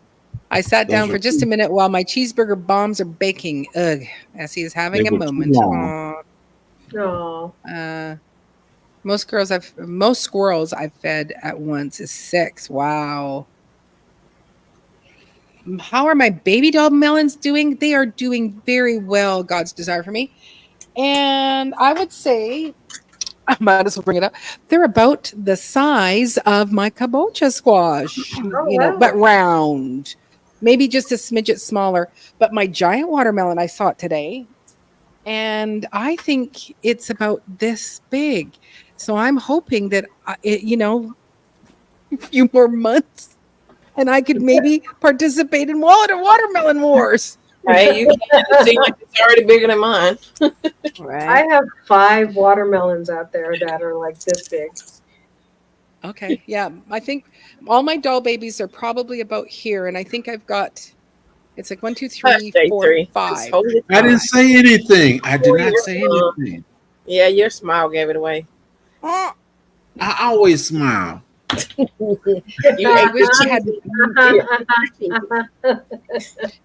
I sat Those down are for just a minute while my cheeseburger bombs are baking. Ugh, as he is having They a were too moment. long. Oh, Most squirrels I've fed at once is 6. Wow. How are my baby doll melons doing? They are doing very well, God's desire for me. And I would say, I might as well bring it up. They're about the size of my kabocha squash, wow. but round. Maybe just a smidget smaller. But my giant watermelon, I saw it today, and I think it's about this big. So I'm hoping that, a few more months, and I could maybe participate in watermelon wars. Right, you can see like it's already bigger than mine. Right. I have 5 watermelons out there that are like this big. Okay, yeah. I think all my doll babies are probably about here, and I think I've got. It's like 1, 2, 3, Day 4, three. Just 5. hold it I didn't tight. say anything. I did not you're say fine. anything. Yeah, your smile gave it away. I always smile. You I ate wish you had. Uh-huh.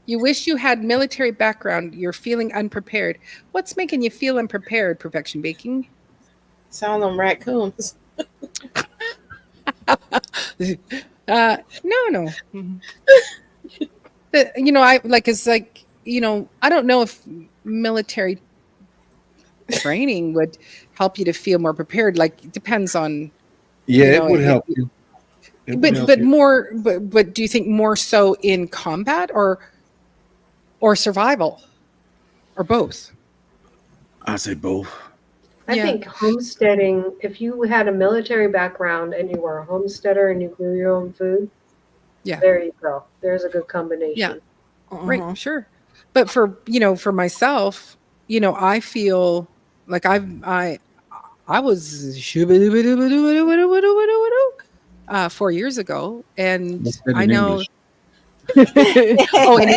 You wish you had military background. You're feeling unprepared. What's making you feel unprepared? Perfection baking. sound them raccoons. No. I don't know if military training would help you to feel more prepared. Like, it depends on. Yeah, You it know, would it- help you. It would help But you. more. But do you think more so in combat or survival, or both? I say both. I Yeah. think homesteading, if you had a military background and you were a homesteader and you grew your own food, Yeah. there you go. There's a good combination. Yeah. Mhm. Right, sure. But for myself, I feel like I was 4 years ago, and What's that I in know. English? Oh, in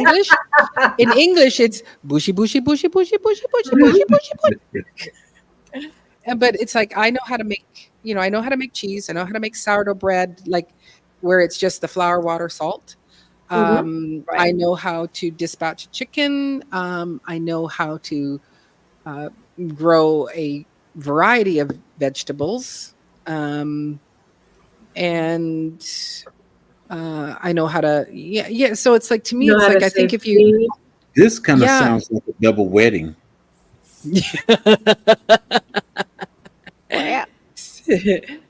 English, it's bushy, bushy, bushy, bushy, bushy, bushy, bushy, bushy, bushy. But it's like I know how to make, cheese. I know how to make sourdough bread, like where it's just the flour, water, salt. I Right. know how to dispatch a chicken. I know how to grow a variety of vegetables. And I know how to, yeah. So it's like, to me, You know it's how like, to I think save if you, seed. This kind of Yeah. sounds like a double wedding. Yeah.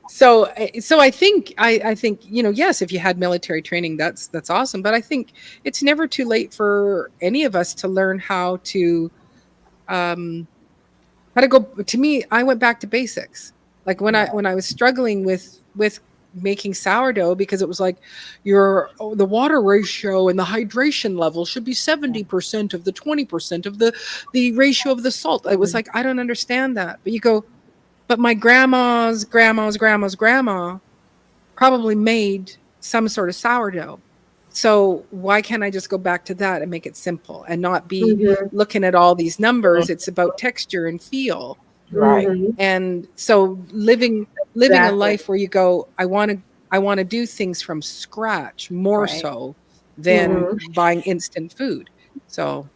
so I think, yes, if you had military training, that's awesome. But I think it's never too late for any of us to learn how to go. To me, I went back to basics. Like when I was struggling with making sourdough, because it was like the water ratio and the hydration level should be 70% of the 20% of the ratio of the salt. It was like, I don't understand that. But you go, but my grandma's grandma probably made some sort of sourdough. So why can't I just go back to that and make it simple and not be Mhm. looking at all these numbers? It's about texture and feel. Right. Mhm. And so living a Exactly. life where you go, I want to do things from scratch more Right. so than Mhm. buying instant food. So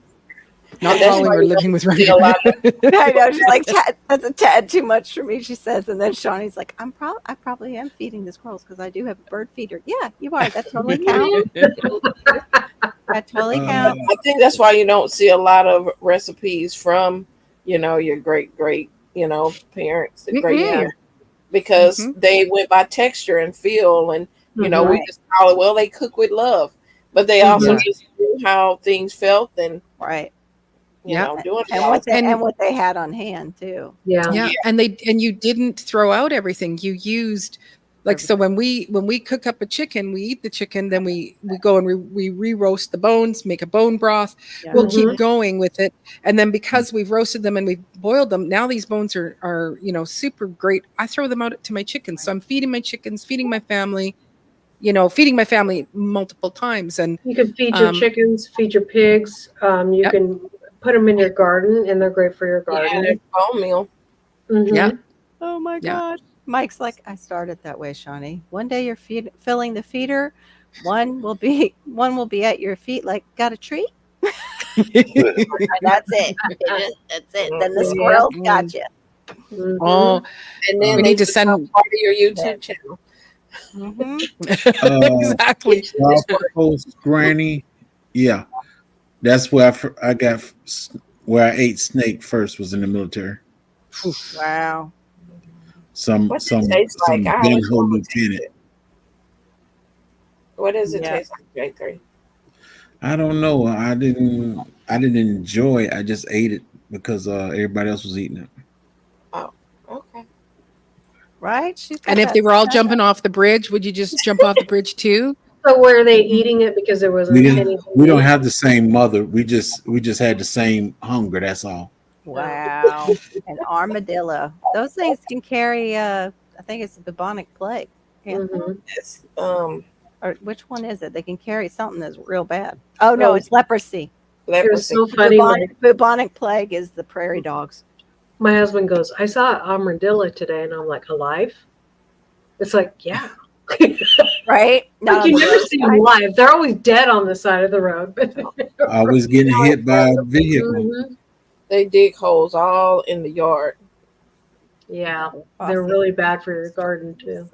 not That's following why or you living don't with see a lot of I know she's like, that's a tad too much for me, she says, and then Shawnee's like, I probably am feeding the squirrels because I do have a bird feeder. Yeah, you are. That totally counts. That totally counts. I think that's why you don't see a lot of recipes from, your great parents, the great Mm-mm. parents, because Mhm. they went by texture and feel, and Mhm. we just call it, well, they cook with love, but they also Yeah. just knew how things felt, and Right. Yeah. doing And all what that. And they had on hand too. Yeah. yeah, and you didn't throw out everything. You used like so when we cook up a chicken, we eat the chicken, then we go and we re-roast the bones, make a bone broth. Yeah. We'll Mhm. keep going with it. And then because we've roasted them and we've boiled them, now these bones are super great. I throw them out to my chickens. So I'm feeding my chickens, feeding my family, feeding my family multiple times. And You can feed your um chickens, feed your pigs. You Yep. can put them in your garden, and they're great for your Yeah, garden. their bone meal. Mhm. yeah. Oh my Yeah. God. Mike's like, I started that way, Shawnee. One day you're filling the feeder. One will be at your feet like, got a treat? And that's it. That's it. Then the Yeah. squirrels got you. Mhm. Oh, And then we they need to become send part of your YouTube channel. Mm-hmm. exactly. South Coast Granny. Yeah, that's where I got where I ate snake first was in the military. Wow. Some What's some it taste some like? I gun always ho want to taste lieutenant. it. What does it Yeah. taste like, J3? I don't know. I didn't enjoy it. I just ate it because everybody else was eating it. Okay. Right? She's got And if that they were all stuff. jumping off the bridge, would you just jump off the bridge too? So were they eating it because there wasn't anything? We don't have the same mother. We just had the same hunger. That's all. Wow. An armadillo. Those things can carry I think it's the bubonic plague. Can't they? Mhm. It's, Or which one is it? They can carry something that's real bad. Oh no, Oh. it's leprosy. It was leprosy. so funny. Bubonic plague is the prairie dogs. My husband goes, I saw an armadillo today, and I'm like, alive? It's like, yeah. Right? Not Like on you the never road see them side. live. They're always dead on the side of the road. Always getting hit by a vehicle. Mhm. They dig holes all in the yard. Yeah, they're Awesome. really bad for your garden too.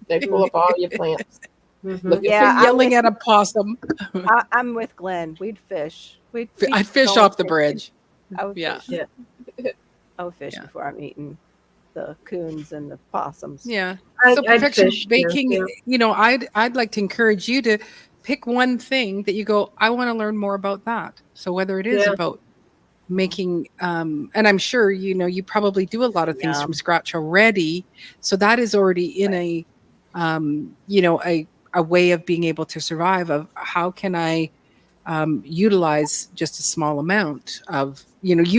They pull up all your plants. Mhm. Look Yeah, They're I'm yelling with- at a possum. I'm with Glenn. We'd fish. I'd fish go off the fishing. bridge. I would Yeah. fish. Yeah. I would fish Yeah. before I'm eating the coons and the possums. Yeah. I'd So perfection fish, yeah, baking, yeah. I'd like to encourage you to pick one thing that you go, I want to learn more about that. So whether it is Yeah. about making and I'm sure you probably do a lot of things Yeah. from scratch already. So that is already in a a way of being able to survive of how can I utilize just a small amount of if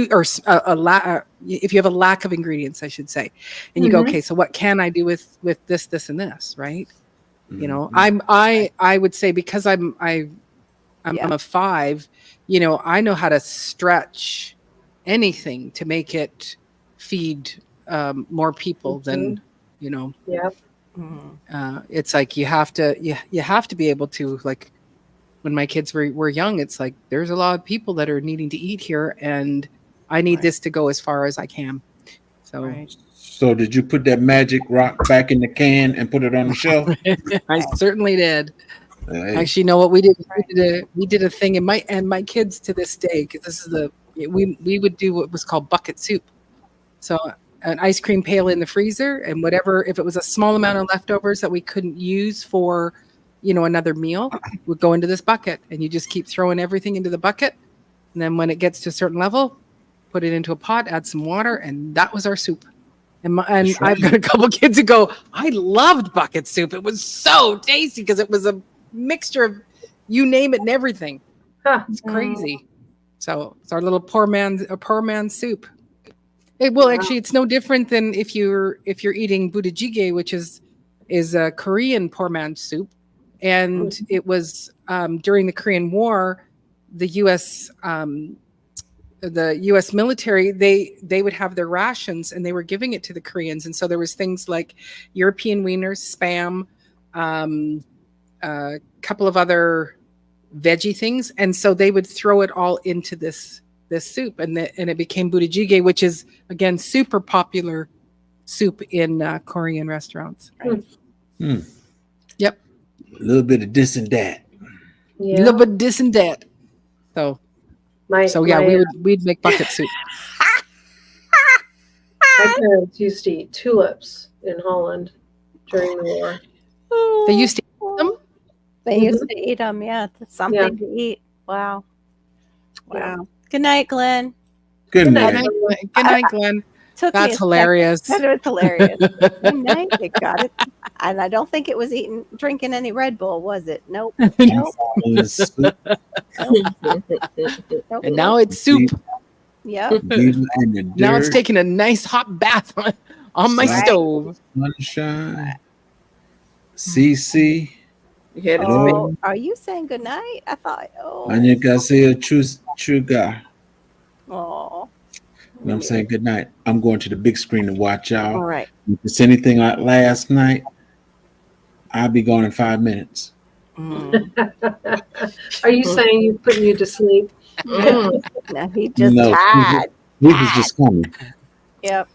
you have a lack of ingredients, I should say, and you go, Mhm. okay, so what can I do with this and this, right? Mhm. I would say because I'm a 5, I know how to stretch anything to make it feed more people than Yep. Mhm. it's like you have to be able to, like when my kids were young, it's like there's a lot of people that are needing to eat here and I need Right. this to go as far as I can. So Right. So did you put that magic rock back in the can and put it on the shelf? I certainly did. Hey, Actually, you know what we did? We did a thing, and my kids to this day, because this is we would do what was called bucket soup. So an ice cream pail in the freezer, and whatever, if it was a small amount of leftovers that we couldn't use for, another meal, would go into this bucket, and you just keep throwing everything into the bucket, and then when it gets to a certain level, put it into a pot, add some water, and that was our soup. And That's I've got a couple kids who go, I loved bucket soup. It was so tasty because it was a mixture of you name it and everything. Huh. It's crazy. So it's our little poor man's soup. Well, actually, it's no different than if you're eating budae jjigae, which is a Korean poor man's soup. and it was during the Korean War, the U.S. Military, they would have their rations and they were giving it to the Koreans, and so there was things like European wieners, Spam, a couple of other veggie things, and so they would throw it all into this soup, and it became budae-jjigae, which is again super popular soup in Korean restaurants. Right? Yep, A little bit of this and that. a little bit of this and that. So we'd make bucket soup. My parents used to eat tulips in Holland during the war. They used to eat them. They used to eat them. Yeah, it's something to eat. Wow. Wow. Good night, Glenn. Good Good night. night, Good night, Glenn. Took me a That's second. hilarious. That was hilarious. Good night. You got it. And I don't think it was drinking any Red Bull, was it? Nope. Nope. Nope. And now it's soup. Yep. Now it's taking a nice hot bath on my Right. stove. Sunshine. CC. You had it Hello. Oh, are you saying good night? I thought, Anya Garcia Chuga. Oh. I'm saying good night. I'm going to the big screen to watch All y'all. right. If it's anything like last night, I'll be gone in 5 minutes. Are you saying you're putting you to sleep? Mm. No, he just No, tired. He was just coming. Yep.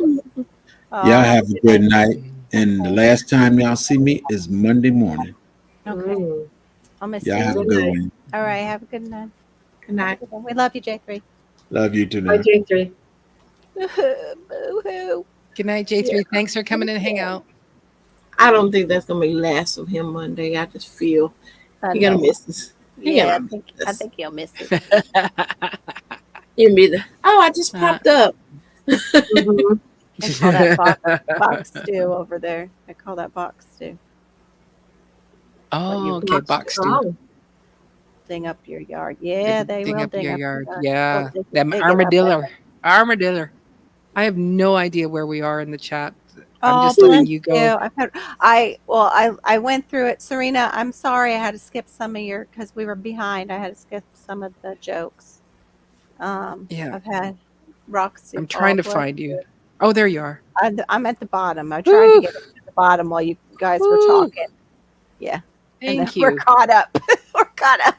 Y'all have a good night. And the last time y'all see me is Monday morning. Okay. I'll miss Y'all you. have a good one. All right. Have a good night. Good night. We love you, J3. Love you too. Bye, Now. J3. Boo-hoo. Good night, J3. Thanks for coming in and hang out. I don't think that's gonna be last of him Monday. I just feel I you're gonna know. miss this. You're Yeah, gonna miss I this. think you'll miss it. You'll be the I just popped up. Mhm. I call that box stew over there. I call that box stew. Oh, okay. Box stew. Oh, Ding up your yard. Yeah, they Dig will up ding your up yard. your Yeah. They'll Them dig it up armadillo. there. Armadillo. I have no idea where we are in the chat. I'm Oh, just letting bless you go. I went through it. Serena, I'm sorry I had to skip some of your because we were behind. I had to skip some of the jokes. Yeah. I've had rocks. I'm trying to find you. Oh, there you are. I'm at the bottom. I tried Woo. to get to the bottom while you guys were Woo. talking. And Thank then we're you. caught up. We're caught up.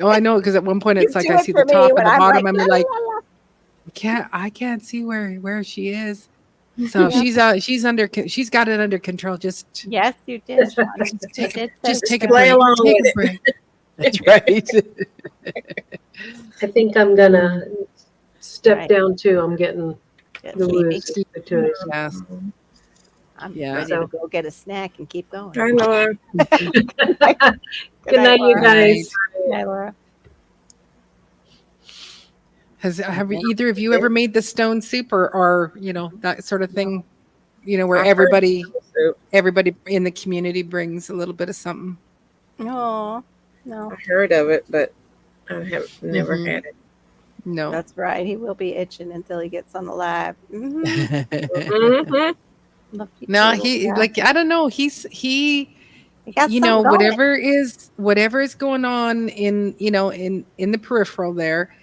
Oh, I know, because at one point You it's like do I it see for the me top when and the I'm bottom, like, and I'm la, like, la, la. I can't see where she is. So she's got it under control. Just Yes, you did. Sean. take You did just say take a so. Play break. along Take with a it. break. That's right. I think I'm gonna step Right. down too. I'm getting Yes, the me blues. too. Between. Yes. I'm Yeah. ready to go get a snack and keep going. Hi, Laura. Good night, you Laura. guys. Good night, Laura. Have either of you ever made the stone soup or that sort of thing? Where I've heard everybody soup. in the community brings a little bit of something. No, no, I heard of it, but I have never Mhm. had it. No. that's right. He will be itching until he gets on the live. Mhm. Mhm. Love you No, too, he yeah. I don't know. He He got something going. whatever is going on in the peripheral there,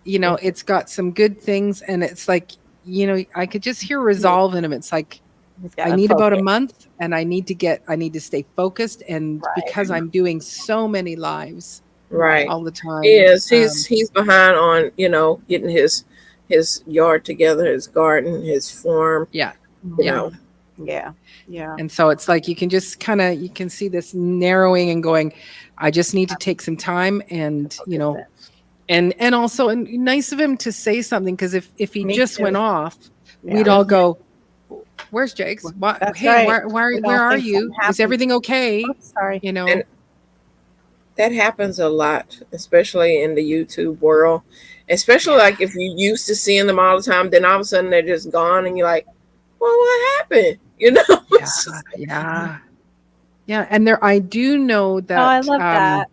it's got some good things, and it's like, I could just hear resolve in him. It's like He's I got need about a focus. month, and I need to stay focused, and Right. because I'm doing so many lives Right. all the time. He is. He's behind on getting his yard together, his garden, his farm. Yeah. You Yeah. know. Yeah. And so it's like you can just you can see this narrowing and going, I just need to take some time, and and also, and nice of him to say something, because if he Me just too. went off, Yeah. we'd all go, where's Jakes? That's Hey, right. where We don't are think you? something Is happened. everything okay? Oops, sorry. And that happens a lot, especially in the YouTube world. Especially like if you used to seeing them all the time, then all of a sudden they're just gone, and you're like, well, what happened? It's just- Yeah. And I do know that. Oh, I love that.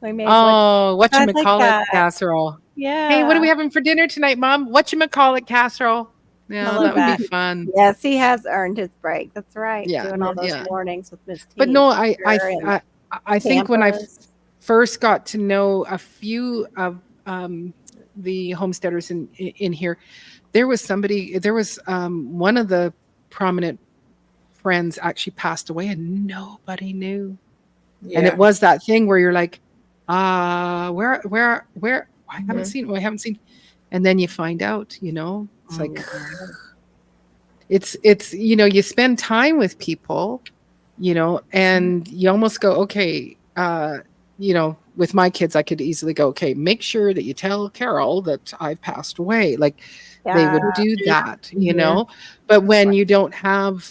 We made Oh, I like whatchamacallit that. casserole. yeah. Hey, what are we having for dinner tonight, Mom? Whatchamacallit casserole. Yeah, love that would that. be fun. Yes, he has earned his break. That's right. Yeah, Doing all those yeah. mornings with Miss T. But no, Sure, and- I think when I Tampa's. first got to know a few of the homesteaders in here, there was one of the prominent friends actually passed away and nobody knew. And it Yeah. was that thing where you're like, where I haven't Mhm. seen, I haven't seen. And then you find out, it's like, it's, you spend time with people, and you almost go, okay, with my kids, I could easily go, okay, make sure that you tell Carol that I've passed away. Like they would Yeah. do that, Mhm. but when you don't have,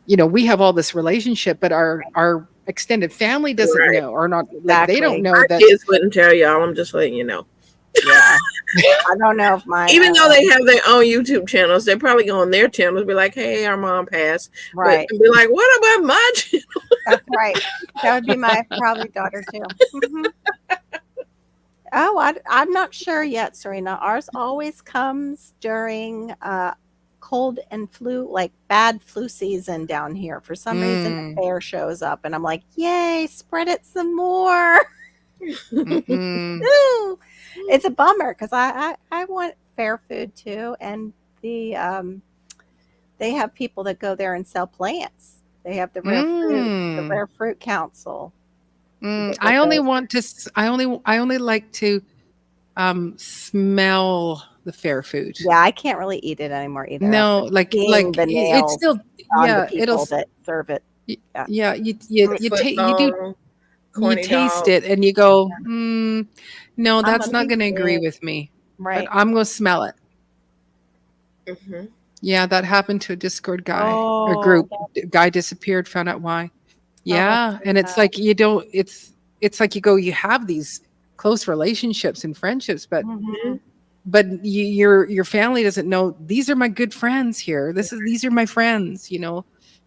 we have all this relationship, but our extended family doesn't Right. know, or not, like they don't Exactly. know My that. kids wouldn't tell y'all. I'm just letting you know. Yeah. I don't know if mine. Even though they have their own YouTube channels, they probably go on their channels and be like, "Hey, our mom passed," right. but be like, "What about my channel?" That's right. That would be my probably daughter too. Mhm. Oh, I'm not sure yet, Serena. Ours always comes during cold and flu, like bad flu season down here. For some reason, the fair shows up, and I'm like, "Yay! Spread it some more." Mm-mm. Ooh, it's a bummer because I want fair food too, and they have people that go there and sell plants. They have the Mm. rare fruit council. I only want to. I only like to smell the fair food. Yeah, I can't really eat it anymore either. No, After like seeing the it's nails still, on the yeah. people that serve it. Yeah. Yeah. You Foot you do long, you corny taste dog. it and you go, no, I'm that's a not big going to agree fan. with me. But Right. I'm going to smell it. Mhm. Yeah, that happened to a Discord guy or Oh, group. Guy disappeared, found out why. Yeah, and it's like you don't. It's like you go. You have these close relationships and friendships, but Mhm. your family doesn't know. These are my good friends here. These are my friends.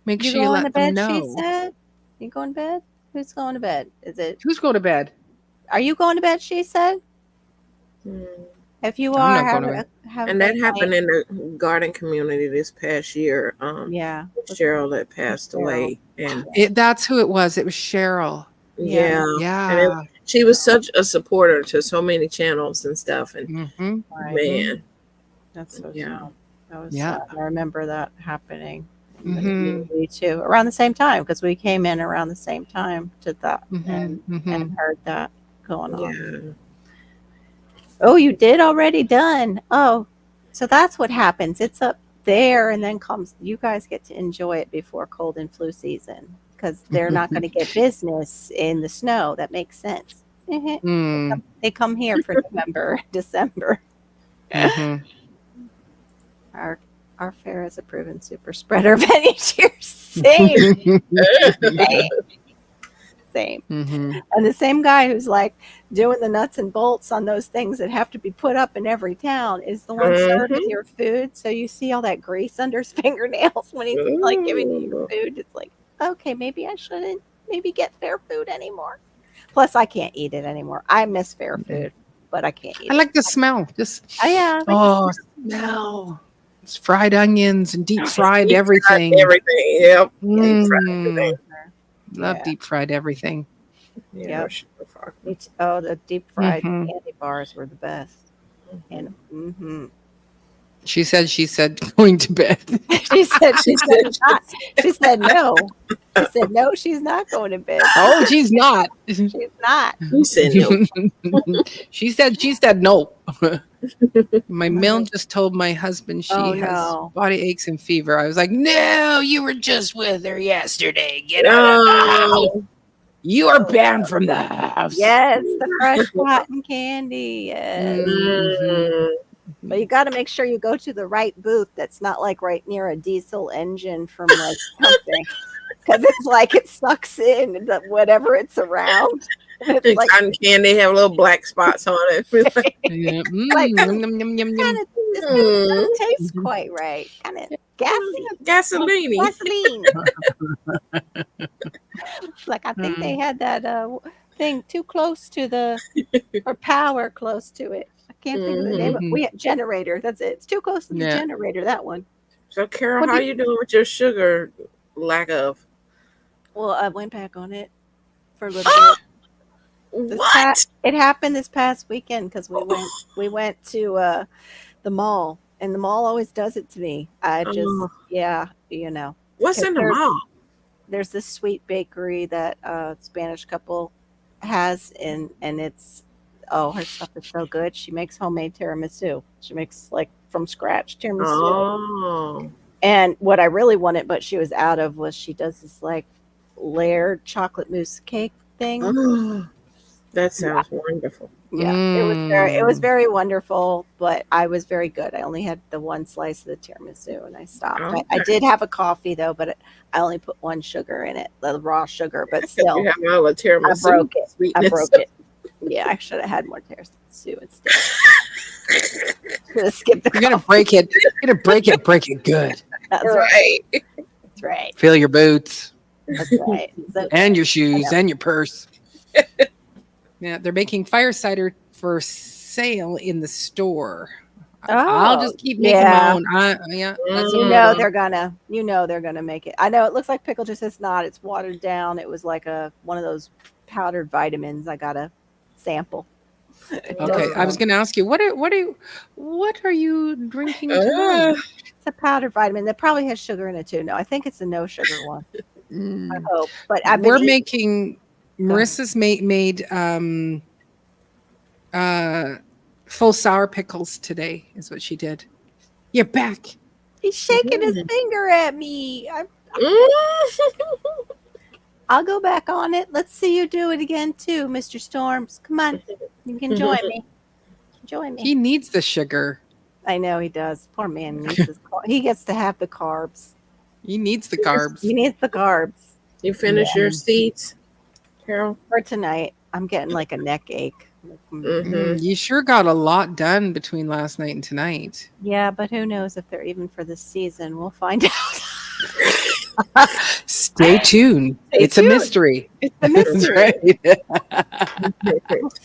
Make You sure you going to let them bed? She know. said. You going to bed? Who's going to bed? Is it? Who's going to bed? Are you going to bed? She said. Mm. If you I'm are, not going to bed. have a And that good happened night. in the garden community this past year. Yeah. Cheryl that passed Cheryl. away, and That's who it was. It was Cheryl. yeah, and Yeah. she was such a supporter to so many channels and stuff. And Mm-hmm. Right. man, That's so yeah. sad. That was Yeah. sad. I remember that happening in the Mhm. community too, around the same time, because we came in around the same time to that Mhm. and heard that going on. Yeah. Oh, you did already done. Oh, so that's what happens. It's up there and then comes, you guys get to enjoy it before cold and flu season because they're not going to get business in the snow. That makes sense. Mm. They come here for November, December. Mhm. Our fair is a proven super spreader of any year. Same. Same. Mhm. And the same guy who's like doing the nuts and bolts on those things that have to be put up in every town is the one serving your food. So you see all that grease under his fingernails when he's like giving you your food. It's like, okay, maybe I shouldn't maybe get fair food anymore. Plus, I can't eat it anymore. I miss fair food, but I can't eat I it. like the smell. Just Yeah. I like the smell. It's fried onions and deep fried Deep fried everything. everything. Yep. Deep fried everything. Love Yeah. deep fried everything. Yeah. Yep. no sugar far. Oh, the deep fried Mhm. candy bars were the best. And She said going to bed. she said not. She said no. She said no. She's not going to bed. Oh, she's not. She's not. He said no. She said no. My mill just told my husband she Oh, has no. body aches and fever. I was like, no, you were just with her yesterday. Get out of the house. No. You are banned from the house. Yes, the fresh cotton candy. Yes. Mm. But you got to make sure you go to the right booth that's not like right near a diesel engine from like something. Because it's like it sucks in whatever it's around. And it's like, Cotton candy have little black spots on it. Yeah. Like, Yum, yum, yum, yum, yum. this doesn't taste quite right. Kind of gassy. Gasoline. Gasoline. Like I think they had that thing too close to the or power close to it. I can't think of the name. We had generator. That's it. It's too close to the Yeah. generator. That one. So, Carol, What how do you doing with your sugar lack of? Well, I went back on it for a little bit. What? It happened this past weekend because we went to the mall, and the mall always does it to me. I just Oh. yeah, you know. What's 'Cause in the mall? There's this sweet bakery that a Spanish couple has, and it's her stuff is so good. She makes homemade tiramisu. She makes like from scratch tiramisu. Oh. And what I really wanted, but she was out of, was she does this like layered chocolate mousse cake thing. Oh, that sounds wonderful. Yeah, it was very wonderful, but I was very good. I only had the one slice of the tiramisu, and I stopped. I Okay. did have a coffee though, but I only put one sugar in it, the raw sugar. But still, You have all the tiramisu. I broke it. I sweetness. broke it. Yeah, I should have had more tiramisu instead. Should have skipped the You're gonna coffee. break it. You're gonna break it good. That's right. Right. That's right. Feel your boots That's right. So, and your shoes and your purse. Yeah, they're making fire cider for sale in the store. I'll just keep making my own. Yeah, that's you Mm. know they're gonna make it. I know it looks like pickle juice. It's not. It's watered down. It was like one of those powdered vitamins. I got a sample. okay. I was going to ask you what are you drinking tonight? It's a powdered vitamin that probably has sugar in it too. No, I think it's a no sugar one. I hope. But We're making. Marissa's made full sour pickles today. Is what she did. You're back. He's shaking his finger at me. I'll go back on it. Let's see you do it again too, Mr. Storms. Come on, you can join me. Join me. He needs the sugar. I know he does. Poor man needs he gets to have the carbs. He needs the carbs. He needs the carbs. You finish your seeds, Carol? For tonight, I'm getting like a neck ache. Mm-hmm. You sure got a lot done between last night and tonight. Yeah, but who knows if they're even for this season? We'll find out. Stay tuned. It's tuned. a mystery. It's a mystery.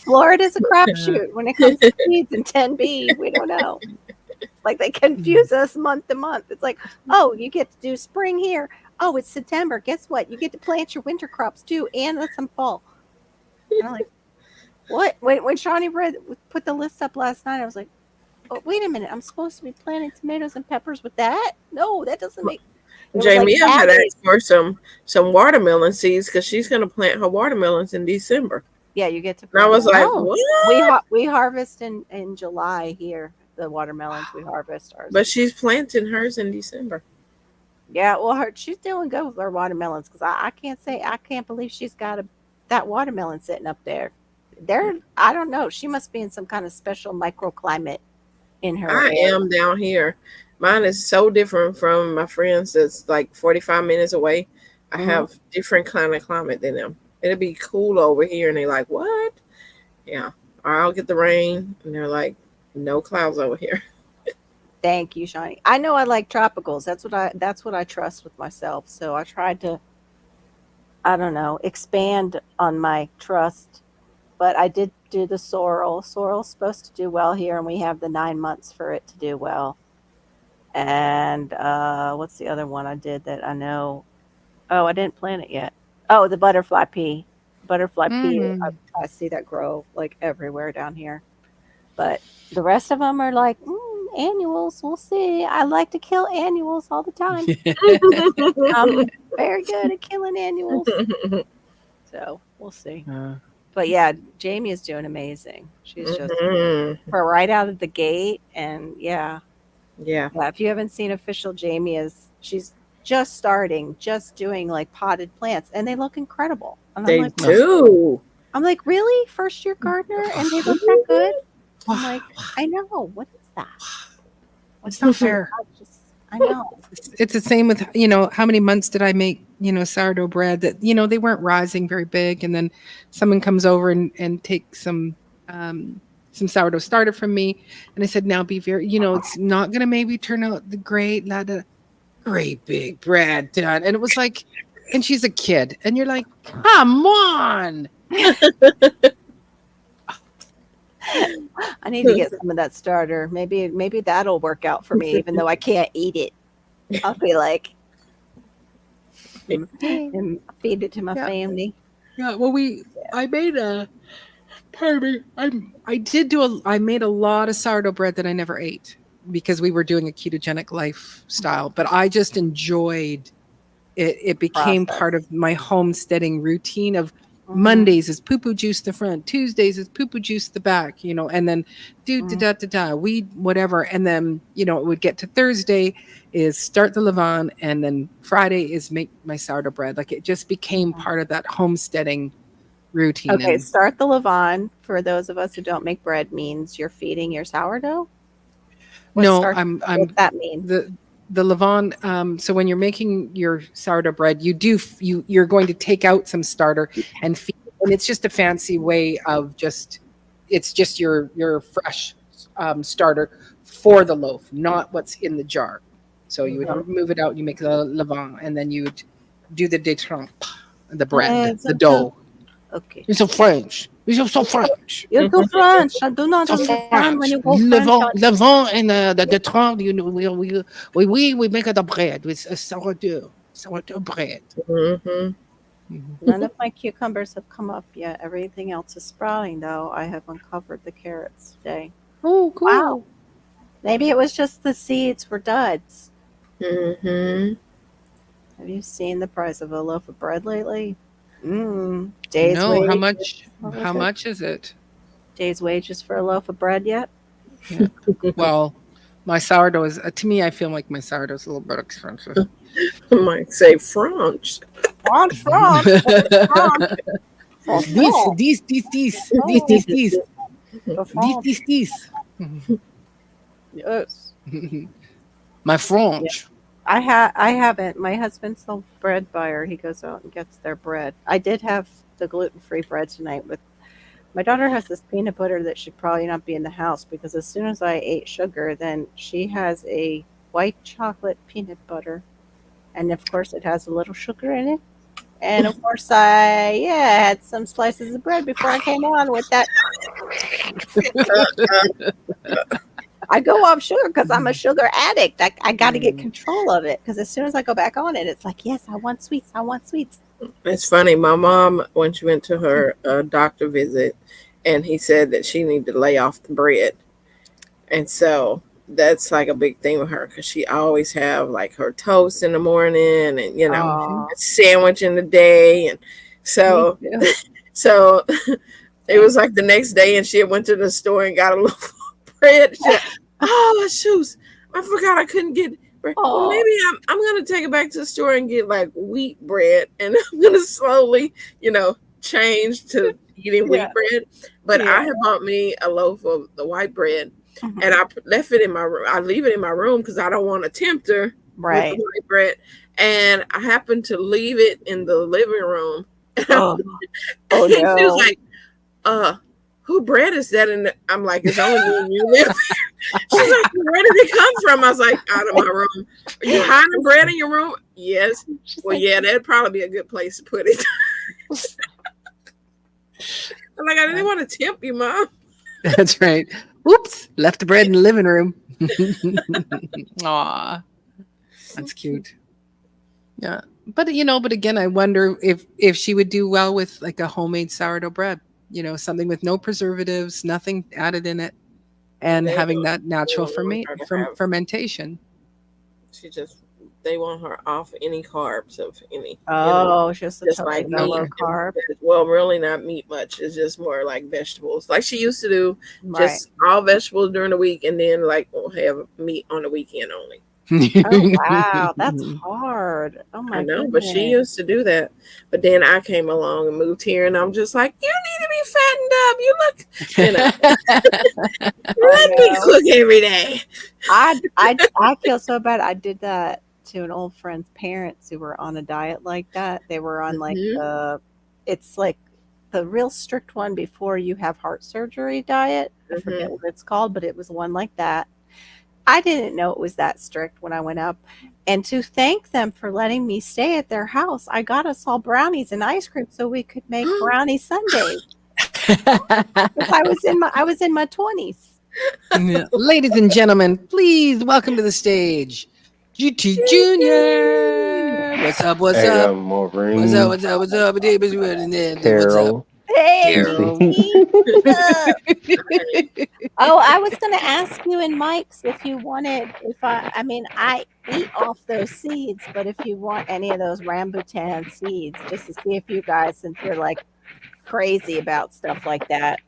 Florida's a crapshoot when it comes to seeds and 10B. We don't know. Like they confuse us month to month. It's like, oh, you get to do spring here. Oh, it's September. Guess what? You get to plant your winter crops too, and some fall. And I'm like, what? When Shawnee put the list up last night, I was like, oh, wait a minute. I'm supposed to be planting tomatoes and peppers with that? No, that doesn't make. Jamie had asked for some watermelon seeds because she's going to plant her watermelons in December. Yeah, you get to. And I was like, Oh. what? We harvest in July here. The watermelons we harvest ours. But she's planting hers in December. Yeah, well, she's doing good with her watermelons because I can't believe she's got that watermelon sitting up there. I don't know. She must be in some kind of special microclimate in her. I am down here. Mine is so different from my friends that's like 45 minutes away. I have different kind of climate than them. It'll be cool over here, and they're like, what? Yeah. Or I'll get the rain, and they're like, no clouds over here. Thank you, Shawnee. I know I like tropicals. That's what I trust with myself. So I tried to, I don't know, expand on my trust. But I did do the sorrel. Sorrel's supposed to do well here, and we have the 9 months for it to do well. And what's the other one I did that I know? Oh, I didn't plant it yet. Oh, the butterfly pea. Butterfly pea. I see that grow like everywhere down here. But the rest of them are like annuals. We'll see. I like to kill annuals all the time. I'm very good at killing annuals. So we'll see. But yeah, Jamie is doing amazing. She's just for right out of the gate. And yeah. If you haven't seen official Jamie, she's just starting, just doing like potted plants, and they look incredible. And They do. I'm like, really? First year gardener, and they look that good? I'm like, I know. What is that? It's not fair. I know. It's the same with, how many months did I make, sourdough bread that, they weren't rising very big. And then someone comes over and takes some sourdough starter from me. And I said, now be very, it's not going to maybe turn out the great big bread done. And it was like, and she's a kid. And you're like, come on. I need to get some of that starter. Maybe that'll work out for me, even though I can't eat it. I'll be like, and feed it to my Yeah. family. Yeah, well, I made a, pardon me, I made a lot of sourdough bread that I never ate because we were doing a ketogenic lifestyle, but I just enjoyed it. It became Process. part of my homesteading routine of Mhm. Mondays is poo-poo juice the front, Tuesdays is poo-poo juice the back, and then weed, whatever. And then, it would get to Thursday is start the levain, and then Friday is make my sourdough bread. Like it just became part of that homesteading routine. Okay, And start the levain. For those of us who don't make bread, means you're feeding your sourdough. no, What's I'm that mean? the levain. So when you're making your sourdough bread, you're going to take out some starter and feed, and it's just a fancy way of it's just your fresh starter for the loaf, not what's in the jar. So you would move it out, you make the levain, and then you would do the détrempe, the bread, the dough. Okay. It's so French. You're so French. You're too French. I do not So understand when French. you go French. Levain and the détrempe, we make the bread with a sourdough bread. Mm-hmm. None of my cucumbers have come up yet. Everything else is sprouting, though. I have uncovered the carrots today. Oh, cool. Wow. Maybe it was just the seeds were duds. Mm-hmm. Have you seen the price of a loaf of bread lately? No, Wages. how much is it? Day's wages for a loaf of bread yet? Well, my sourdough is, to me, I feel like my sourdough is a little bit expensive. I might say French. France. These. Yes. My French. I haven't. My husband's a bread buyer. He goes out and gets their bread. I did have the gluten-free bread tonight with my daughter has this peanut butter that should probably not be in the house because as soon as I ate sugar, then she has a white chocolate peanut butter. And of course it has a little sugar in it. And of course I had some slices of bread before I came on with that. I go off sugar because I'm a sugar addict. I got to get control of it because as soon as I go back on it, it's like, yes, I want sweets. It's funny. My mom, when she went to her doctor visit, and he said that she needed to lay off the bread. And so that's like a big thing with her because she always have like her toast in the morning and, a sandwich in the day. And so, so it was like the next day and she went to the store and got a little bread. She said, oh, shoes. I forgot I couldn't get bread. Well, maybe I'm going to take it back to the store and get like wheat bread. And I'm going to slowly, change to eating wheat bread. But I had bought me a loaf of the white bread. Mm-hmm. And I left it in my room. I leave it in my room because I don't want to tempt her with the white bread. And I happened to leave it in the living room. No. She was like, who bread is that? And I'm like, it's only me and you live here. She's like, where did it come from? I was like, out of my room. Are you hiding bread in your room? Yes. Well, yeah, that'd probably be a good place to put it. I'm like, I didn't want to tempt you, Mom. That's right. Oops, left the bread in the living room. Aw, that's cute. Yeah, but again, I wonder if she would do well with like a homemade sourdough bread. Something with no preservatives, nothing added in it, and having that natural fermentation. They want her off any carbs of any. Just like no low carb. Well, really not meat much. It's just more like vegetables. Like she used to do, just all vegetables during the week, and then like we'll have meat on the weekend only. Oh wow, that's hard. Oh my! I know, but she used to do that. But then I came along and moved here, and I'm just like, you need to be fattened up. You look, let me cook every day. I feel so bad. I did that to an old friend's parents who were on a diet like that. They were on like it's like the real strict one before you have heart surgery diet. I forget what it's called, but it was one like that. I didn't know it was that strict when I went up. And to thank them for letting me stay at their house, I got us all brownies and ice cream so we could make brownie sundaes. I was in my 20s. Yeah. Ladies and gentlemen, please welcome to the stage GT Junior. What's up? What's Hey, up? Maureen, What's up? What's up? What's up? What's up? Carol. Hey, Carol. oh, I was going to ask you and Mike's if you wanted, I mean, I eat off those seeds, but if you want any of those rambutan seeds, just to see if you guys, since you're like crazy about stuff like that.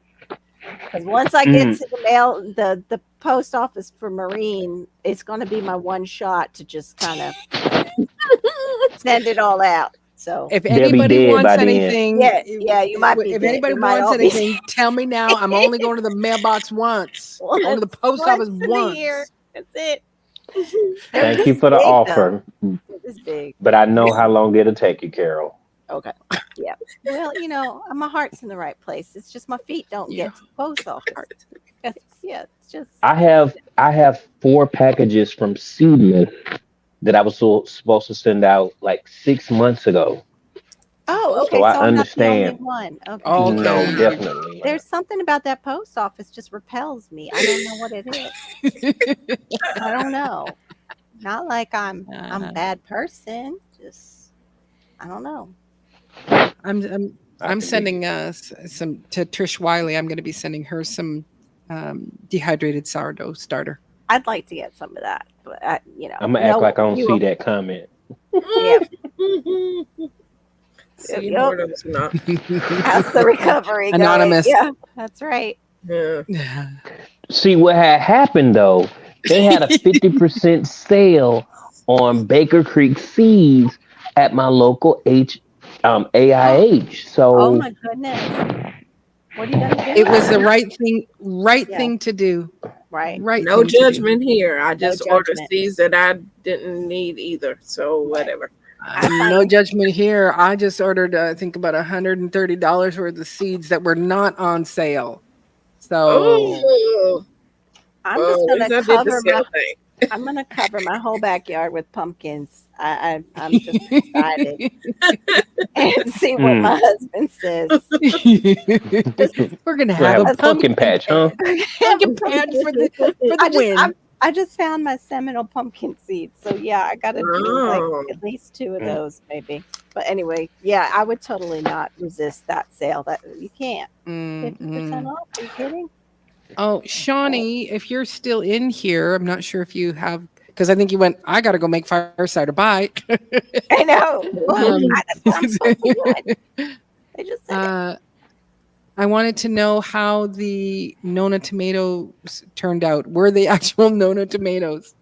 Because once I get to the mail, the post office for Marine, it's going to be my one shot to just kind of send it all out. So If They'll be anybody dead wants by then. anything, yeah, you might be if dead. anybody You might wants all be anything, tell me now. I'm only going to the mailbox once. Going to the post office in the once. year. That's it. Thank you for the offer, It's big. but I know how long it'll take you, Carol. Okay. Yeah. Well, my heart's in the right place. It's just my feet don't get to the post office. It's just. I have 4 packages from Seedless that I was supposed to send out like 6 months ago. Oh, okay. So I I'm not the only understand. one. Okay. Oh, okay. No, definitely. There's something about that post office just repels me. I don't know what it is. I don't know. Not like I'm a bad person. Just I don't know. I'm sending some to Trish Wiley. I'm going to be sending her some dehydrated sourdough starter. I'd like to get some of that, but I'm gonna act like I don't see that comment. Yeah. See, Yep. more of those not. How's the recovery going? Anonymous. Yeah, that's right. Yeah. See what had happened though? They had a 50% sale on Baker Creek seeds at my local AIH. So Oh my goodness. What are you gonna do? It was the right thing Yeah. thing to do. right. Right. No thing to do. judgment here. I just ordered judgment. seeds that I didn't need either. So whatever. No judgment here. I just ordered, I think, about $130 worth of seeds that were not on sale. So Oh, I'm well, just at least gonna I did the cover my. sale thing. I'm gonna cover my whole backyard with pumpkins. I'm just excited and see what my husband says. we're gonna we'll have have a pumpkin patch, huh? pumpkin patch for the win. I just found my Seminole pumpkin seeds, so yeah, I gotta do Oh. like at least 2 of those, maybe. But anyway, yeah, I would totally not resist that sale. That you can't. 50% off? Are you kidding? Oh, Shawnee, if you're still in here, I'm not sure if you have, because I think you went, I got to go make fire cider. Bye. I know. Well, Um, that's what I'm supposed to do. They just said it. I wanted to know how the Nona tomatoes turned out. Were they actual Nona tomatoes?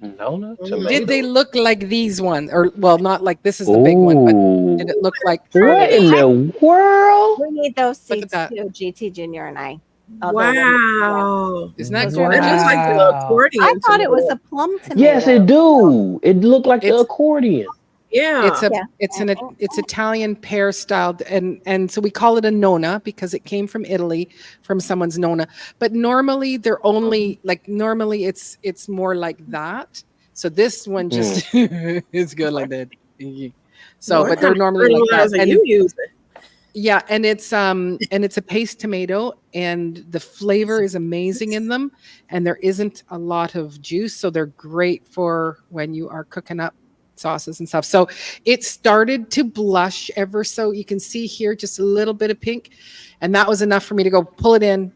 No, Did they look like these ones? Or, well, not like this is the big one, but did it look like What in the world? We need those Look at seeds that. too, GT Junior and I. Although Wow. Isn't that Those It gorgeous? looks like the accordion. I thought it was tomato. a plum tomato. Yes, it do. It looked like the It's- accordion. Yeah. It's Italian pear styled, and so we call it a nona because it came from Italy, from someone's nona. But normally they're only normally it's more like that. So this one just is good like that. So, What but they're kind of normally like that. fertilizer you using? Yeah, and it's a paste tomato, and the flavor is amazing in them, and there isn't a lot of juice, so they're great for when you are cooking up sauces and stuff. So it started to blush ever so. You can see here just a little bit of pink, and that was enough for me to go pull it in.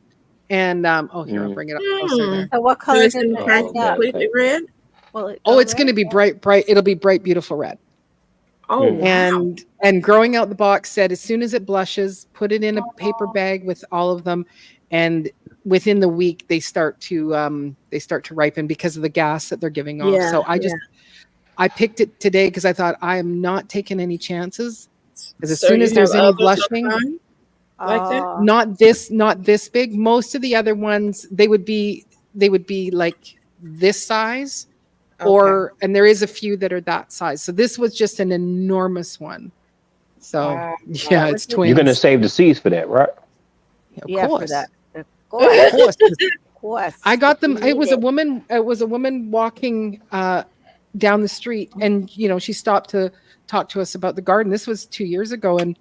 And I'll bring it up closer there. So what So color it's did in it fact end up? completely red? Will it Oh, go it's going to red? be bright. It'll be bright, beautiful red. Oh, Mm. wow. And growing out the box said as soon as it blushes, put it in a paper bag with all of them, and within the week they start to ripen because of the gas that they're giving off. Yeah, So I picked it today because I thought I am not taking any chances. Because as So soon you as there's have any others blushing, of mine like that? Oh, not this big. Most of the other ones they would be like this size. Okay. And there is a few that are that size. So this was just an enormous one. So Wow. yeah, it's twins. You're gonna save the seeds for that, right? Of yeah, course. for that. Of Of course. course. Of course. I got them. You It was need a woman. It was a woman walking down the street, and she stopped to talk to us about the garden. This was 2 years ago, and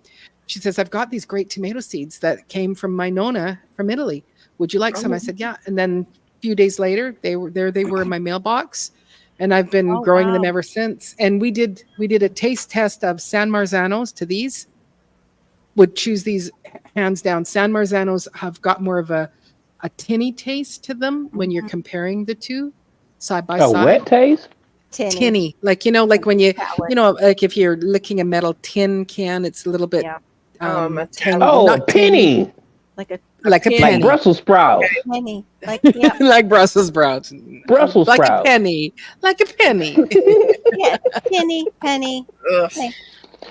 she says, "I've got these great tomato seeds that came from my nonna from Italy. Would you like some?" I said, "Yeah." And then a few days later, they were in my mailbox, and I've been Oh, growing them wow. ever since. And we did a taste test of San Marzanos to these. Would choose these hands down. San Marzanos have got more of a tinny taste to them when you're comparing the two side by A side. wet taste? Tinny, like like when you Metallic. like if you're licking a metal tin can, it's a little bit Yeah. Metallic. tangy, Oh, a not tinny, penny. Like a like a penny. Like penny, Brussels sprouts. penny. Like, yeah. like Brussels sprouts, Brussels like sprouts. a penny, like a penny. Yeah. Penny. Ugh.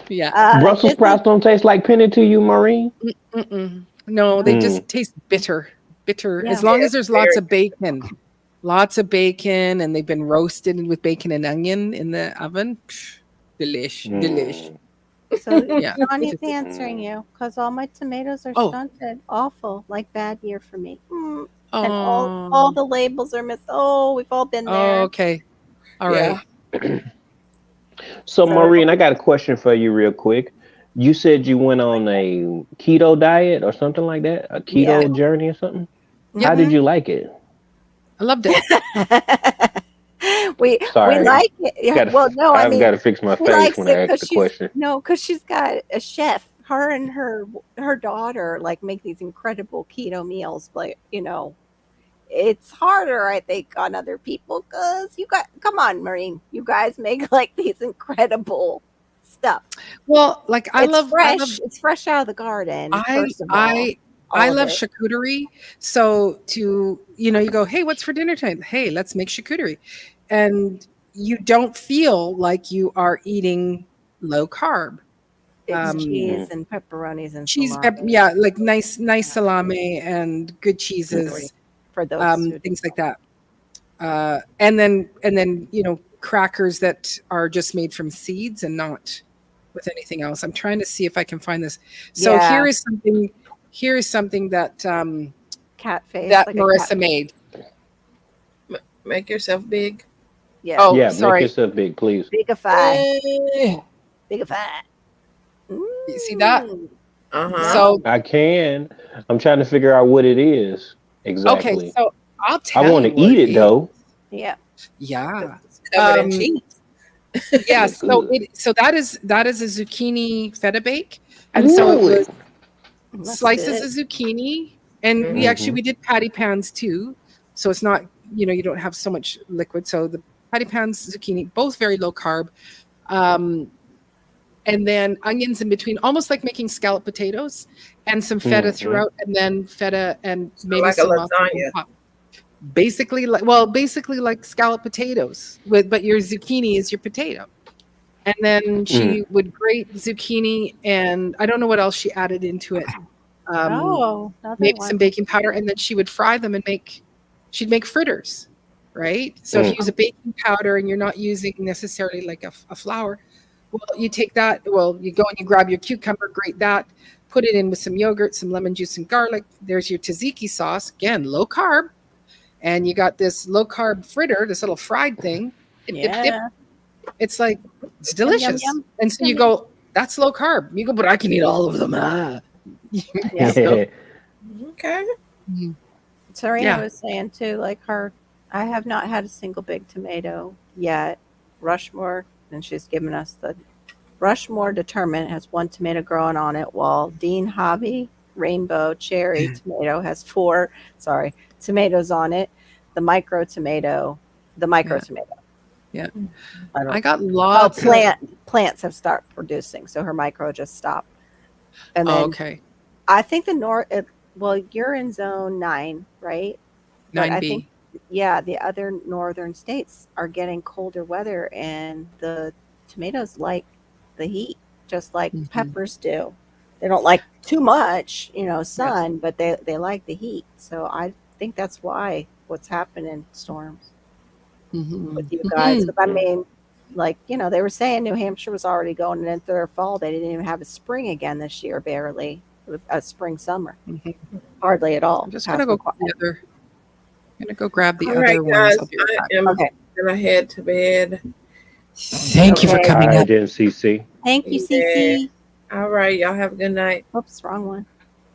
Yeah. Brussels This sprouts don't taste like penny to you, Maureen? Mm-mm. No, they Mm. just taste bitter. Yeah. As long as there's lots very of bacon, and they've been roasted with bacon and onion in the oven. Psh, delish. Mm. So Yeah. Johnny's answering you because all my tomatoes are Oh. stunted. Awful. Like bad year for me. And Oh, all the labels are missed. Oh, we've all been there. okay. All right. Yeah. So, Maureen, I got a question for you real quick. You said you went on a keto diet or something like that? A keto journey or something? How did you like it? I loved it. we Sorry. like it. Yeah, Gotta- well, no, I I've mean, got to fix my she face likes when it I ask 'cause the she's- question. no, because she's got a chef. Her and her daughter like make these incredible keto meals, but it's harder, I think, on other people because come on, Maureen, you guys make like these incredible stuff. Well, like I It's love fresh. It's fresh out of the garden. First of all, I all of love it. charcuterie. So you go, hey, what's for dinner tonight? Hey, let's make charcuterie. And you don't feel like you are eating low carb. It's cheese and pepperonis and Cheese, salami like nice salami and good cheeses, for those. things like that. And then crackers that are just made from seeds and not with anything else. I'm trying to see if I can find this. So Yeah. here is something that Cat face. that like a Marissa cat- made. Make yourself big. Yeah. Oh, Yeah, sorry. make yourself big, please. Bigify. Eh, Bigify. You see that? Uh-huh. So I can. I'm trying to figure out what it is exactly. okay, so I'll tell I want to you what eat it though. Yeah. Yeah. Covered in um, cheese. Yeah. So that is a zucchini feta bake. And so it Really? was That's slices good. of zucchini, and we did patty pans too, so it's not you don't have so much liquid. So the patty pans, zucchini, both very low carb, and then onions in between, almost like making scallop potatoes, and some feta throughout, and then feta and maybe like a some mussels on lasagna. top. Basically like scallop potatoes, but your zucchini is your potato. And then she would grate zucchini, and I don't know what else she added into it. Maybe some baking powder, and then she would fry them and she'd make fritters, right? So if you use a baking powder and you're not using necessarily like a flour, well, you take that, you go and you grab your cucumber, grate that, put it in with some yogurt, some lemon juice and garlic. There's your tzatziki sauce, again, low carb. And you got this low carb fritter, this little fried thing. Dip. It's like, it's delicious. yum. And so you go, that's low carb. You go, but I can eat all of them. Yeah. So, Okay. Serena Yeah. was saying too, like I have not had a single big tomato yet. Rushmore, and she's given us the Rushmore Determinant has one tomato growing on it, while Dean Hobby Rainbow Cherry Tomato has 4 tomatoes on it. The micro tomato. Yeah. I I got lots of, plants have started producing, so her micro just stopped. And then okay. I think you're in zone 9, right? But I 9B. think, yeah, the other northern states are getting colder weather, and the tomatoes like the heat, just like peppers do. They don't like too much, sun, but they like the heat. So I think that's what's happening, storms with you guys. But I mean, like, they were saying New Hampshire was already going into their fall. They didn't even have a spring again this year, barely. A spring, summer. Hardly at all. I'm just gonna go grab the All right, other ones. guys. I'll be right back. I am Okay. gonna head to bed. Thank you for Okay. coming All up. right, then, CC. Thank you, Yeah. Cece. All right, y'all have a good night. Oops, wrong one.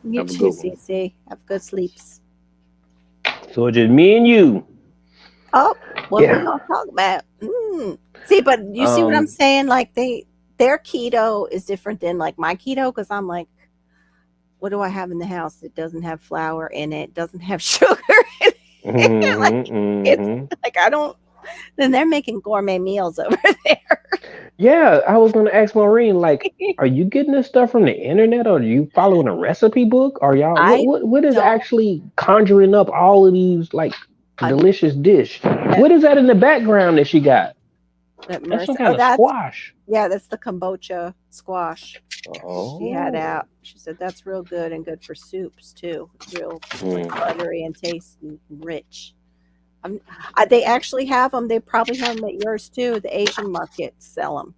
You Have a too, good one. Cece. Have good sleeps. So it's just me and you. Oh, what Yeah. we gonna talk about? See, but you see what I'm saying? Like their keto is different than like my keto because I'm like, what do I have in the house that doesn't have flour in it, doesn't have sugar in it? Like, it's like I don't. Then they're making gourmet meals over there. Yeah, I was gonna ask Maureen, like, are you getting this stuff from the internet, or are you following a recipe book, or y'all I what is don't- actually conjuring up all of these like delicious dish? What is that in the background that she got? That's some kind of squash. Yeah, that's the kombucha squash Oh, she had out. She said that's real good and good for soups too. Real like, buttery and tasty and rich. They actually have them. They probably have them at yours too. The Asian markets sell them.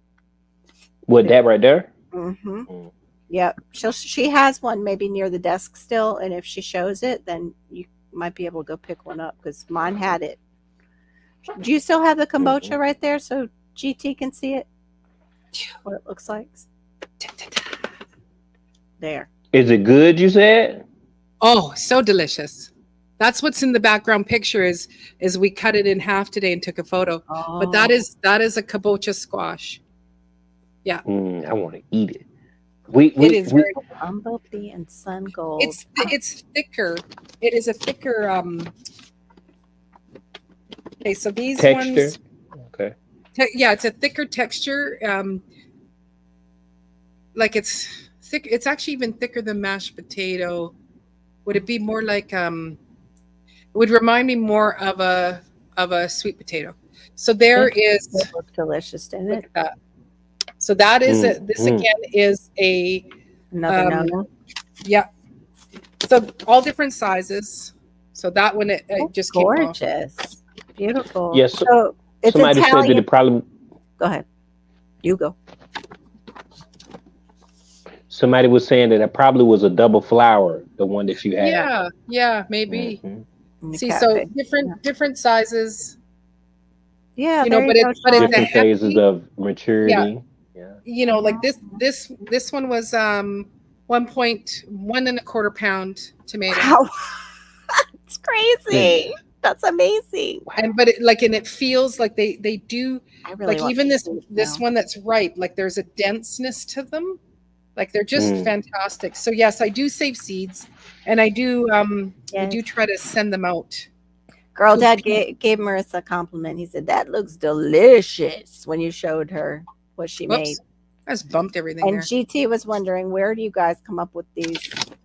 What, that right there? Mm-hmm. Yep. She has one maybe near the desk still, and if she shows it, then you might be able to go pick one up because mine had it. Do you still have the kombucha right there so GT can see it? What it looks like? There. Is it good, you said? Oh, so delicious. That's what's in the background picture is we cut it in half today and took a photo. Oh. But that is a kabocha squash. Yeah. I want to eat it. It is very Bumblebee and Sun Gold. it's thicker. It is a thicker okay, so these texture. ones Okay. yeah, it's a thicker texture. Like it's thick. It's actually even thicker than mashed potato. Would it be more like it would remind me more of a sweet potato. So there is It looks delicious, didn't look it? at that. So that is this again is Another no-no. Yeah. So all different sizes. So that one it just came off. Gorgeous. Beautiful. Yes. So it's Somebody Italian. said that it probably. Go ahead. You go. Somebody was saying that it probably was a double flour, the one that you had. Yeah, maybe. And the See, so catfish. different sizes. Yeah, you know, there but you go, it's a Different hefty, phases of maturity. Yeah. you know, like this one was 1.125 pound tomato. Wow. It's crazy. That's amazing. And but it feels like they do I really like want even to this see it this now. one that's ripe, like there's a denseness to them. Like they're just fantastic. So yes, I do save seeds, and I do try to send them out. Girl, Dad gave Marissa a compliment. He said that looks delicious when you showed her what she made. Whoops, I just bumped everything And there. GT was wondering, where do you guys come up with these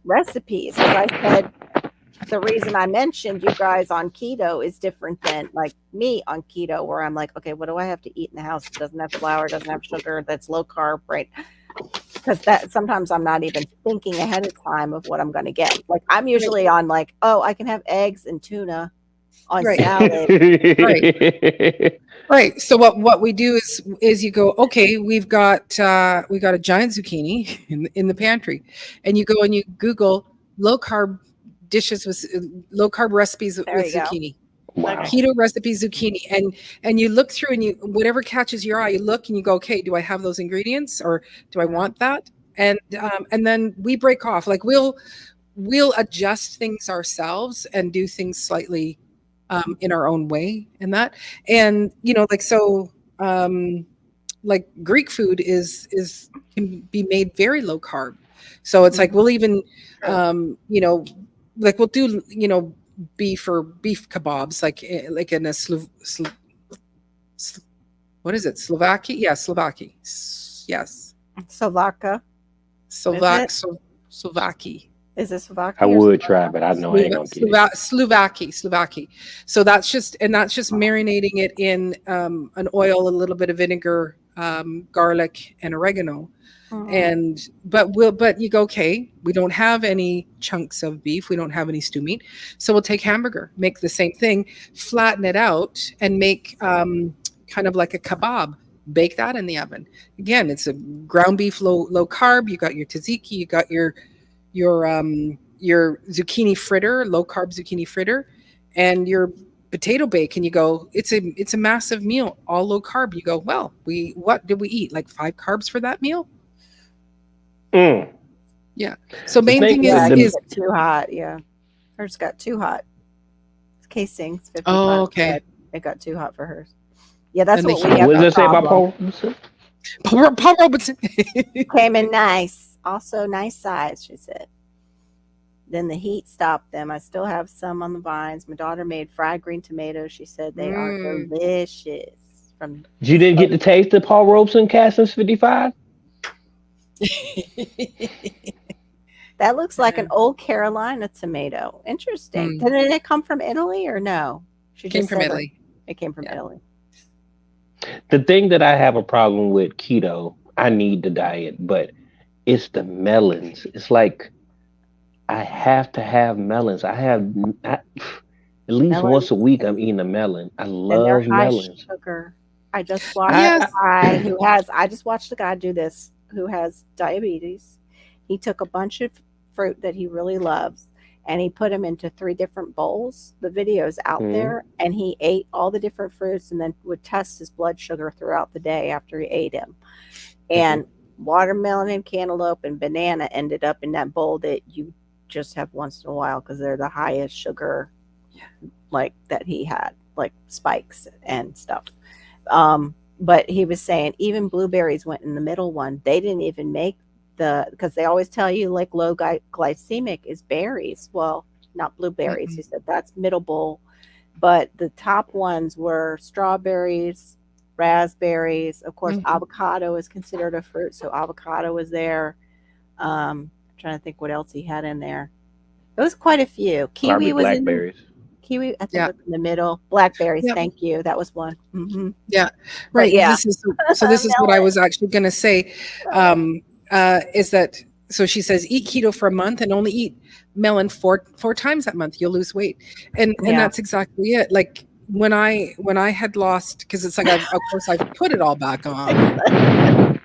recipes? As I said, the reason I mentioned you guys on keto is different than like me on keto, where I'm like, okay, what do I have to eat in the house? It doesn't have flour, doesn't have sugar, that's low carb, right? Because that sometimes I'm not even thinking ahead of time of what I'm going to get. Like I'm usually on like, oh, I can have eggs and tuna on Right. salad. Right. So what we do is you go, okay, we got a giant zucchini in the pantry, and you go and you Google low carb dishes with low carb recipes with There you go. zucchini. Wow. Keto recipe zucchini, and you look through and you whatever catches your eye, you look and you go, okay, do I have those ingredients or do I want that? And then we break off. Like we'll adjust things ourselves and do things slightly in our own way and that. And you know, like so like Greek food is can be made very low carb. So it's like we'll even you know, like we'll do, you know, beef kebabs like in a what is it? Slovakia? Yeah, Slovakia. Yes. Slovakia. Slovakia. Is it Slovakia? I or would Slovakia? try, but I know I ain't gonna get it. Slovakia. So that's just marinating it in an oil, a little bit of vinegar, garlic, and oregano. And but you go, okay, we don't have any chunks of beef, we don't have any stew meat, so we'll take hamburger, make the same thing, flatten it out, and make kind of like a kebab. Bake that in the oven. Again, it's a ground beef, low carb. You got your tzatziki, you got your zucchini fritter, low carb zucchini fritter, and your potato bake. And you go, it's a massive meal, all low carb. You go, well, what did we eat? Like 5 carbs for that meal? Yeah. So main thing is too hot. Yeah, hers got too hot. Casings. 55 oh, okay. bread. It got too hot for hers. Yeah, that's And the what we heat- have. What does no it say about problem. Paul Robeson? Paul Robeson. Came in nice. Also nice size, she said. Then the heat stopped them. I still have some on the vines. My daughter made fried green tomatoes. She said they are delicious. From You didn't get to taste the Paul Robeson Castles 55? that looks like an old Carolina tomato. Interesting. Didn't it come from Italy or no? She Came just from said Italy. It came from Italy. The thing that I have a problem with keto, I need the diet, but it's the melons. It's like I have to have melons. At least Melons. once a week I'm eating a melon. I And they're love high melons. sugar. I just watched Yes. a guy who has. I just watched a guy do this who has diabetes. He took a bunch of fruit that he really loves, and he put them into 3 different bowls. The video's out Mhm. there, and he ate all the different fruits, and then would test his blood sugar throughout the day after he ate them. And watermelon and cantaloupe and banana ended up in that bowl that you just have once in a while because they're the highest sugar, like that he had, like spikes and stuff. But he was saying even blueberries went in the middle one. They didn't even make because they always tell you like low glycemic is berries. Well, not blueberries. He said that's middle bowl, but the top ones were strawberries, raspberries. Of course, avocado is considered a fruit, so avocado was there. Trying to think what else he had in there. It was quite a few. Kiwi Probably was blackberries. Kiwi, I think, was in the middle. Blackberries, Yep. thank you. That was one. Mm-hmm. Right. yeah. This is what I was actually going to say. Is that so? She says eat keto for a month and only eat melon four times that month. You'll lose weight, and that's exactly it. Like when I had lost, because it's like of course I've put it all back on.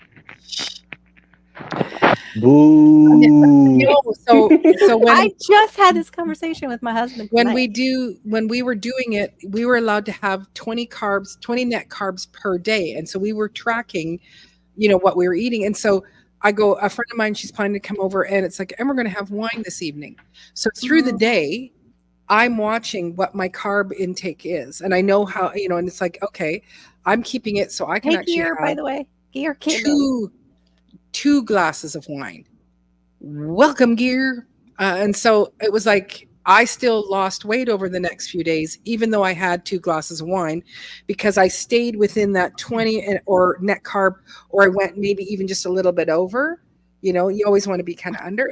Boo. No, so when I just had this conversation with my husband when tonight. when we were doing it, we were allowed to have 20 net carbs per day, and so we were tracking, what we were eating. And so a friend of mine, she's planning to come over, and it's like, and we're going to have wine this evening. So through the day, I'm watching what my carb intake is, and I know how, and it's like, okay, I'm keeping it so I can actually Gear, have by the way, Gear came in. two glasses of wine. Welcome, Gear. And so it was like I still lost weight over the next few days, even though I had 2 glasses of wine, because I stayed within that 20 or net carb, or I went maybe even just a little bit over. You always want to be kind of under,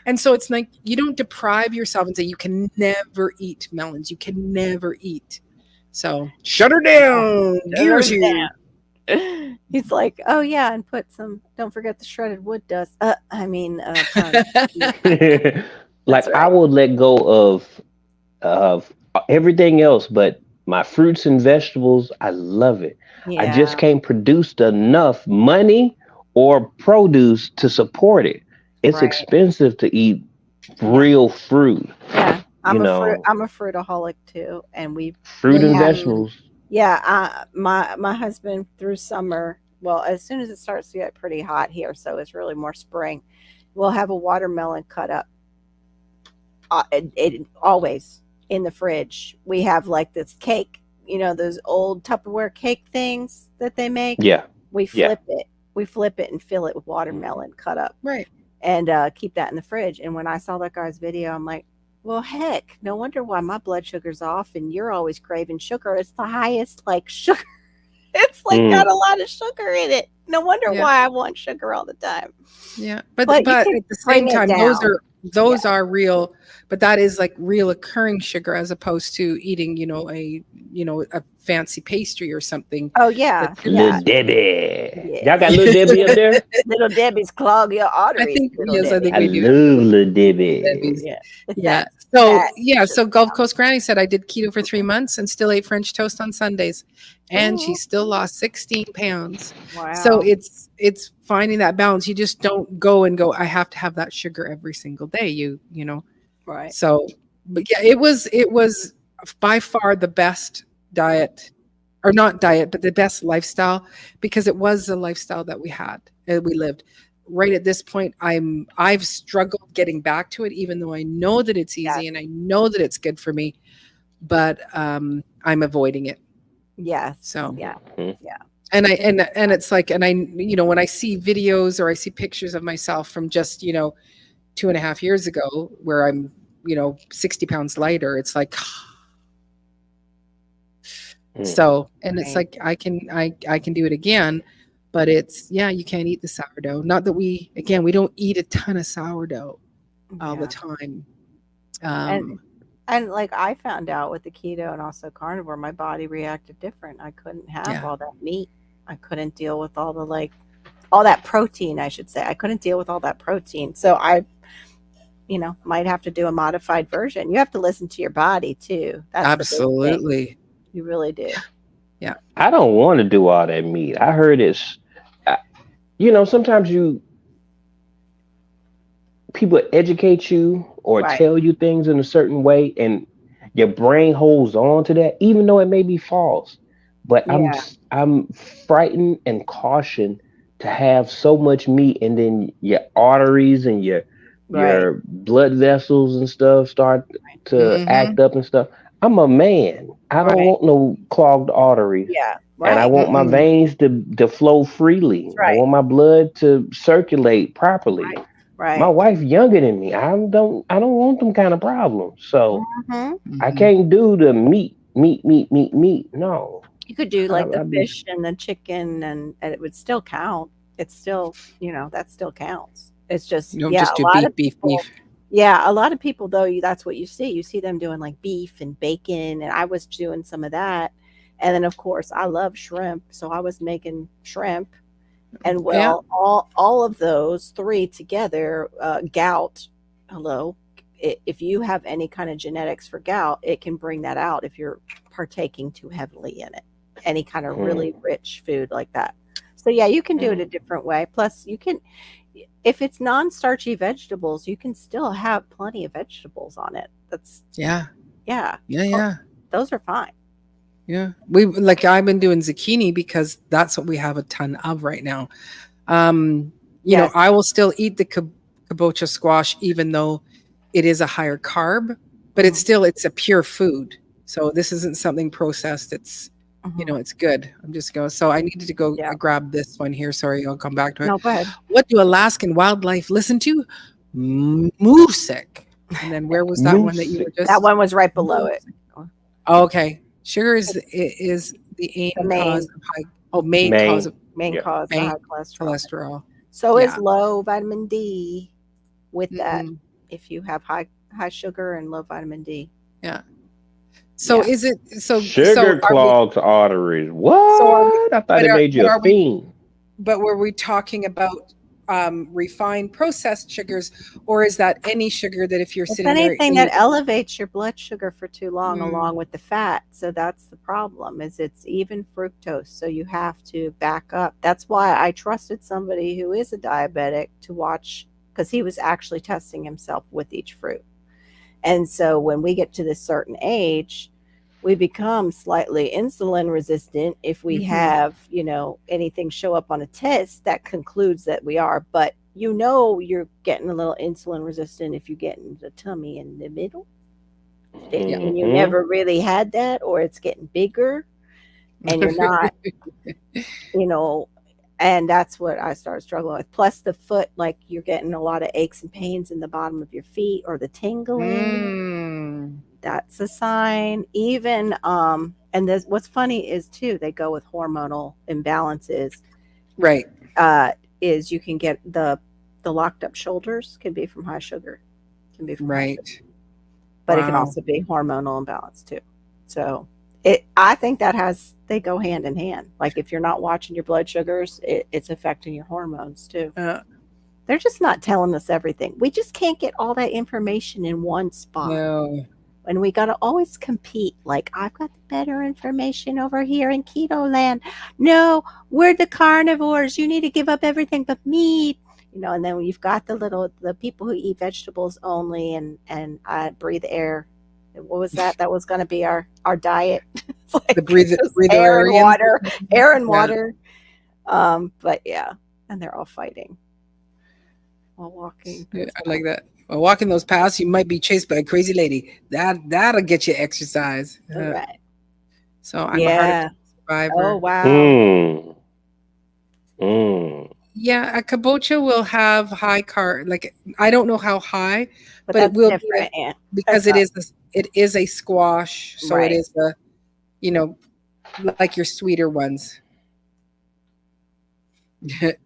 and so it's like you don't deprive yourself and say you can never eat melons. You can never eat. So shut her down. Gear's here. He's like, oh yeah, and don't forget the shredded wood dust. Like right. I will let go of everything else, but my fruits and vegetables, I love it. Yeah. I just can't produce enough money or produce to support it. It's Right. expensive to eat real fruit. Yeah, I'm You a fruitaholic too, and Fruit and Yeah. vegetables. Yeah, my husband through summer. Well, as soon as it starts to get pretty hot here, so it's really more spring. We'll have a watermelon cut up. It always in the fridge. We have like this cake, those old Tupperware cake things that they make. Yeah. We flip it and fill it with watermelon cut up. Right. And keep that in the fridge. And when I saw that guy's video, I'm like, well, heck, no wonder why my blood sugar's off and you're always craving sugar. It's the highest sugar. It's got a lot of sugar in it. No wonder why I want sugar all the time. Yeah. But But you at can the same bring it time, down. those are real, but that is like real occurring sugar as opposed to eating, a fancy pastry or something. Oh, yeah. Little Debbie. Yes. Y'all got Little Debbie up there? Little Debbie's clog your arteries. I think Little yes, I Debbie. think I we do. love Little Debbie. Debbie's. Yeah. Yeah. So Gulf Coast Granny said I did keto for 3 months and still ate French toast on Sundays, and she still lost 16 pounds. Wow. So it's finding that balance. You just don't go. I have to have that sugar every single day. You know. Right. So, but yeah, it was by far the best diet, or not diet, but the best lifestyle, because it was the lifestyle that we had, we lived. Right at this point, I've struggled getting back to it, even though I know that it's easy and I know that it's good for me, but I'm avoiding it. Yes. So Yeah. and it's like, and I, when I see videos or I see pictures of myself from just 2.5 years ago where I'm 60 pounds lighter, it's like so, and it's Right. like I can do it again, but it's, you can't eat the sourdough. Not that we don't eat a ton of sourdough all the Yeah. time. And like I found out with the keto and also carnivore, my body reacted different. I couldn't have Yeah. all that meat. I couldn't deal with all that protein, I should say. I couldn't deal with all that protein. So I, might have to do a modified version. You have to listen to your body too. That's the big thing. Absolutely. You really do. I don't want to do all that meat. I heard sometimes people educate you or Right. tell you things in a certain way, and your brain holds on to that, even though it may be false. But Yeah. I'm frightened and cautioned to have so much meat, and then your arteries and your Right. blood vessels and stuff start to Mhm. act up and stuff. I'm a man. I don't Right. want no clogged arteries. Yeah. And I Right. want my Mm-mm. veins to flow freely. That's right. I want my blood to circulate properly. Right. My wife younger than me. I don't want them kind of problems. So Mhm. I can't do the meat. No. You could do like the I'd be- fish and the chicken, and it would still count. It's still, that still counts. It's just, You don't yeah, just a do lot of beef. people, yeah, a lot of people though, that's what you see. You see them doing like beef and bacon, and I was doing some of that. And then of course I love shrimp, so I was making shrimp. And well, all of those three together, gout, hello, if you have any kind of genetics for gout, it can bring that out if you're partaking too heavily in it. Any kind of really rich food like that. So yeah, you can do it a different way. Plus you can, if it's non-starchy vegetables, you can still have plenty of vegetables on it. That's Yeah. yeah. Those are fine. Yeah. I've been doing zucchini because that's what we have a ton of right now. Yes. I will still eat the kabocha squash even though it is a higher carb, but it's a pure food. So this isn't something processed. It's it's good. I'm just going. So I needed to go grab this one here. Sorry, I'll come back to it. No, go ahead. What do Alaskan wildlife listen to? Music. And then where was that one that you were just? That one was right below it. Oh, okay. Sugar is the main cause of cause of main cause of high cholesterol. So is low vitamin D with that if you have high sugar and low vitamin D. Yeah. So is it sugar clogs arteries? What? So I thought it made you a fiend. But were we talking about refined processed sugars, or is that any sugar that if you're sitting there, anything that elevates your blood sugar for too long along with the fat? So that's the problem, is it's even fructose, so you have to back up. That's why I trusted somebody who is a diabetic to watch, because he was actually testing himself with each fruit. And so when we get to this certain age, we become slightly insulin resistant if we have, anything show up on a test that concludes that we are. But you're getting a little insulin resistant if you get in the tummy in the middle. And you never really had that, or it's getting bigger and you're not, and that's what I started struggling with. Plus the foot, like you're getting a lot of aches and pains in the bottom of your feet or the tingling. That's a sign. Even and what's funny is too, they go with hormonal imbalances. Right. Is you can get the locked up shoulders can be from high sugar. Can be from high sugar. But it can also be hormonal imbalance too. So I think they go hand in hand. Like if you're not watching your blood sugars, it's affecting your hormones too. They're just not telling us everything. We just can't get all that information in one spot. No. And we got to always compete. Like, I've got the better information over here in keto land. No, we're the carnivores. You need to give up everything but meat. And then you've got the people who eat vegetables only and breathe air. What was that? That was going to be our diet. Like the breathe air and water, air and water. But yeah, and they're all fighting while walking. Yeah, I like that. While walking those paths, you might be chased by a crazy lady. That'll get you exercise. Right. So I'm survivor. Oh wow. Yeah, a kabocha will have high carb. Like I don't know how high, but it that's will be different. Yeah. because That's it is a squash, so Right. it is a, you know, like your sweeter ones.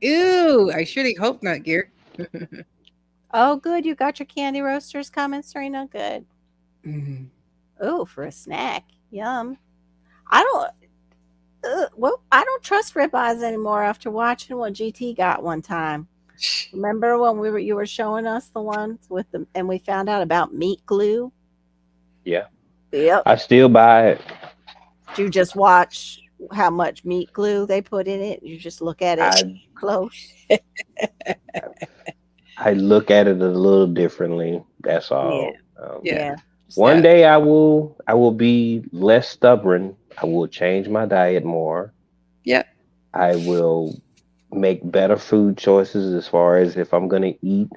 Ew, I surely hope not, Gear. Oh, good. You got your candy roasters coming, Serena. Good. Mhm. Oh, for a snack. Yum. I don't. Well, I don't trust ribeyes anymore after watching what GT got one time. Remember when you were showing us the ones with the and we found out about meat glue? Yeah. Yep. I still buy it. You just watch how much meat glue they put in it. You just look at it close. I look at it a little differently. That's all. Yeah. One day I will be less stubborn. I will change my diet more. Yeah. I will make better food choices as far as if I'm going to eat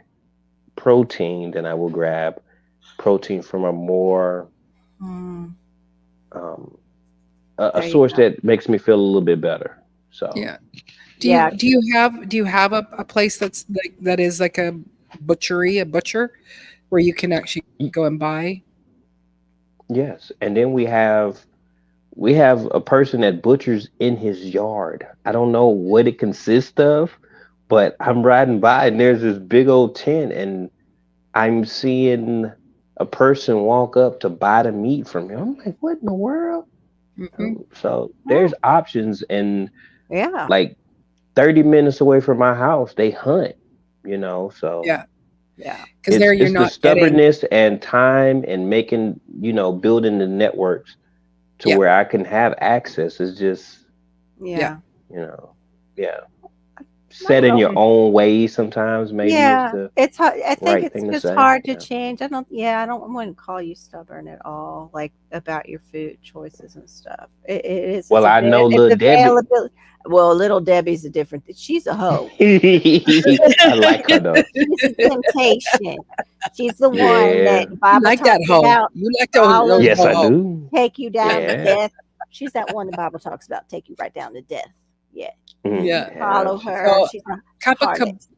protein, then I will grab protein from a more a source that makes me feel a little bit better. So yeah. Do you have a place that's like that is like a butcher where you can actually go and buy? Yes, and then we have a person that butchers in his yard. I don't know what it consists of, but I'm riding by and there's this big old tent and I'm seeing a person walk up to buy the meat from him. I'm like, what in the world? So there's options, and like 30 minutes away from my house, they hunt, so yeah. Because there you're it's not the stubbornness and time and making, building the networks to where I can have access is just, set in your own way sometimes maybe is the it's hard. I think right it's thing to just say. hard to change. I wouldn't call you stubborn at all, like about your food choices and stuff. It is. Well, I know Little Debbie. Well, Little Debbie's a different. She's a hoe. I like her though. She's a temptation. She's the one that the Bible like talks that hoe. about. You like those? Yes, I do. Take you down to death. She's that one the Bible talks about. Take you right down to death. Yeah. Yeah. Follow her. So, she's cup of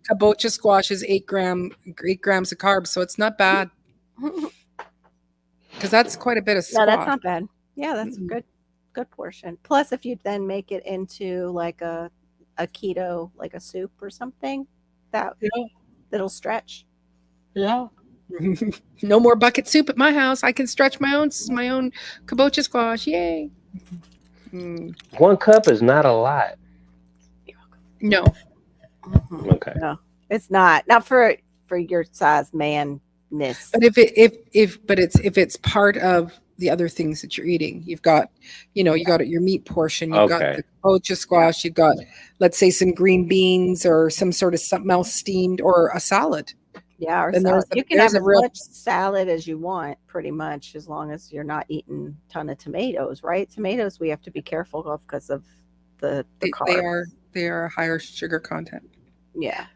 kabocha squash is 8 grams of carbs, so it's not bad. Because that's quite a bit of squash. No, that's not bad. Yeah, that's a good portion. Plus, if you then make it into like a keto, like a soup or something, that'll stretch. Yeah. No more bucket soup at my house. I can stretch my own kabocha squash. Yay. 1 cup is not a lot. No. Okay. No, it's not for your size manness. But if it's part of the other things that you're eating, you've got, you got your meat portion, you've got the kabocha squash, you've got, let's say, some green beans or some sort of something else steamed or a salad. Yeah, or salad. You can have as much salad as you want, pretty much, as long as you're not eating a ton of tomatoes, right? Tomatoes we have to be careful of because of the carbs. They are a higher sugar content. Yeah.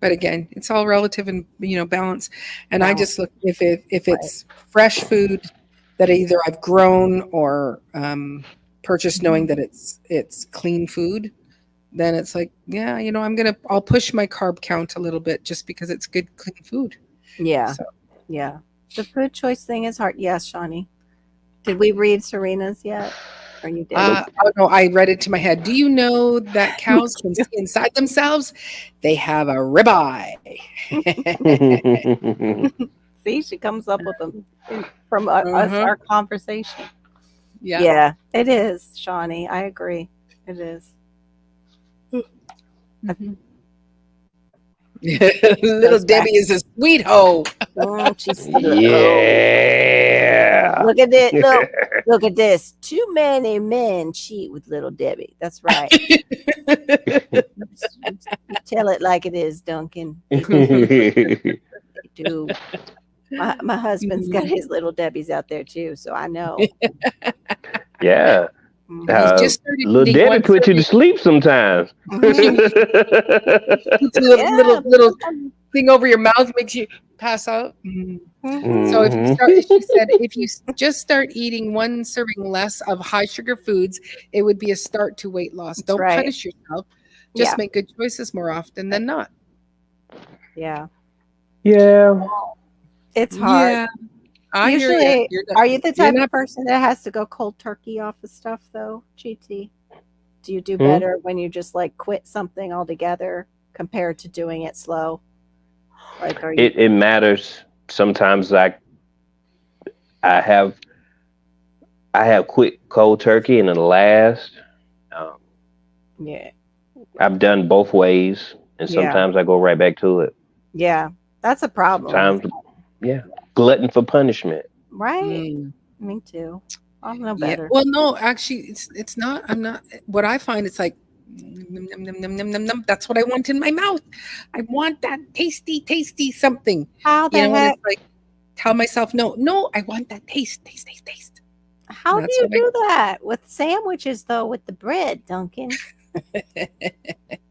But again, it's all relative and balance. And I just look if it's fresh food that either I've grown or purchased knowing that it's clean food, then it's like, I'll push my carb count a little bit just because it's good, clean food. Yeah. So. Yeah. The food choice thing is hard. Yes, Shawnee. Did we read Serena's yet? Or you did? No, I read it to my head. Do you know that cows can see inside themselves? They have a ribeye. See, she comes up with them from our conversation. Yeah. Yeah, it is, Shawnee. I agree. It is. Little Debbie is a sweet hoe. She's yeah. Look at it. Look at this. Too many men cheat with Little Debbie. That's right. Tell it like it is, Duncan. They do. My husband's got his Little Debbies out there too, so I know. Yeah. Little Debbie put you to sleep sometimes. Little thing over your mouth makes you pass out. Mm. Mhm. So if you Mhm. start, she said, if you just start eating one serving less of high sugar foods, it would be a start to weight loss. That's Don't right. punish yourself. Just Yeah. make good choices more often than not. Yeah. Yeah. It's hard. Yeah, I hear you. Usually, are you the you're type not- of person that has to go cold turkey off of stuff though, GT? Do you do Hmm? better when you just like quit something altogether compared to doing it slow? Like, are you? It matters. Sometimes I have quit cold turkey and the last. Um, Yeah. I've done both ways, and Yeah. sometimes I go right back to it. Yeah. That's a problem. Sometimes, yeah, glutton for punishment. Right. Mm. Me too. I'm no Yeah. better. Well, no, actually, it's not. I'm not. What I find, it's like, num, num, num, num, num, num, num. That's what I want in my mouth. I want that tasty something. How the You know, and heck? it's like, tell myself, no, I want that taste. How do That's you what I- do that with sandwiches though? With the bread, Duncan?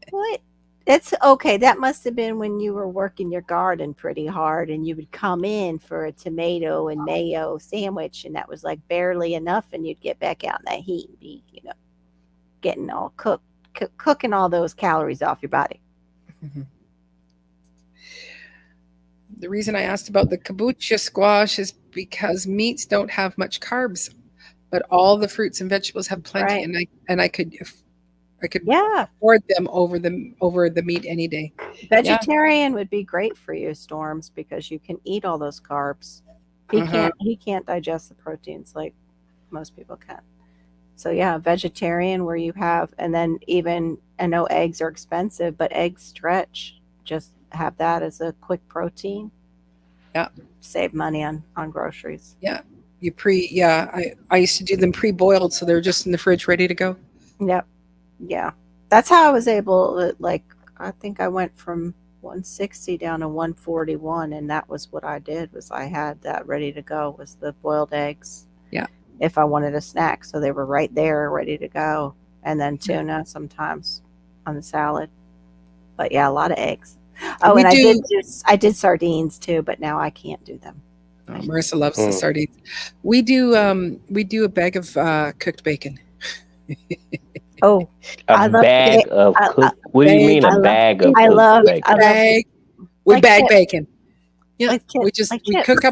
What? It's okay. That must have been when you were working your garden pretty hard and you would come in for a tomato and mayo sandwich and that was like barely enough and you'd get back out in that heat and be, getting all cooking all those calories off your body. The reason I asked about the kabocha squash is because meats don't have much carbs, but all the fruits and vegetables have plenty, Right. and I could Yeah. afford them over the meat any day. Vegetarian would be great for you, Storms, because you can eat all those carbs. He can't digest the proteins like most people can. So yeah, vegetarian where you have, and then even, I know eggs are expensive, but eggs stretch. Just have that as a quick protein. Yeah. Save money on groceries. I used to do them pre-boiled, so they're just in the fridge ready to go. Yep. Yeah. That's how I was able to, like, I think I went from 160 down to 141, and that was what I did, was I had that ready to go, was the boiled eggs. Yeah. If I wanted a snack. So they were right there ready to go. And then tuna sometimes on the salad. But yeah, a lot of eggs. Oh, We and do- I did sardines too, but now I can't do them. Oh, Marissa loves the sardines. We do a bag of cooked bacon. Oh, I A love bag of I- cooked. What do you mean I a love- bag of I cooked love- bacon? I love- Bag. We Like bag chips. bacon. Yeah, Like chips, we just like we chips. cook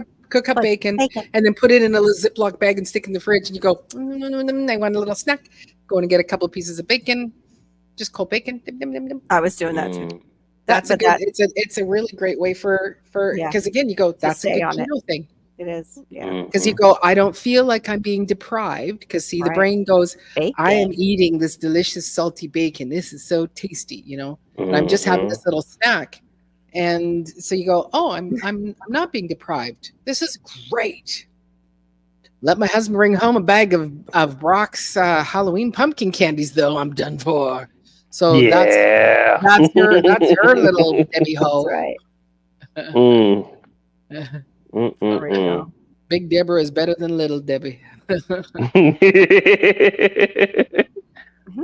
up Like bacon, bacon. and then put it in a little Ziploc bag and stick in the fridge. And you go, I want a little snack. Go in and get a couple of pieces of bacon, just cold bacon. Dim, dim, dim, dim. I was doing that too. Mm. That's a but good. that- It's a really great way for Yeah. because again you go, that's a stay good on it. keto thing. It is. Yeah. Mhm. Because you go, I don't feel like I'm being deprived. Because see, the Right. brain goes, Bacon. I am eating this delicious salty bacon. This is so tasty, and I'm just having Mhm. this little snack. And so you go, oh, I'm not being deprived. This is great. Let my husband bring home a bag of Brock's Halloween pumpkin candies, though. I'm done for. So Yeah. that's her little Debbie That's hole. right. Mm. For Mm-mm-mm. real. Big Deborah is better than little Debbie.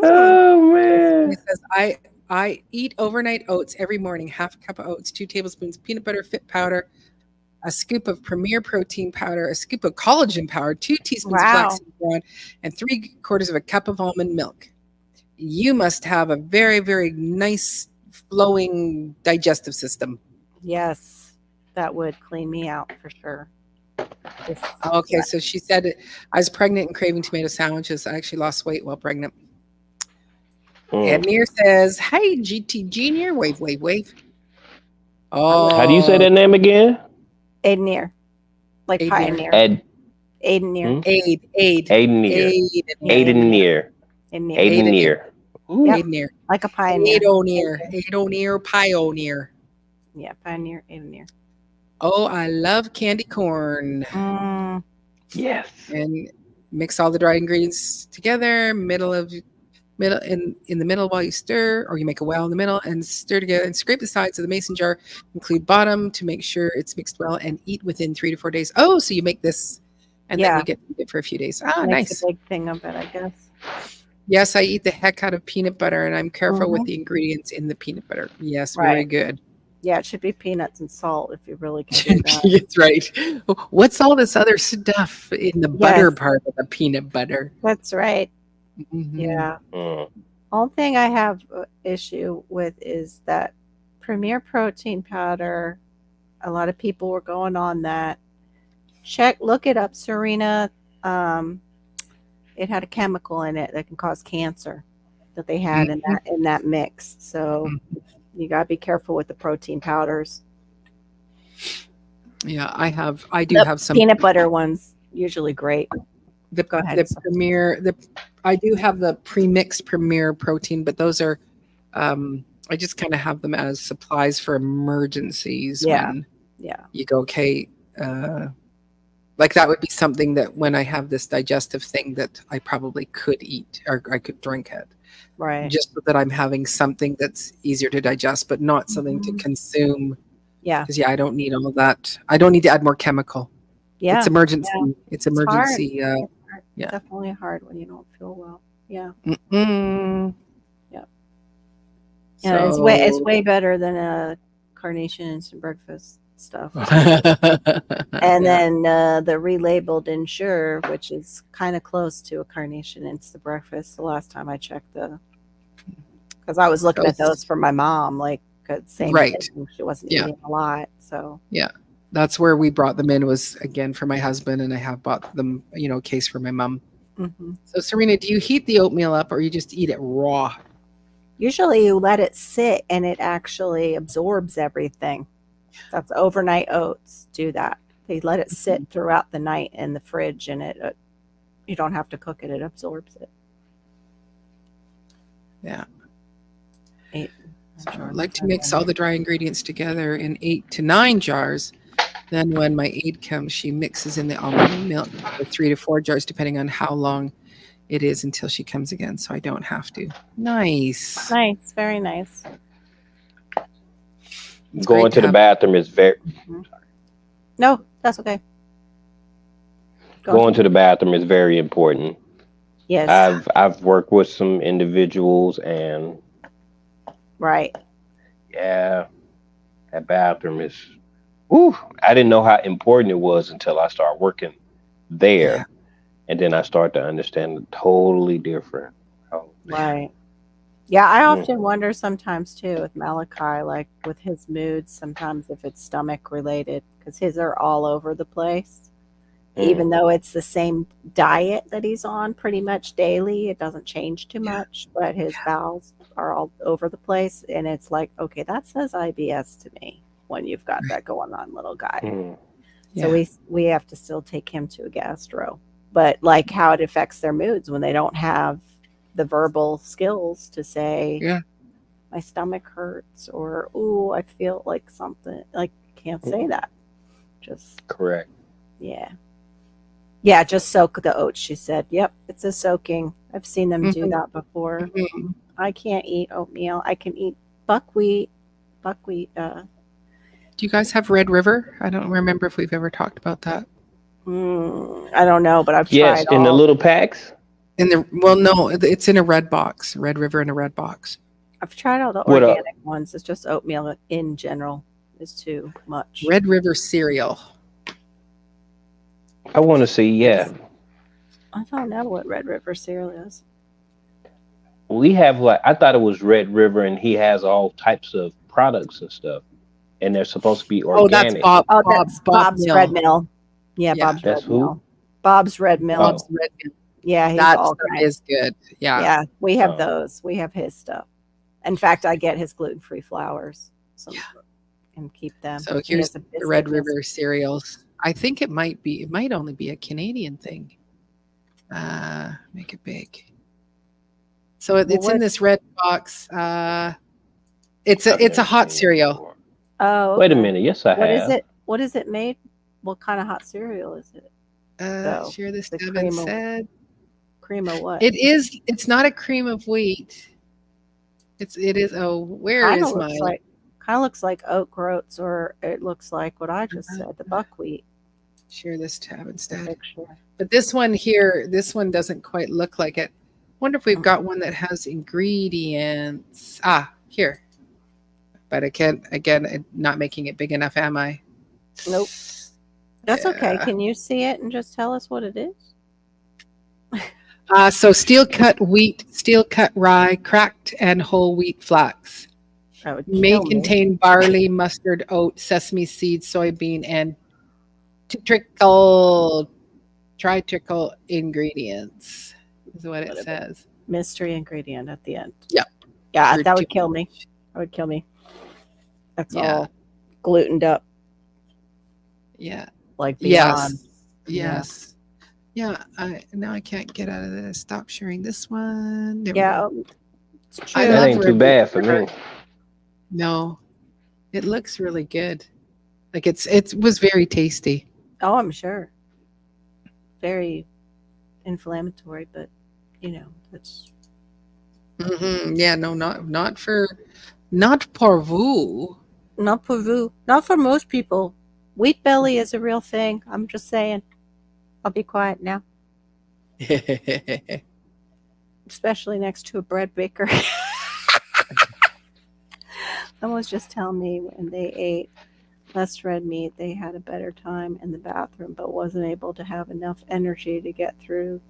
Oh man. It says, I eat overnight oats every morning, half a cup of oats, 2 tablespoons peanut butter, fit powder, a scoop of Premier protein powder, a scoop of collagen powder, 2 teaspoons Wow. of flaxseed bran, and 3/4 of a cup of almond milk. You must have a very, very nice flowing digestive system. Yes, that would clean me out for sure. This- Okay, so she said, I was pregnant and craving tomato sandwiches. I actually lost weight while pregnant. Mm. Ednir says, hey, GT Junior, wave, wave, wave. Oh, How do you say that name again? Aidenier. Like Aidenier. pioneer. Ed Aidenier. Aid. Aidenier. Aidenier. Aidenier. Aidenier. Aidenier. Ooh. Yep. Aidenier. Like a pioneer. Aidonier, pioneer. Yeah, pioneer, Aidenier. Oh, I love candy corn. Mm, Yes. And mix all the dry ingredients together, middle in the middle while you stir, or you make a well in the middle and stir together and scrape the sides of the mason jar, include bottom to make sure it's mixed well, and eat within 3 to 4 days. Oh, so you make this and then Yeah. you get to eat it for a few days. Ah, makes nice. a big thing of it, I guess. Yes, I eat the heck out of peanut butter, and I'm careful with Mhm. the ingredients in the peanut butter. Yes, Right. very good. Yeah, it should be peanuts and salt if you really can do that. That's right. What's all this other stuff in the butter Yes. part of the peanut butter? That's right. Mhm. Yeah. Mm. Only thing I have issue with is that Premier Protein powder. A lot of people were going on that. Look it up, Serena. It had a chemical in it that can cause cancer that they had in that mix. So you gotta be careful with the protein powders. Yeah, I do The have some peanut butter ones usually great. the Go ahead. the Premier I do have the pre-mixed Premier protein, but those are I just kind of have them as supplies for emergencies Yeah. when Yeah. you go, okay, like that would be something that when I have this digestive thing that I probably could eat or I could drink it. Right. Just so that I'm having something that's easier to digest, but not something to consume. Yeah. Because I don't need all of that. I don't need to add more chemical. Yeah. It's emergency. Yeah. It's It's hard. emergency. It's yeah. definitely hard when you don't feel well. Yeah. Mm-mm. Yeah. Yeah. It's So- way better than a carnation instant breakfast stuff. Yeah. And then the relabeled Ensure, which is kind of close to a carnation instant breakfast. The last time I checked because I was looking at those for my mom, like same Right. thing. She wasn't Yeah. eating a lot, so That's where we brought them in was again for my husband, and I have bought them, a case for my mom. mhm. So Serena, do you heat the oatmeal up or you just eat it raw? Usually you let it sit and it actually absorbs everything. That's overnight oats do that. They let it sit throughout the night in the fridge, and it you don't have to cook it; it absorbs it. Yeah. I'm So sure I like to mix all the dry ingredients together in 8 to 9 jars. Then when my aide comes, she mixes in the almond milk for 3 to 4 jars, depending on how long it is until she comes again. So I don't have to. Nice. Nice, very nice. It's Going great to the have- bathroom is very No, that's okay. going to the bathroom is very important. Yes, I've worked with some individuals, and right. yeah, that bathroom is. Whew, I didn't know how important it was until I started working there, Yeah. and then I start to understand it totally different. Oh, Right. Yeah, I often wonder sometimes too with Malachi, like with his moods, sometimes if it's stomach related, because his are all over the place. Even though it's the same diet that he's on pretty much daily, it doesn't change too much, but his bowels are all over the place. And it's like, okay, that says IBS to me when you've got that going on, little guy. Mm. So we have to still take him to a gastro. But like how it affects their moods when they don't have the verbal skills to say, Yeah. my stomach hurts, or ooh, I feel like something, like can't say that. Just Correct. yeah, just soak the oats. She said, "Yep, it's a soaking. I've seen them do Mhm. that before. Mhm. I can't eat oatmeal. I can eat buckwheat. Buckwheat. Do you guys have Red River? I don't remember if we've ever talked about that. I don't know, but I've Yes, tried in the all. little packs. No, it's in a red box. Red River in a red box. I've tried all the What, organic ones. It's just oatmeal in general is too much. Red River cereal. I want to see. Yeah, I don't know what Red River cereal is. we have like I thought it was Red River, and he has all types of products and stuff, and they're supposed to be organic. Oh, that's Bob. Oh, that's Bob's Mill. Red Mill. Yeah, Yeah. Bob's That's Red who? Mill. Bob's Red Mill. Bob's Red Mill. Yeah, he's That all stuff kind. is good. Yeah. Yeah, we have Oh. those. We have his stuff. In fact, I get his gluten-free flours and keep them. So He here's has a the Red biscuit River cereals. I think it might only be a Canadian thing. Make it big. So it's in this red box. It's I've a never hot seen it cereal. before. Oh, Wait a okay. minute. Yes, I What have. is it? What is it made? What kind of hot cereal is it? So, Share this the Devin cream of- said. Cream of what? It's not a cream of wheat. It is. Oh, where Kind is of my? looks like oat groats, or it looks like what I just said, the buckwheat Share this tab instead. picture. But this one here, this one doesn't quite look like it. Wonder if we've got one that has ingredients. Here. but I can't. Again, not making it big enough, am I? Nope. That's okay. Yeah. Can you see it and just tell us what it is? So steel cut wheat, steel cut rye, cracked and whole wheat flax. That would May kill me. contain barley, mustard, oat, sesame seed, soybean, and trickle ingredients is what it says. Mystery ingredient at the end. Yep. Yeah, Or that would two- kill me. That would kill me. That's Yeah. all glutened up, Yeah. like beyond. Yes. Yeah. Now I can't get out of this. Stop sharing this one. There we Yeah, go. it's I true. That love ain't too red bad for pepper. me. No, it looks really good. Like it was very tasty. Oh, I'm sure. Very inflammatory, but that's Yeah. No, not for vous. not for vous. Not for most people. Wheat belly is a real thing. I'm just saying. I'll be quiet now, especially next to a bread baker. Someone was just telling me when they ate less red meat, they had a better time in the bathroom, but wasn't able to have enough energy to get through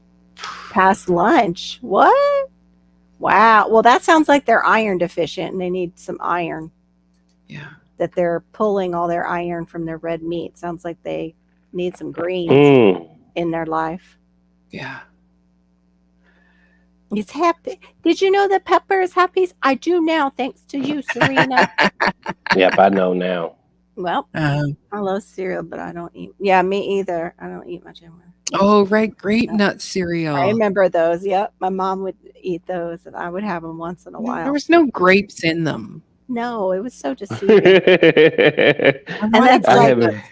past lunch. What? Wow. Well, that sounds like they're iron deficient and they need some iron, Yeah. that they're pulling all their iron from their red meat. Sounds like they need some greens Mm. in their life. Yeah. He's happy. Did you know that Pepper is happy? I do now, thanks to you, Serena. Yep, I know now. Well, I love cereal, but I don't eat. Yeah, me either. I don't eat much anymore. Oh, right. Grape nut cereal. I remember those. Yep. My mom would eat those and I would have them once in a There while. was no grapes in them. No, it was so deceiving. And that's I like- haven't.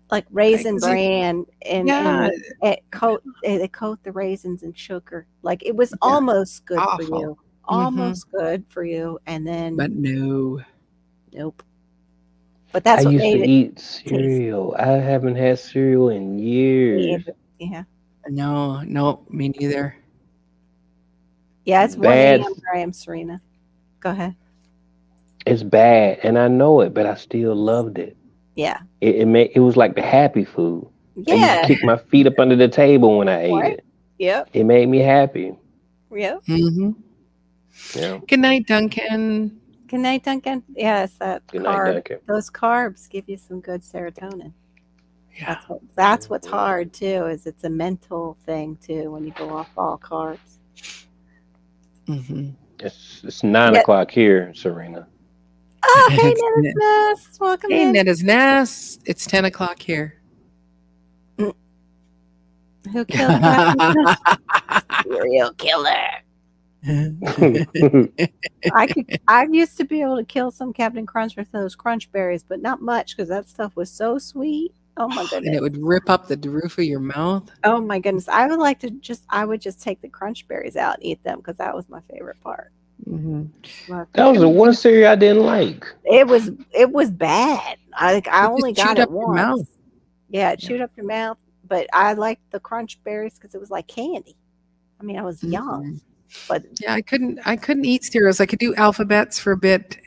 Like Raisin Like, is it- Bran and Yeah. they coat the raisins in sugar. Like it was almost good for Awful. you. Almost good for you. And then But no. nope. But that's I what used made to it. eat cereal. I haven't had cereal in years. Yeah. No, me neither. Yeah, it's 1 Bad. a.m. where I am, Serena. Go ahead. It's bad, and I know it, but I still loved it. Yeah. It was like the happy food. I used Yeah. to kick my feet up under the table when I ate Right. it. Yep. It made me happy. Yep. Mm-hmm. Yeah. Good night, Duncan. Good night, Duncan. Yes, that Good night, carb. Duncan. Those carbs give you some good serotonin. Yeah. That's what's hard too. Is it's a mental thing too when you go off all carbs. Mm-hmm. It's 9 Yeah. o'clock here, Serena. Oh, hey, It's Dennis Ness. Welcome Hey, in. Netta's Nest. It's 10 o'clock here. Who killed Captain Serial killer? I used to be able to kill some Captain Crunch with those crunch berries, but not much because that stuff was so sweet. Oh my And goodness. it would rip up the roof of your mouth. Oh my goodness. I would just take the crunch berries out and eat them because that was my favorite part. Mm-hmm. That was the one cereal I didn't like. It was bad. I only just got chewed it up your once. mouth. Yeah, it chewed up your mouth. But I liked the crunch berries because it was like candy. I mean, I was young, but Yeah, I couldn't eat cereals. I could do alphabets for a bit,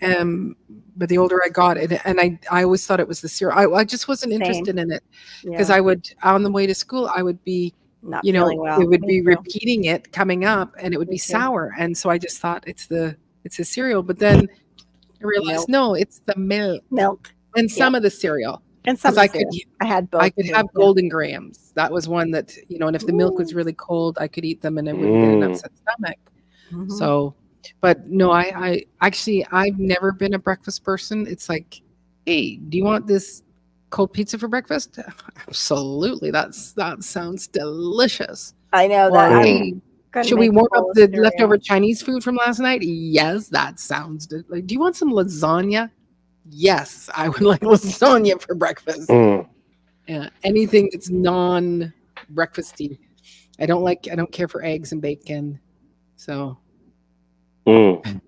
but the older I got, and I always thought it was the cereal. I just wasn't Same. interested in it yeah, because I would, on the way to school, I would be, not you know, feeling well. it would Me be too. repeating it coming up, and it would Me be too. sour, and so I just thought it's a cereal. But then I realized no, it's the milk milk and some of the cereal. and some. Because I had both. I could too, have yeah. Golden Grahams. That was one that, and if the milk was really cold, I could eat them and I wouldn't get an Mm. upset stomach. Mhm. So, but no, I actually, I've never been a breakfast person. It's like, hey, do you want this cold pizza for breakfast? Absolutely. That sounds delicious. I know Or, that. hey, Couldn't should we make a warm bowl up of the cereal. leftover Chinese food from last night? Yes, that sounds like. Do you want some lasagna? Yes, I would like lasagna for breakfast. Mm. Yeah, anything that's non-breakfasty. I don't care for eggs and bacon. So Mm.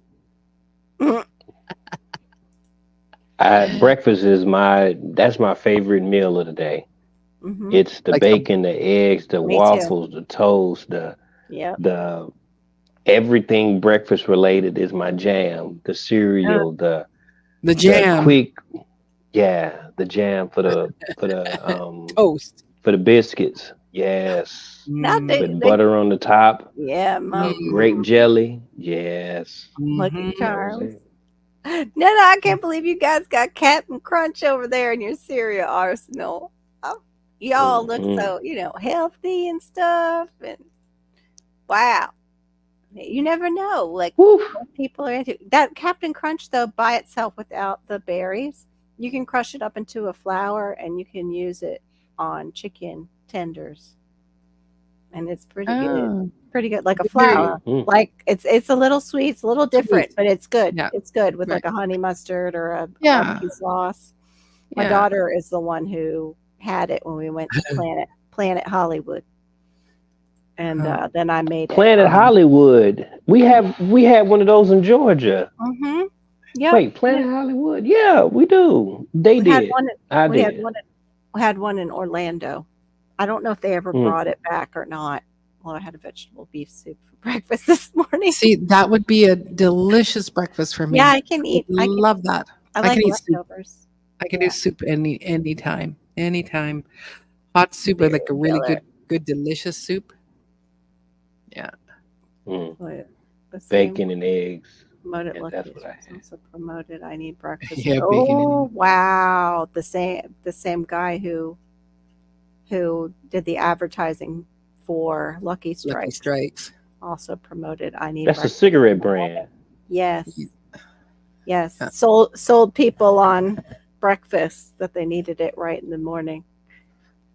Breakfast is that's my favorite meal of the day. Mhm. It's the Like bacon, the eggs, the Me too. waffles, the toast, Yep. the everything breakfast related is my jam. The cereal, the The jam. quick, the jam for the Toast. for the biscuits. Yes. Not Mm, With butter on the top, Yeah, Mom. grape jelly. Yes. Lucky mhm. Charms. No, I can't believe you guys got Captain Crunch over there in your cereal arsenal. Oh, y'all look Mhm. so, healthy and stuff. And wow. You never know, like, Woo. what people are into. That Captain Crunch, though, by itself without the berries, you can crush it up into a flour and you can use it on chicken tenders. And it's pretty good. Oh, Pretty good, like a flour. Mhm. Like it's a little sweet, it's a little different, but it's good. Yeah. It's good with Right. like a honey mustard or a Yeah. barbecue sauce. My yeah. daughter is the one who had it when we went to Planet Hollywood, and Oh. then I made it. Planet Hollywood. We had one of those in Georgia. Mm-hmm. Yeah. Wait, Planet Hollywood? Yeah, we do. They we had did. one. I We did. had one in Orlando. I don't know if they ever Mm. brought it back or not. Well, I had a vegetable beef soup for breakfast this morning. See, that would be a delicious breakfast for me. Yeah, I can eat. I Love that. like can eat soup. leftovers. I can Yeah. do soup anytime. Hot soup, or like a really Killer. good, delicious soup. Mm. What, the same Bacon and eggs. promoted Yeah, Lucky that's what I Charms also promoted I Need Breakfast. Yeah, bacon and Oh wow. The same guy who did the advertising for Lucky Lucky Strikes Strikes. also promoted I Need That's a Breakfast. cigarette brand. Yes. Yes. Yeah. Sold people on breakfast that they needed it right in the morning.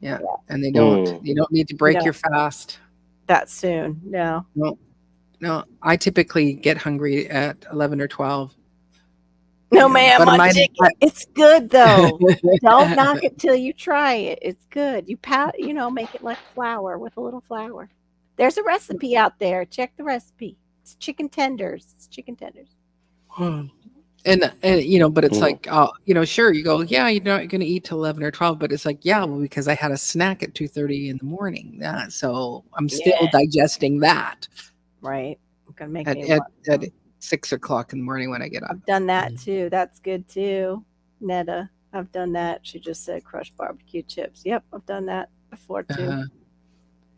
And they don't. Mm. You don't need to break No. your fast. That soon. No. No, I typically get hungry at 11 or 12. No, Yeah, ma'am, but on mine- chicken. It's good though. Don't knock it till you try it. It's good. You make it like flour with a little flour. There's a recipe out there. Check the recipe. It's chicken tenders. And but it's Mm. like, sure, you go, yeah, you're not going to eat till 11 or 12, but it's like, yeah, well, because I had a snack at 2:30 in the morning. So I'm still Yeah. digesting that Right. I'm gonna make at, me at, want at 6 o'clock in the morning when I get up. I've done that too. That's good too. Netta, I've done that. She just said crushed barbecue chips. Yep, I've done that before too. Uh-huh.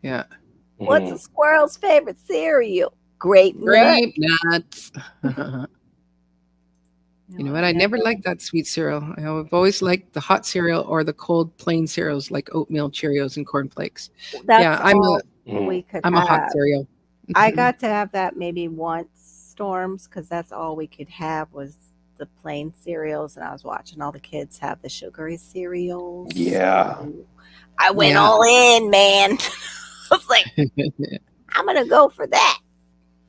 Yeah. What's Mhm. a squirrel's favorite cereal? Grape nut. Grape nuts. You know No, what? I never never. liked that sweet cereal. I've always liked the hot cereal or the cold plain cereals like oatmeal Cheerios and cornflakes. That's Yeah, I'm all Mm. we could I'm a hot have. cereal. I Mhm. got to have that maybe once, Storms, because that's all we could have was the plain cereals, and I was watching all the kids have the sugary cereals. Yeah. I went Yeah. all in, man. I was like, I'm gonna go for that.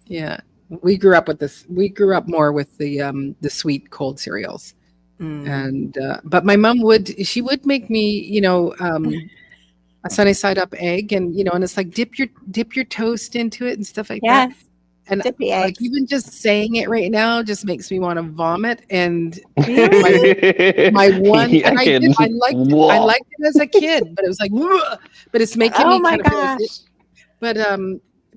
Yeah. We grew up with this. We grew up more with the sweet cold cereals. Mm. And but my mom would make me, a sunny side up egg, and and it's like dip your toast into it and stuff like that. Yes, And dippy like eggs. even just saying it right now just makes me want to vomit. And Really? my one, Yeah, and I liked it as a kid, but it was like, "Ugh," but it's making Oh me my kind of feel gosh.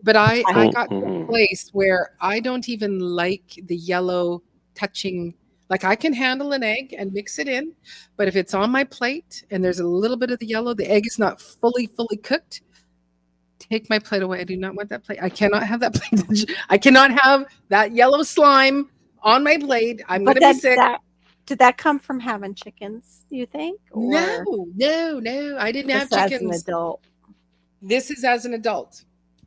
but I got to a Mhm. place where I don't even like the yellow touching. Like I can handle an egg and mix it in, but if it's on my plate and there's a little bit of the yellow, the egg is not fully cooked, take my plate away. I do not want that plate. I cannot have that plate. I cannot have that yellow slime on my plate. I'm But going to be sick. did that come from having chickens, you think? Or No. I didn't have just as an chickens. adult? This is as an adult.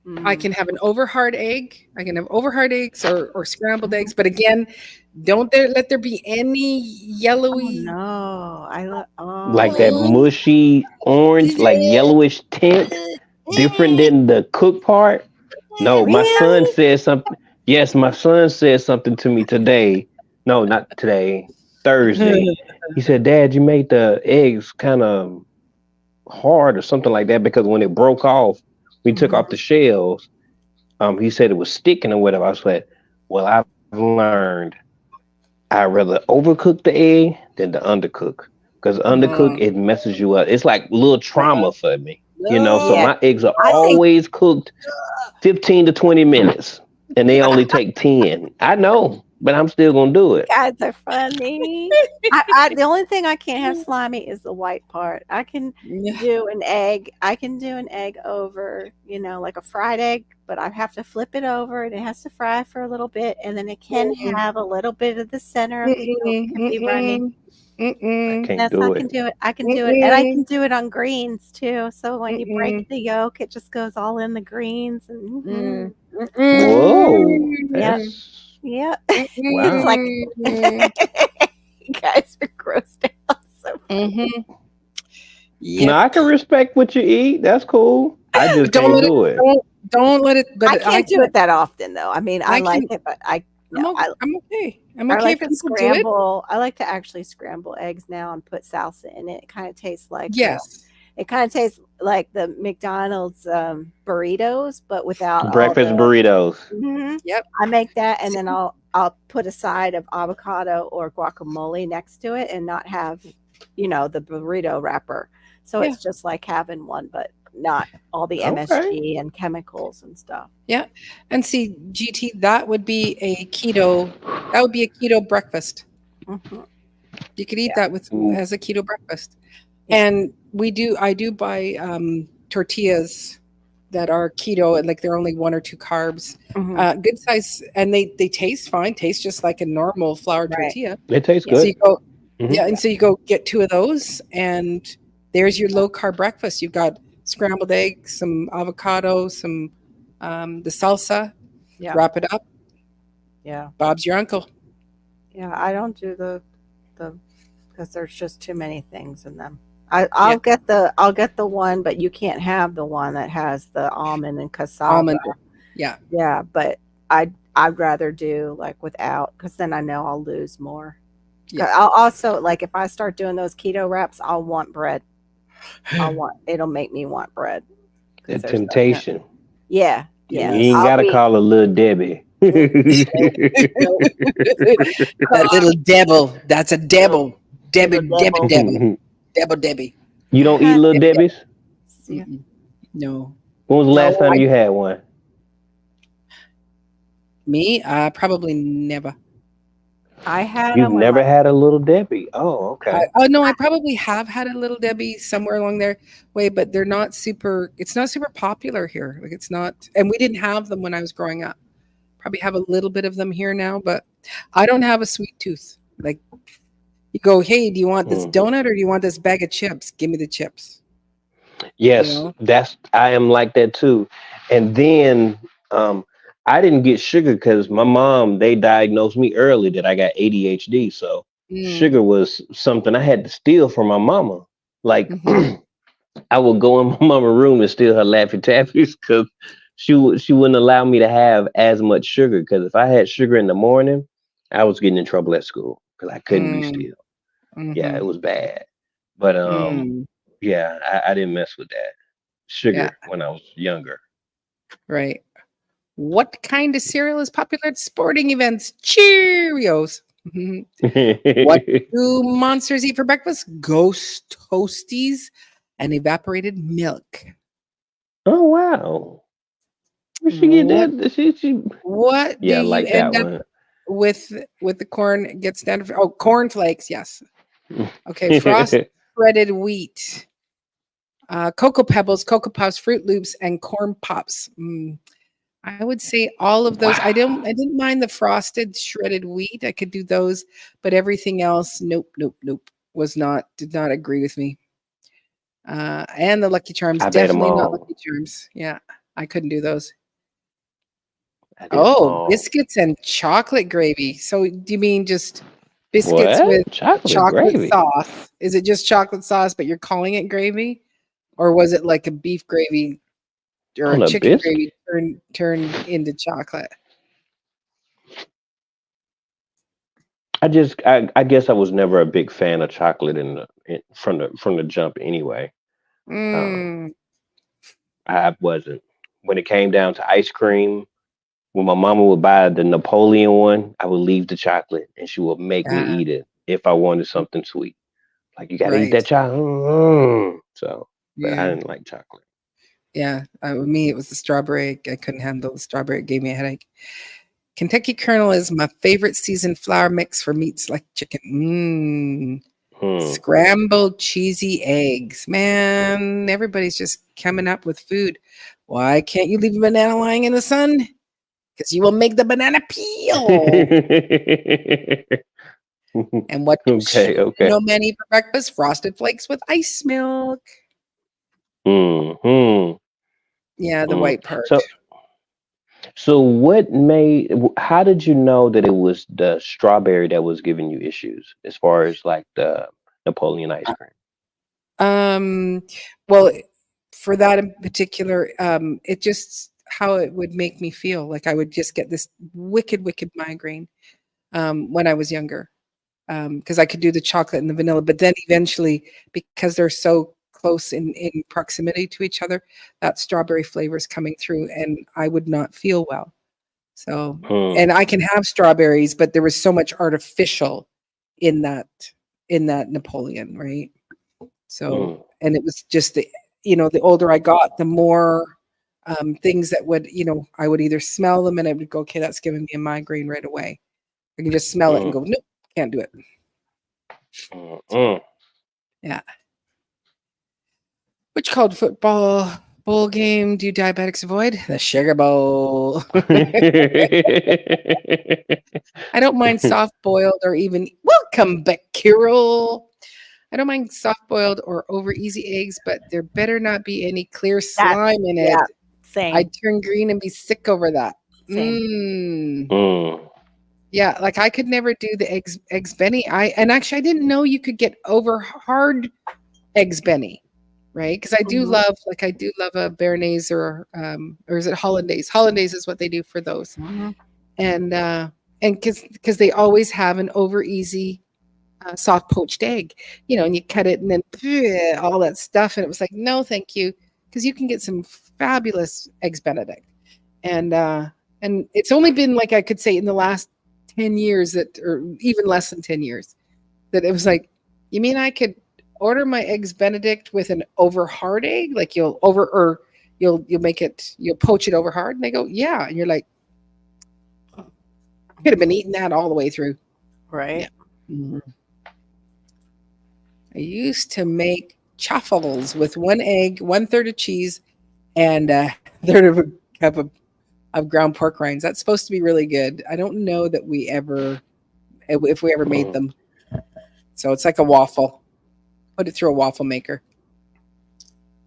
Mm. I can have an over hard egg. I can have over hard eggs or scrambled eggs. But again, let there be any Oh, yellowy. no, Like that mushy orange, like yellowish tint, different than the cooked part. No, my son said something. Yes, my son said something to me today. No, not today. Thursday. He said, "Dad, you made the eggs kind of hard or something like that because when it broke off, we took off the shells. He said it was sticking or whatever." I was like, "Well, I've learned I'd rather overcook the egg than to undercook because undercook it messes you up. It's like little trauma for me, So Yeah. my eggs are I think- always cooked 15 to 20 minutes, and they only take 10. I know. but I'm still gonna do it. Guys are funny. The only thing I can't have slimy is the white part. I can Yeah. do an egg. I can do an egg over, like a fried egg, but I have to flip it over and it has to fry for a little bit, and then it can have a little bit of the center of the yolk can be runny. I can't Yes, do I it. can do it. I can do it, and I can do it on greens too. So when you break the yolk, it just goes all in the greens. And Whoa. Yeah. That's yeah, wow. like you guys are grossed out. So Yeah. No, I can respect what you eat. That's cool. I just Don't can't let it. do it. Don't let it. But I can't do it that often, though. I mean, I I like can- it, but I'm okay. I'm I okay like if to people do it. scramble. I like to actually scramble eggs now and put salsa in it. It kind of tastes like Yes. it kind of tastes like the McDonald's burritos, but without Breakfast all burritos. the. Yep. I make that, and then I'll put a side of avocado or guacamole next to it, and not have, the burrito wrapper. So Yeah. it's just like having one, but not all the Okay. MSG and chemicals and stuff. And see, GT, that would be a keto. That would be a keto breakfast. Mhm. You could eat that with Mm. as a keto breakfast. Yeah. And I do buy tortillas that are keto, and like they're only 1 or 2 carbs. Mhm. Good size, and they taste fine. Taste just like a normal flour Right. tortilla. It tastes Yeah. So good. you go, Mhm. yeah, and so you go get 2 of those, and there's your low carb breakfast. You've got scrambled eggs, some avocado, some the salsa. Yeah. Wrap it up. Yeah. Bob's your uncle. Yeah. I don't do the because there's just too many things in them. I'll get the one, but you can't have the one that has the almond and cassava. Almond. Yeah. Yeah, but I'd rather do like without, because then I know I'll lose more. Yeah. I'll also, like, if I start doing those keto wraps, I'll want bread. It'll make me want bread. 'Cause The there's temptation. Yeah. You ain't I'll gotta be- call her Little Debbie. That little devil. That's a devil. Debbie, Little Debbie, devil. Debbie. Devil, Debbie. You don't eat Little Debbie's? Yeah. Mm-mm. No. When was the last No, time I- you had one? Me? Probably never. I had You've them when never my- had a Little Debbie. Oh, okay. No, I probably have had a little Debbie somewhere along their way, but they're not super. It's not super popular here. Like it's not, and we didn't have them when I was growing up. Probably have a little bit of them here now, but I don't have a sweet tooth. Like you go, hey, do you want this Mhm. donut or do you want this bag of chips? Give me the chips. Yes, You I am like that too. And then I didn't get sugar because my mom, they diagnosed me early that I got ADHD. So sugar was something I had to steal from my mama. Like Mhm. I would go in my mama's room and steal her Laffy Taffies because she wouldn't allow me to have as much sugar. Because if I had sugar in the morning, I was getting in trouble at school because I couldn't be still. Yeah, Mhm. it was bad. But yeah, I didn't mess with that sugar when I was younger. Right. What kind of cereal is popular at sporting events? Cheerios. Mhm. What do monsters eat for breakfast? Ghost toasties and evaporated milk. Oh wow! Where she get that? She What do yeah, I you like end that up one. with the corn? Gets standard. Oh, corn flakes. Yes. Okay. Frosted shredded wheat. Cocoa Pebbles, Cocoa Puffs, Fruit Loops, and Corn Pops. I would say all of those. I didn't mind the frosted shredded wheat. I could do those, but everything else, nope. Did not agree with me. And the Lucky Charms, I bet 'em definitely not all. Lucky Charms. Yeah, I couldn't do those. I did 'em Oh, all. biscuits and chocolate gravy. So do you mean just biscuits What? with Chocolate gravy? sauce? Is it just chocolate sauce, but you're calling it gravy? Or was it like a beef gravy or On a a chicken biscuit? gravy turned into chocolate? I guess I was never a big fan of chocolate from the jump anyway. Mm, I wasn't. When it came down to ice cream, when my mama would buy the Napoleon one, I would leave the chocolate and she would make me Yeah. eat it if I wanted something sweet. Like you gotta eat Right. that chocolate. So, but I Yeah. didn't like chocolate. Yeah. With me, it was the strawberry. I couldn't handle the strawberry. It gave me a headache. Kentucky Colonel is my favorite seasoned flour mix for meats like chicken. Scrambled cheesy eggs. Man, everybody's just coming up with food. Why can't you leave a banana lying in the sun? Because you will make the banana peel. And what Okay. no many for breakfast? Frosted Flakes with ice milk. Mm-hmm. Yeah, the white part. So how did you know that it was the strawberry that was giving you issues as far as like the Napoleon ice cream? Well, for that in particular, it just how it would make me feel. Like I would just get this wicked migraine when I was younger. Because I could do the chocolate and the vanilla, but then eventually, because they're so close in proximity to each other, that strawberry flavor is coming through, and I would not feel well. So, and I can have strawberries, but there was so much artificial in that Napoleon, right? So, and it was just the older I got, the more things that would, I would either smell them and I would go, okay, that's giving me a migraine right away. I can just smell it and go, nope, can't do it. Yeah. Which college football bowl game do you diabetics avoid? The Sugar Bowl. I don't mind soft boiled or even welcome back, Carol. I don't mind soft boiled or over easy eggs, but there better not be any clear slime in it. Same. I'd turn green and be sick over that. Yeah, like I could never do the eggs Benny. Actually I didn't know you could get over hard eggs Benny, right? Because I do love a Béarnaise or is it Hollandaise? Hollandaise is what they do for those, and because they always have an over easy soft poached egg, and you cut it and then all that stuff, and it was like no, thank you, because you can get some fabulous eggs Benedict, and it's only been like I could say in the last 10 years or even less than 10 years that it was like, you mean I could order my eggs Benedict with an over hard egg? Like you'll poach it over hard? And they go, yeah. And you're like, could have been eating that all the way through. Right. Yeah. I used to make chaffles with 1 egg, 1/3 of cheese, and a third of a cup of ground pork rinds. That's supposed to be really good. I don't know that if we ever made them. So it's like a waffle. Put it through a waffle maker.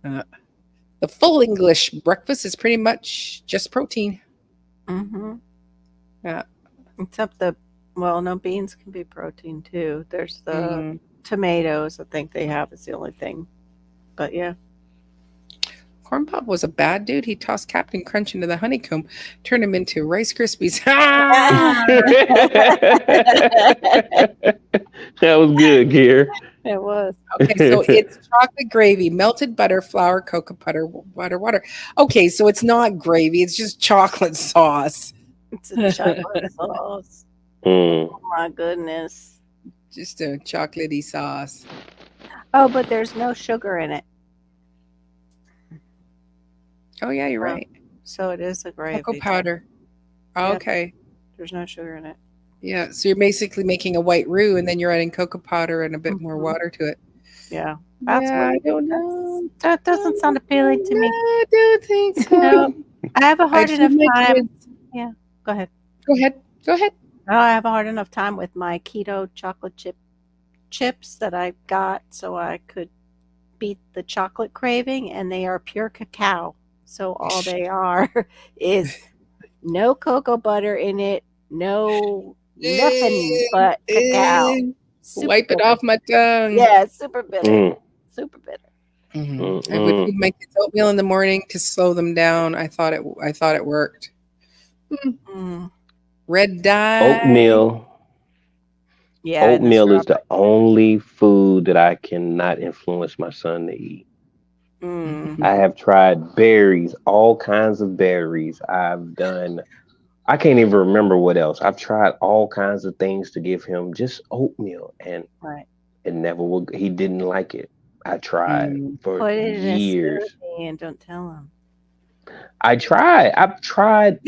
The full English breakfast is pretty much just protein. Yeah. Except no, beans can be protein too. There's the tomatoes I think they have is the only thing. But yeah. Corn Pop was a bad dude. He tossed Captain Crunch into the honeycomb, turned him into Rice Krispies. That was good, Gear. It was. Okay, so it's chocolate gravy, melted butter, flour, cocoa butter, water. Okay, so it's not gravy. It's just chocolate sauce. It's a chocolate sauce. Oh my goodness. Just a chocolatey sauce. Oh, but there's no sugar in it. Oh, yeah, you're right. So it is a gravy. Cocoa powder. Oh, okay. There's no sugar in it. Yeah, so you're basically making a white roux, and then you're adding cocoa powder and a bit more water to it. Yeah. I don't know. That doesn't sound appealing to me. I don't think so. No, I have a hard enough time. Yeah, go ahead. Go ahead. Oh, I have a hard enough time with my keto chocolate chips that I got so I could beat the chocolate craving, and they are pure cacao. So all they are is no cocoa butter in it, no nothing but cacao. Wipe it off my tongue. Yeah, super bitter. Super bitter. I would make oatmeal in the morning to slow them down. I thought it worked. Red dye. Oatmeal. Yeah. Oatmeal is the only food that I cannot influence my son to eat. I have tried berries, all kinds of berries. I can't even remember what else. I've tried all kinds of things to give him just oatmeal, and it never will. He didn't like it. I tried for Put it years. in a smoothie and don't tell him. I've tried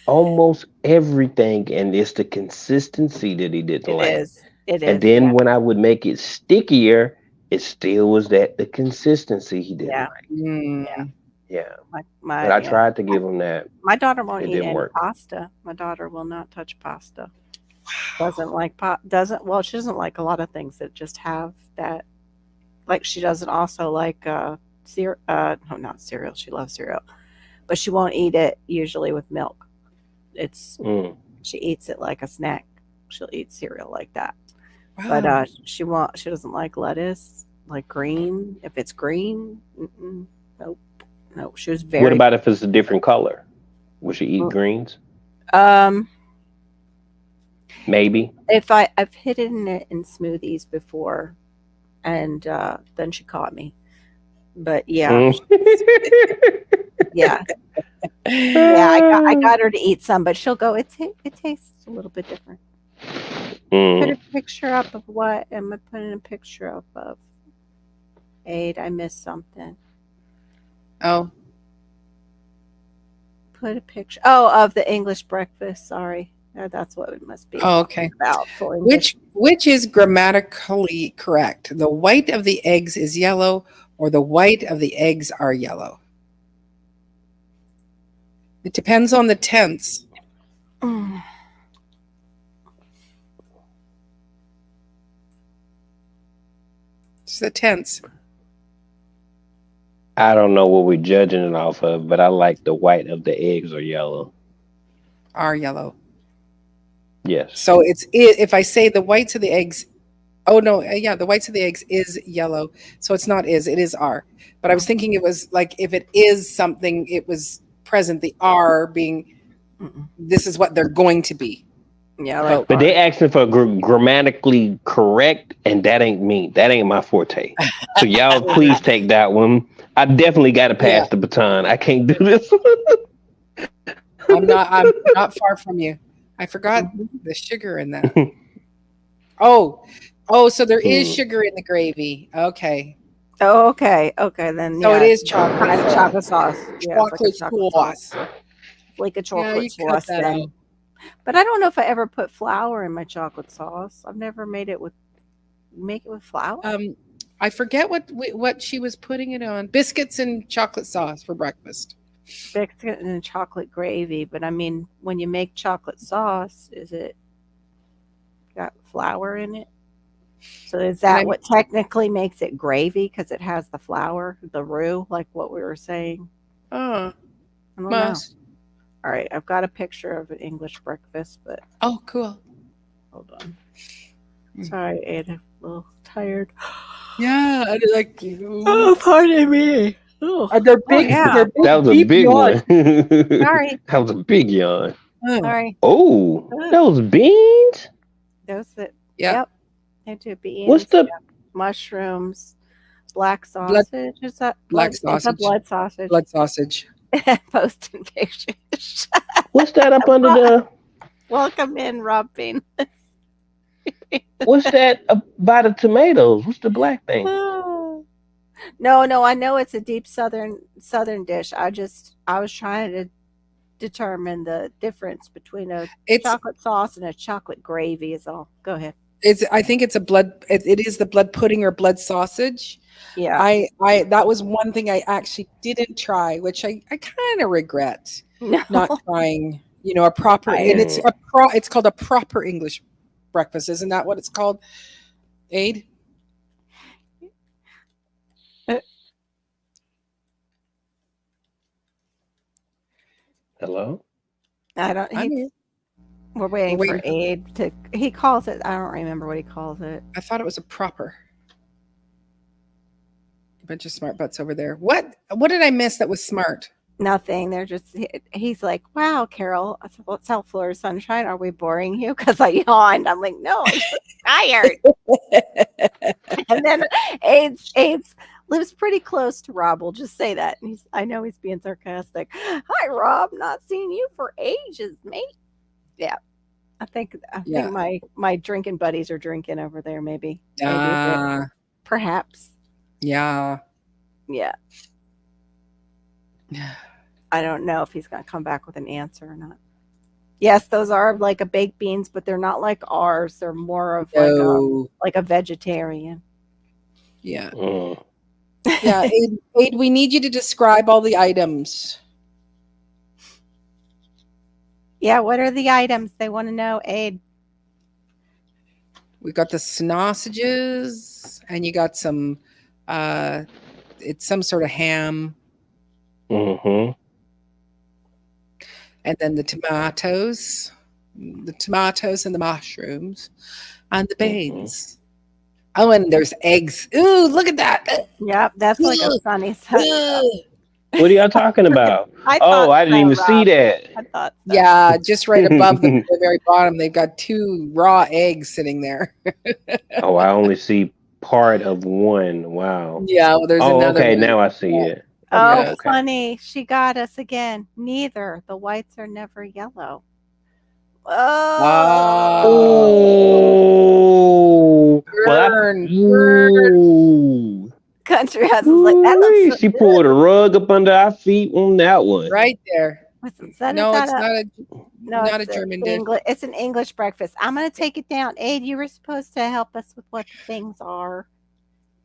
almost everything, and it's the consistency that he didn't It like. is. It And is. then Yeah. when I would make it stickier, it still was that the consistency he didn't Yeah. like. Mm. Yeah. My But I yeah. tried to give him that. My daughter won't It eat didn't any work. pasta. My daughter will not touch pasta. Doesn't like doesn't well, she doesn't like a lot of things that just have that, like she doesn't also like cereal, no, not cereal. She loves cereal. But she won't eat it usually with milk. It's Mm. she eats it like a snack. She'll eat cereal like that. Wow. But she doesn't like lettuce, like green. If it's green, nope. No, she was What very about if it's a different color? Would she eat greens? Maybe. if I've hidden it in smoothies before, and then she caught me. But yeah, yeah, yeah. I got her to eat some, but she'll go. It tastes a little bit different. Put a picture up of what am I putting a picture up of? Aid, I missed something. Oh, Put a picture. Oh, of the English breakfast. Sorry, that's what it must be. oh, okay. About full English. Which is grammatically correct? The white of the eggs is yellow, or the white of the eggs are yellow? It depends on the tense. It's the tense. I don't know what we're judging it off of, but I like the white of the eggs are yellow. Are yellow. Yes. So if I say the whites of the eggs, oh no, yeah, the whites of the eggs is yellow. So it's not is, it is are. But I was thinking it was like if it is something, it was present, the are being, this is what they're going to be. Yeah, like But they asking for grammatically correct, and that ain't me. That ain't my forte. So y'all please take that one. I definitely got to pass the baton. I can't do this. I'm not far from you. I forgot the sugar in that. Oh, so there is sugar in the gravy. Okay. Oh, okay. Then So it is chocolate. kind of chocolate sauce. Yeah, Chocolate it's like a chocolate sauce. like a Yeah, chocolate you cut sauce that thing. out. But I don't know if I ever put flour in my chocolate sauce. I've never make it with flour. I forget what she was putting it on. Biscuits and chocolate sauce for breakfast. Biscuit and chocolate gravy. But I mean, when you make chocolate sauce, is it got flour in it? So is that what technically makes it gravy? Because it has the flour, the roux, like what we were saying? Oh, I don't must. know. All right, I've got a picture of an English breakfast, but Oh, cool. hold on. Sorry, Ada, a little tired. Yeah, I like. Oh, pardon me. Oh, They're big. yeah. They're big, That was a deep big yawn. one. Sorry. That was a big yawn. Sorry. Oh, those beans. Those that. Yeah. Yep. Into beans. What's the mushrooms? Black sausage. Is that Black blood? Is that sausage. blood sausage? Blood sausage. Posting pictures. what's that up under the? Welcome in, Rob Bean. What's that by the tomatoes? What's the black thing? No, I know it's a deep southern dish. I was trying to determine the difference between a chocolate sauce and a chocolate gravy is all. Go ahead. I think it's a blood. It is the blood pudding or blood sausage. Yeah. I that was one thing I actually didn't try, which I kind of regret not trying. You know, a proper and it's called a proper English breakfast. Isn't that what it's called? Aid? Hello? I don't. We're waiting for Aid to. He calls it. I don't remember what he calls it. I thought it was a proper. A bunch of smart butts over there. What did I miss that was smart? Nothing. They're just. He's like, "Wow, Carol, I said, let's have Florida sunshine. Are we boring you?" Because I yawned. I'm like, "No, I'm so tired." And then AIDS lives pretty close to Rob. We'll just say that. And I know he's being sarcastic. "Hi, Rob. Not seen you for ages, mate." Yeah. I think my drinking buddies are drinking over there, maybe. Perhaps. Yeah. Yeah. I don't know if he's going to come back with an answer or not. Yes, those are like a baked beans, but they're not like ours. They're more of No. like a vegetarian. Yeah. Mm. Yeah. Aid, we need you to describe all the items. Yeah, what are the items they want to know, Aid? We got the sausages, and you got some. It's some sort of ham, Mm-hmm. and then the tomatoes and the mushrooms, and the beans. Oh, and there's eggs. Ooh, look at that! Yep, that's like a sunny side. What are y'all talking about? I Oh, thought I didn't so, even see Rob. that. I thought so. Yeah, just right above the very bottom, they've got 2 raw eggs sitting there. Oh, I only see part of one. Wow. Yeah, well, there's Oh, another okay. one. Now I see it. Oh, Okay, okay. funny. She got us again. Neither. The whites are never yellow. Oh, Oh, well, burn. ooh. Country House is like, that Ooh-wee. looks so She good. pulled a rug up under our feet on that one. Right there. Listen, so No, is it's that not a German dish. It's an English breakfast. I'm going to take it down. Aid, you were supposed to help us with what the things are.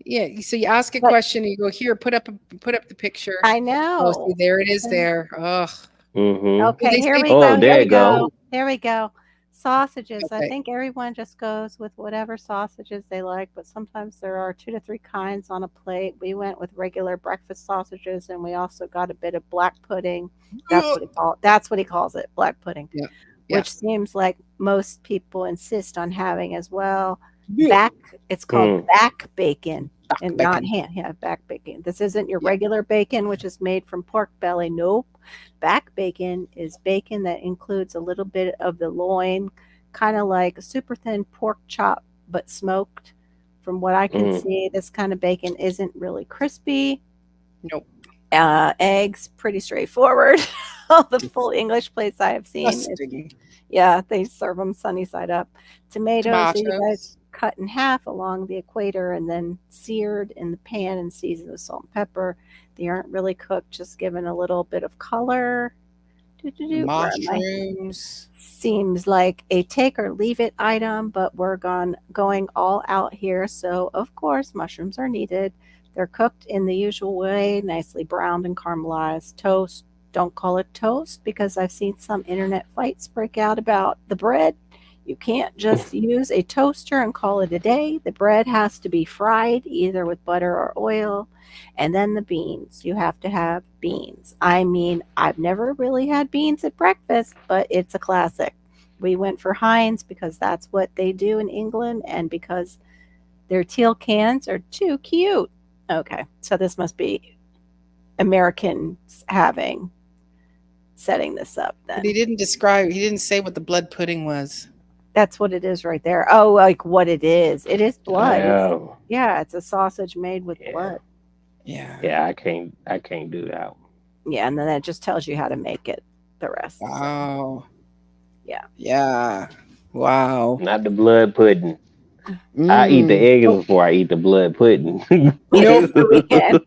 Yeah, so you ask a But- question, you go here, put up the picture. I Oh, know. see, there it is there. Ugh. Mm-hmm. Okay, They here say- we Oh, go. there Here you we go. go. There we go. Sausages. I Okay. think everyone just goes with whatever sausages they like, but sometimes there are 2 to 3 kinds on a plate. We went with regular breakfast sausages, and we also got a bit of black pudding. That's what he calls it, black pudding. Yeah. Yeah. Which seems like most people insist on having as well. Yeah. It's called back bacon. Back And bacon. not ham. Yeah, back bacon. This isn't your regular bacon, which is made from pork belly. Nope. Back bacon is bacon that includes a little bit of the loin, kind of like a super thin pork chop, but smoked. From what I can see, this kind of bacon isn't really crispy. Nope. Eggs, pretty straightforward. All the full English plates I have seen. Disgusting. Yeah, they serve them sunny side up. Tomatoes. You guys Tomatoes. cut in half along the equator and then seared in the pan and seasoned with salt and pepper. They aren't really cooked, just given a little bit of color. Where am I? Mushrooms. Seems like a take or leave it item, but we're going all out here. So, of course, mushrooms are needed. They're cooked in the usual way, nicely browned and caramelized. Toast. Don't call it toast because I've seen some internet fights break out about the bread. You can't just use a toaster and call it a day. The bread has to be fried either with butter or oil. And then the beans. You have to have beans. I mean, I've never really had beans at breakfast, but it's a classic. We went for Heinz because that's what they do in England and because their teal cans are too cute. Okay, so this must be Americans setting this up then. But he didn't say what the blood pudding was. That's what it is right there. Oh, like what it is. It is blood. Oh, Yeah, it's a sausage made with blood. Yeah. yeah, I can't do that one. Yeah, and then it just tells you how to make it. The rest. Wow. Yeah. Yeah. Wow. Not the blood pudding. I eat the eggs before I eat the blood pudding. It is the weekend.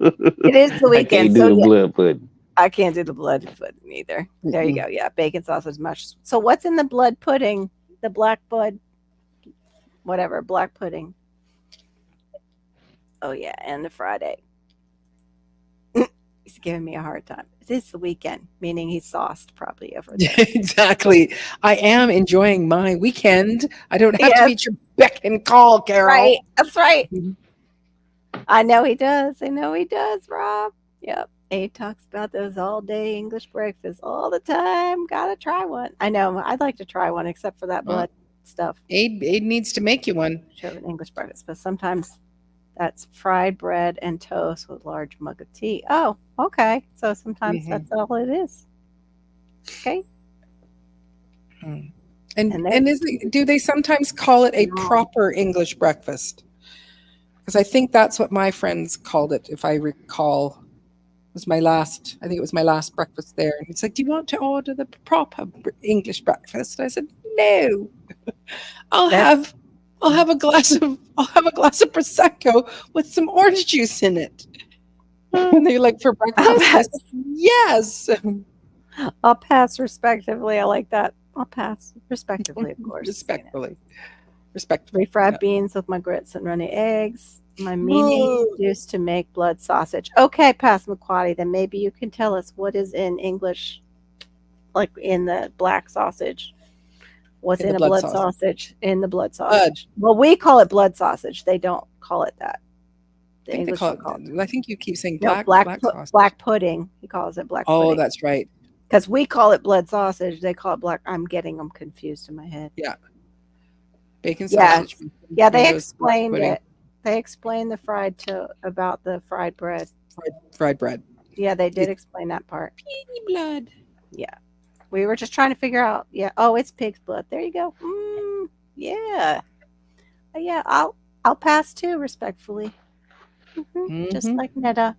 It is the I weekend. can't So do the yeah, blood pudding. I can't do the blood pudding either. There you go. Yeah, bacon sausage mush. So what's in the blood pudding? The black blood, whatever, black pudding. Oh yeah, and the fried egg. He's giving me a hard time. It is the weekend, meaning he's sauced probably over there. Exactly. I am enjoying my weekend. I don't have to Yes. meet your beck and call, Carol. Right, that's right. Mhm. I know he does. Rob. Yep. He talks about those all day English breakfasts all the time. Gotta try one. I know. I'd like to try one, except for that Well, blood stuff. Aid needs to make you one. Sure, an English breakfast, but sometimes that's fried bread and toast with large mug of tea. Oh, okay. So sometimes Mhm. that's all it is. Okay. And And they- do they sometimes call it a No. proper English breakfast? Because I think that's what my friends called it, if I recall. I think it was my last breakfast there. And it's like, do you want to order the proper English breakfast? And I said, no. I'll have a glass of prosecco with some orange juice in it. And they're like, for breakfast? I said, yes. I'll pass respectively. I like that. I'll pass. Respectively, of course. Respectfully. Respectfully. Refried Yeah. beans with my grits and runny eggs. My meanies used to make blood sausage. Okay, Passamaquoddy, then maybe you can tell us what is in English, like in the black sausage. What's in a blood sausage? In the blood sausage. Well, we call it blood sausage. They don't call it that. The I think they English call don't call it. it, I think you keep saying No, black sauce. black pudding. He calls it black Oh, pudding. that's right. Because we call it blood sausage. They call it black. I'm getting them confused in my head. Yeah. Bacon Yeah. sausage. Yeah, they tomatoes, explained pudding, it. They explained the about the fried bread. Fried bread. Yeah, they did explain that part. Piggy blood. Yeah. We were just trying to figure out. Yeah. Oh, it's pig's blood. There you go. Yeah. Yeah, I'll pass too, respectfully. Just Mhm. like Netta.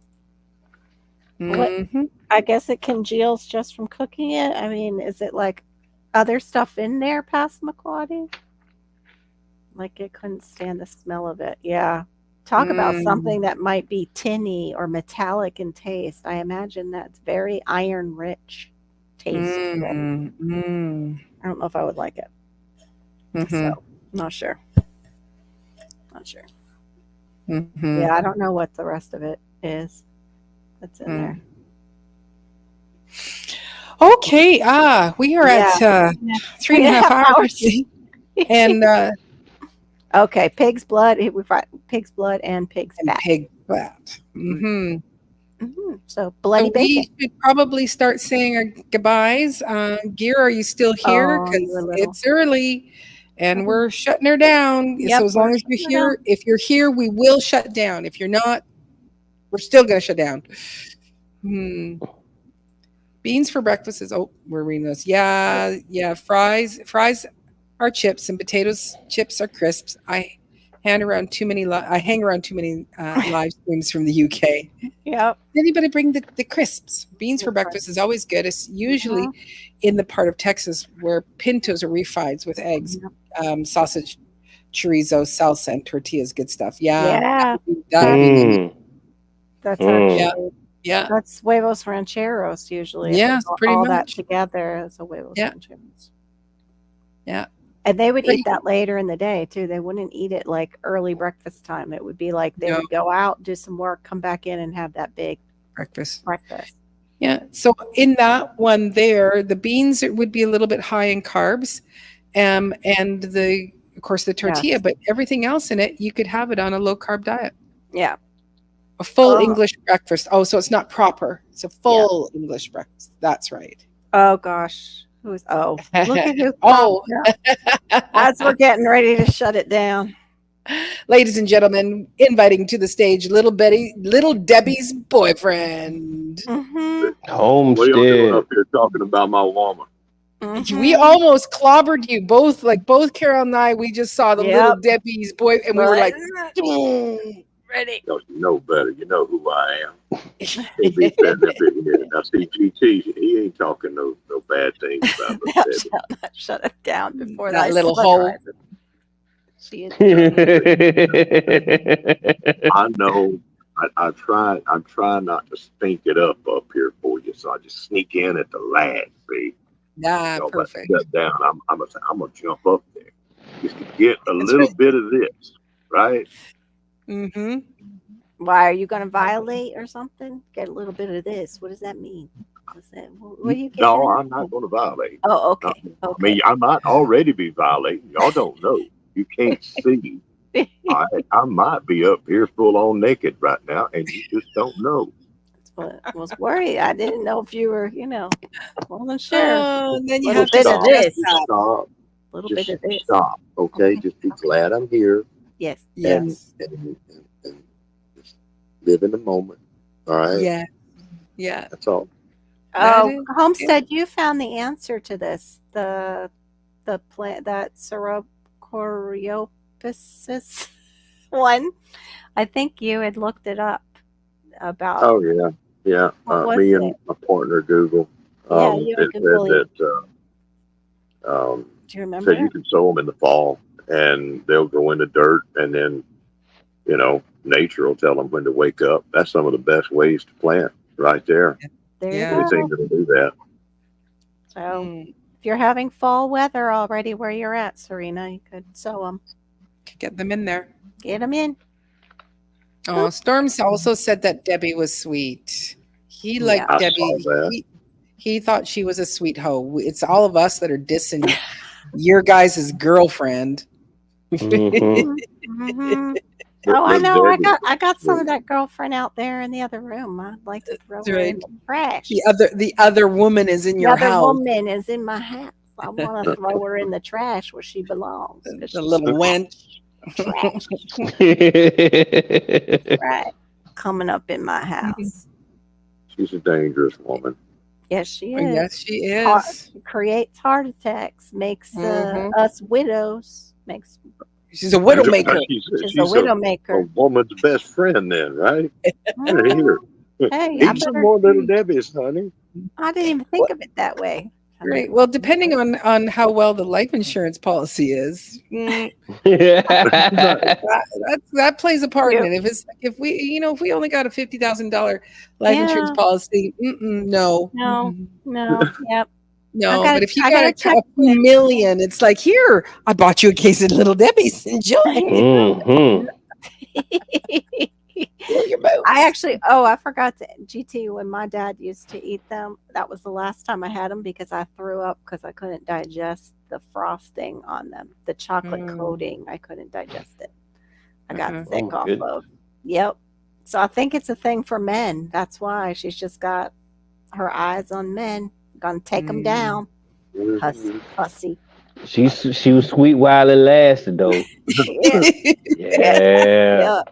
Mhm. I guess it congeals just from cooking it. I mean, is it like other stuff in there, Passamaquoddy? Like it couldn't stand the smell of it. Yeah. Talk about something that might be tinny or metallic in taste. I imagine that's very iron rich taste to it. I don't know if I would like it. So, not sure. Not sure. Yeah, I don't know what the rest of it is that's in there. Okay. We are at 3.5 hours. And okay, pig's blood. We find pig's blood and pig's fat. pig fat. So bloody So bacon. we should probably start saying our goodbyes. Gear, are you still here? Oh, Because you were little. it's early and we're shutting her down. Yep, so as long we're as you're shutting her here, if you're here, we will shut down. If you're not, we're still going to shut down. Beans for breakfast is, we're reading this. Yeah. Fries are chips and potatoes chips are crisps. I hang around too many live streams from the UK. Yep. Anybody bring the crisps? Beans for breakfast is always good. It's usually in the part of Texas where pintos are refried with eggs, sausage, chorizo, salsa, and tortillas. Good stuff. Yeah. That would be good. That's actually Yeah. That's huevos rancheros usually. Yes, pretty all much. that together is a huevos rancheros. Yeah. And they would eat that later in the day too. They wouldn't eat it like early breakfast time. It would be like they would go out, do some work, come back in and have that big breakfast. Yeah. So in that one there, the beans would be a little bit high in carbs, and of course the tortilla, but everything else in it, you could have it on a low carb diet. Yeah. A full English breakfast. Oh, so it's not proper. It's a full English breakfast. That's right. Oh gosh. Look at who as we're getting ready to shut it down. Ladies and gentlemen, inviting to the stage Little Debbie's boyfriend. Homestead. What are y'all doing up here talking about my woman? We almost clobbered you both. Like both Carol and I, we just saw the Little Debbie's boy, and we were like, ready. You know better. You know who I am. Can't be standing up in here. Now, see, GT, he ain't talking no bad things about Debbie. Shut it down before that little hole. I know. I try not to stink it up here for you, so I just sneak in at the last. See, perfect. Shut down. I'm gonna jump up there just to get a little bit of this, right? Why are you going to violate or something? Get a little bit of this. What does that mean? What are you getting? No, I'm not going to violate. Oh, okay. I mean, I might already be violating. Y'all don't know. You can't see. I might be up here full on naked right now, and you just don't know. I was worried. I didn't know if you were, wasn't sure. Oh, then you little have bit to of this. Stop. Little Just bit of this. stop. Okay, just be glad I'm here. Yes. And just live in the moment. All right. Yeah. That's all. Oh, Homestead, you found the answer to this. The plant that Cerocoriopisis one. I think you had looked it up about. Oh yeah. Me and my partner Google. You it said that. Do you remember? Said you can sow them in the fall, and they'll go into dirt, and then nature will tell them when to wake up. That's some of the best ways to plant right there. There you Anything go. to do that. So If you're having fall weather already where you're at, Serena, you could sew them. Get them in there. Get them in. Oh, Storms also said that Debbie was sweet. He liked I Debbie. saw that. He thought she was a sweet hoe. It's all of us that are dissing your guys' girlfriend. Mhm. Mhm. But Oh, I Miss know. Debbie, I got some of that girlfriend out there in the other room. I'd like to throw That's her right. in the trash. The other woman is in The your other house. woman is in my house. I want to throw her in the trash where she belongs. 'Cause The she's little wench. trash, right? Coming up in my house. she's a dangerous woman. Yes, she Oh, is. yes, she Heart- is. creates heart attacks. Makes Mhm. us widows. Makes She's a widowmaker. she's She's a a widowmaker. woman's best friend, then, right? Mhm. Here. Hey, I Eat some better. more little Debbie's, honey. I didn't even think of it that way. Right. Well, depending on how well the life insurance policy is, that plays a part in it. If we only got a $50,000 life insurance Yeah. policy, no, No. Mm-mm. No. Yep. No. gotta- But if you I got gotta check a few million, it's like, here, I bought you a case of Little Debbie's. Enjoy. Mhm. Blow your boat. I forgot to GT when my dad used to eat them. That was the last time I had them because I threw up because I couldn't digest the frosting on them, the chocolate coating. I couldn't digest it. I got Mhm. sick Oh, my off goodness. of. Yep. So I think it's a thing for men. That's why she's just got her eyes on men. Gonna take them down. Hussy. She was sweet while it lasted, though. Yeah. Yeah. Yeah.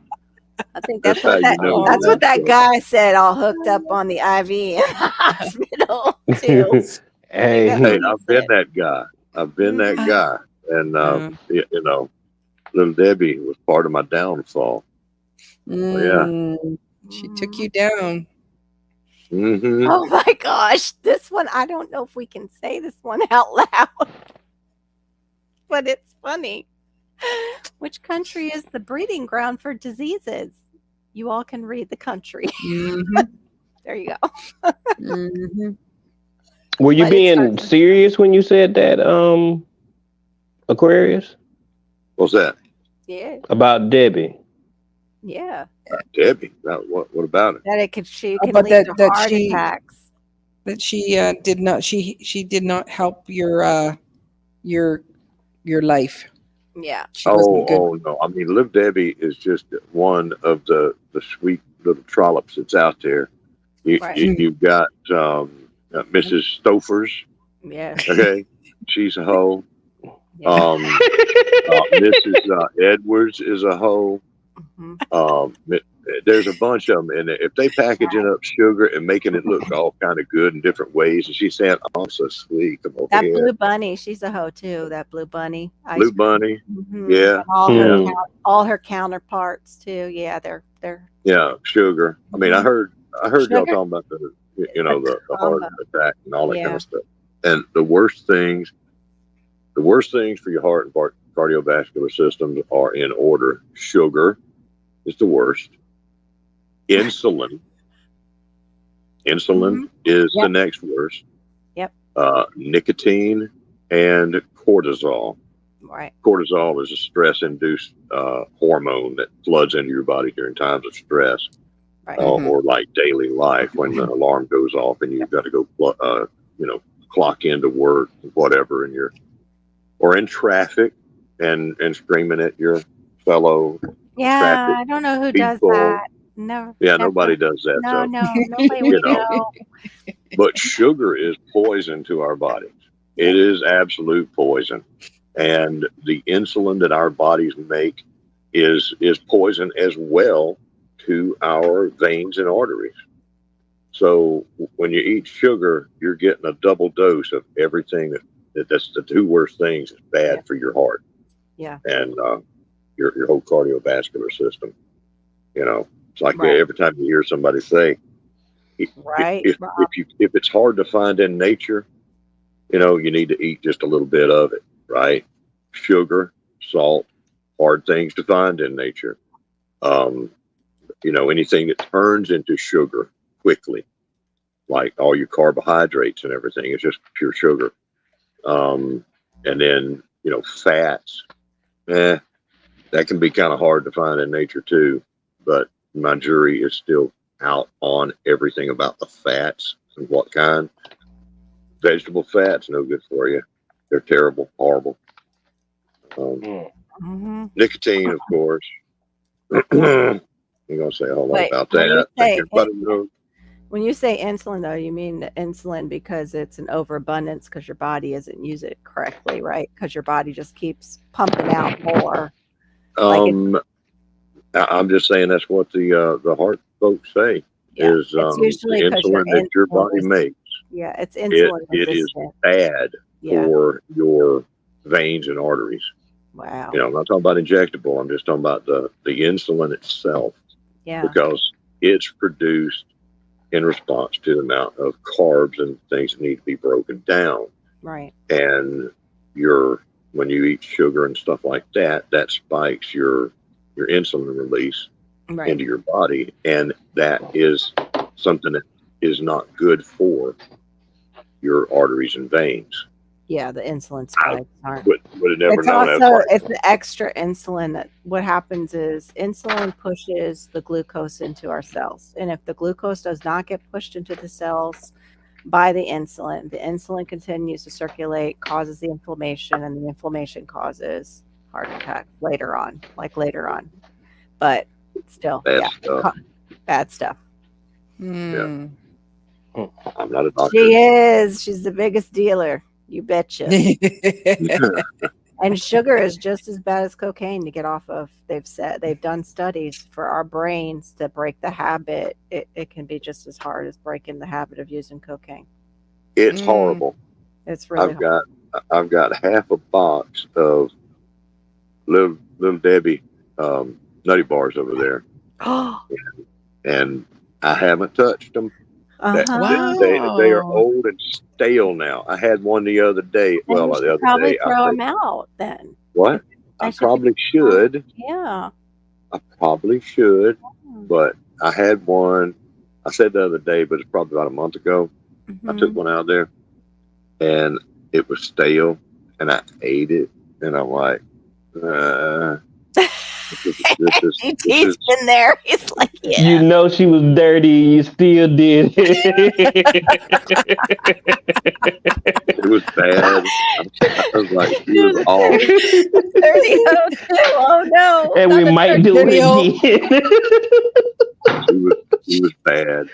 I think that's That's what how you know that's you're what that not guy said. All hooked up on the IV in the hospital too. Hey, Hey, I've been that guy. I've been that guy. And, little Debbie was part of my downfall. She took you down. Mm-hmm. Oh my gosh, this one I don't know if we can say this one out loud, but it's funny. Which country is the breeding ground for diseases? You all can read the country. Mhm. There you go. Mhm. were you But it being starts- serious when you said that, Aquarius, What's that? Yeah, about Debbie? yeah. Debbie. What about it? That she Oh, can but lead to that heart she- attacks. That she did not help your life. Yeah. She wasn't good. Oh no! I mean, Live Debbie is just one of the sweet little trollops that's out there. Right. You've got Mrs. Stofers. Yeah. Okay, she's a hoe. Yeah. Mrs. Edwards is a hoe. Mhm. There's a bunch of them, and if they packaging up sugar and making it look all kind of good in different ways, and she's saying, "Oh, I'm so sweet, come over That here." blue bunny, she's a hoe too. That blue bunny. Blue bunny, Mhm. yeah, And all her counterparts too. Yeah, they're yeah, sugar. I mean, I heard y'all Sugar. talking about the heart combo. attack and all that kind Yeah. of stuff. And the worst things for your heart and cardiovascular systems are in order. Sugar is the worst. Insulin is the Yep. next worst. Yep. Nicotine and cortisol. right. Cortisol is a stress-induced hormone that floods into your body during times of stress, Right. or like daily life when the alarm goes off and you've got to go, clock into work, whatever, and or in traffic and screaming at your fellow. Yeah, traffic I don't know who does people. that. Never. Yeah, never. nobody does that. No, so. nobody You would know. know. But sugar is poison to our bodies. It is absolute poison. And the insulin that our bodies make is poison as well to our veins and arteries. So when you eat sugar, you're getting a double dose of everything that's the two worst things is bad for your heart. Yeah. And your whole cardiovascular system. It's like Right. every time you hear somebody say, Right. if it's hard to find in nature, you need to eat just a little bit of it, right? Sugar, salt, hard things to find in nature. Anything that turns into sugar quickly, like all your carbohydrates and everything, is just pure sugar. And then, fats, that can be kind of hard to find in nature too. But my jury is still out on everything about the fats and what kind. Vegetable fats, no good for you. They're terrible, horrible. Nicotine, of course. I'm going to say a whole lot Wait, about when you that. say Everybody knows. When you say insulin, though, you mean the insulin because it's an overabundance because your body isn't using it correctly, right? Because your body just keeps pumping out more. I'm just saying that's what the heart folks say is it's usually the 'cause your insulin that your insulin body is- makes. Yeah, it's insulin It is resistant. bad Yeah. for your veins and arteries. Wow. I'm not talking about injectable. I'm just talking about the insulin itself, Yeah. because it's produced in response to the amount of carbs and things that need to be broken down. Right. And when you eat sugar and stuff like that, that spikes your insulin release Right. into your body, and that is something that is not good for your arteries and veins. Yeah, the insulin spikes aren't. Would have never It's known that. also part. it's the extra insulin that what happens is insulin pushes the glucose into our cells, and if the glucose does not get pushed into the cells by the insulin continues to circulate, causes the inflammation, and the inflammation causes heart attack later on. But still, Bad yeah, stuff. bad stuff. Mm. I'm not a doctor. She is. She's the biggest dealer. You betcha. And sugar is just as bad as cocaine to get off of. They've done studies for our brains to break the habit. It can be just as hard as breaking the habit of using cocaine. It's horrible. It's really hard. I've got half a box of little Debbie nutty bars over there, and I haven't touched them. Uh-huh. They are old and stale now. I had one the other day. Then Well, you the should other probably day. throw them out then. What? I probably should. Yeah. I probably should. But I had one. I said the other day, but it's probably about a month ago. I took one out there, and it was stale, and I ate it, and I'm like, He's been there. He's like, yeah. You know she was dirty. You still did it. It was bad. I was like, she was off. 3002. Oh no. And we might do it again. She was bad.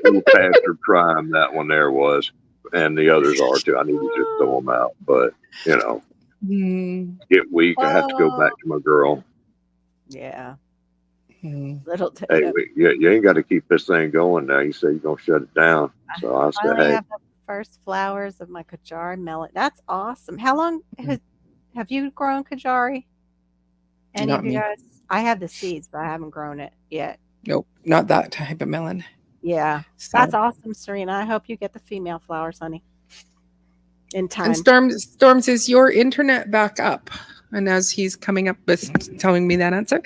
Little past her prime, that one there was, and the others are too. I need to just throw them out, but get weak. I have to go back to my girl. Yeah. Little Hey, you ain't got to keep this thing going now. You say you're gonna shut it down, so I I said, finally hey, have the first flowers of my Kajari melon. That's awesome. How long have you grown Kajari? Any Not of you me. guys? I have the seeds, but I haven't grown it yet. Nope, not that type of melon. Yeah. So- That's awesome, Serena. I hope you get the female flowers, honey. In time. And Storms, is your internet back up? And as he's coming up with telling me that answer,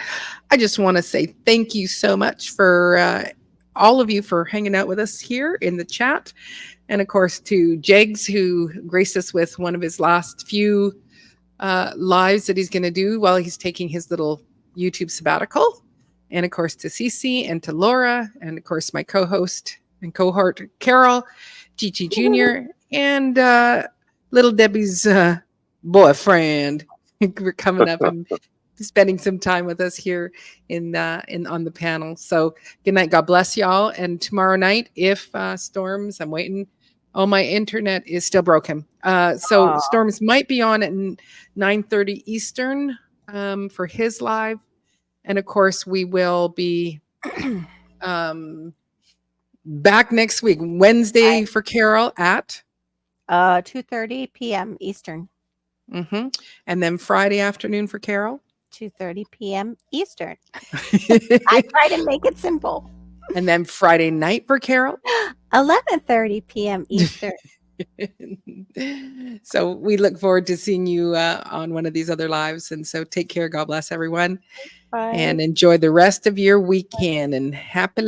I just want to say thank you so much for all of you for hanging out with us here in the chat. And of course, to Jegs, who graced us with one of his last few lives that he's going to do while he's taking his little YouTube sabbatical. And of course, to Cece and to Laura, and of course, my co-host and cohort, Carol, Gigi Jr., and little Debbie's boyfriend for coming up and spending some time with us here in on the panel. So good night. God bless y'all. And tomorrow night, if Storms, I'm waiting. Oh, my internet is still broken. So Storms might be on at 9:30 Eastern for his live. And of course, we will be back next week, Wednesday for Carol at 2:30 p.m. Eastern. And then Friday afternoon for Carol. 2:30 p.m. Eastern. I try to make it simple. And then Friday night for Carol. 11:30 p.m. Eastern. So we look forward to seeing you on one of these other lives. And so take care. God bless everyone. Bye. And enjoy the rest of your weekend and happy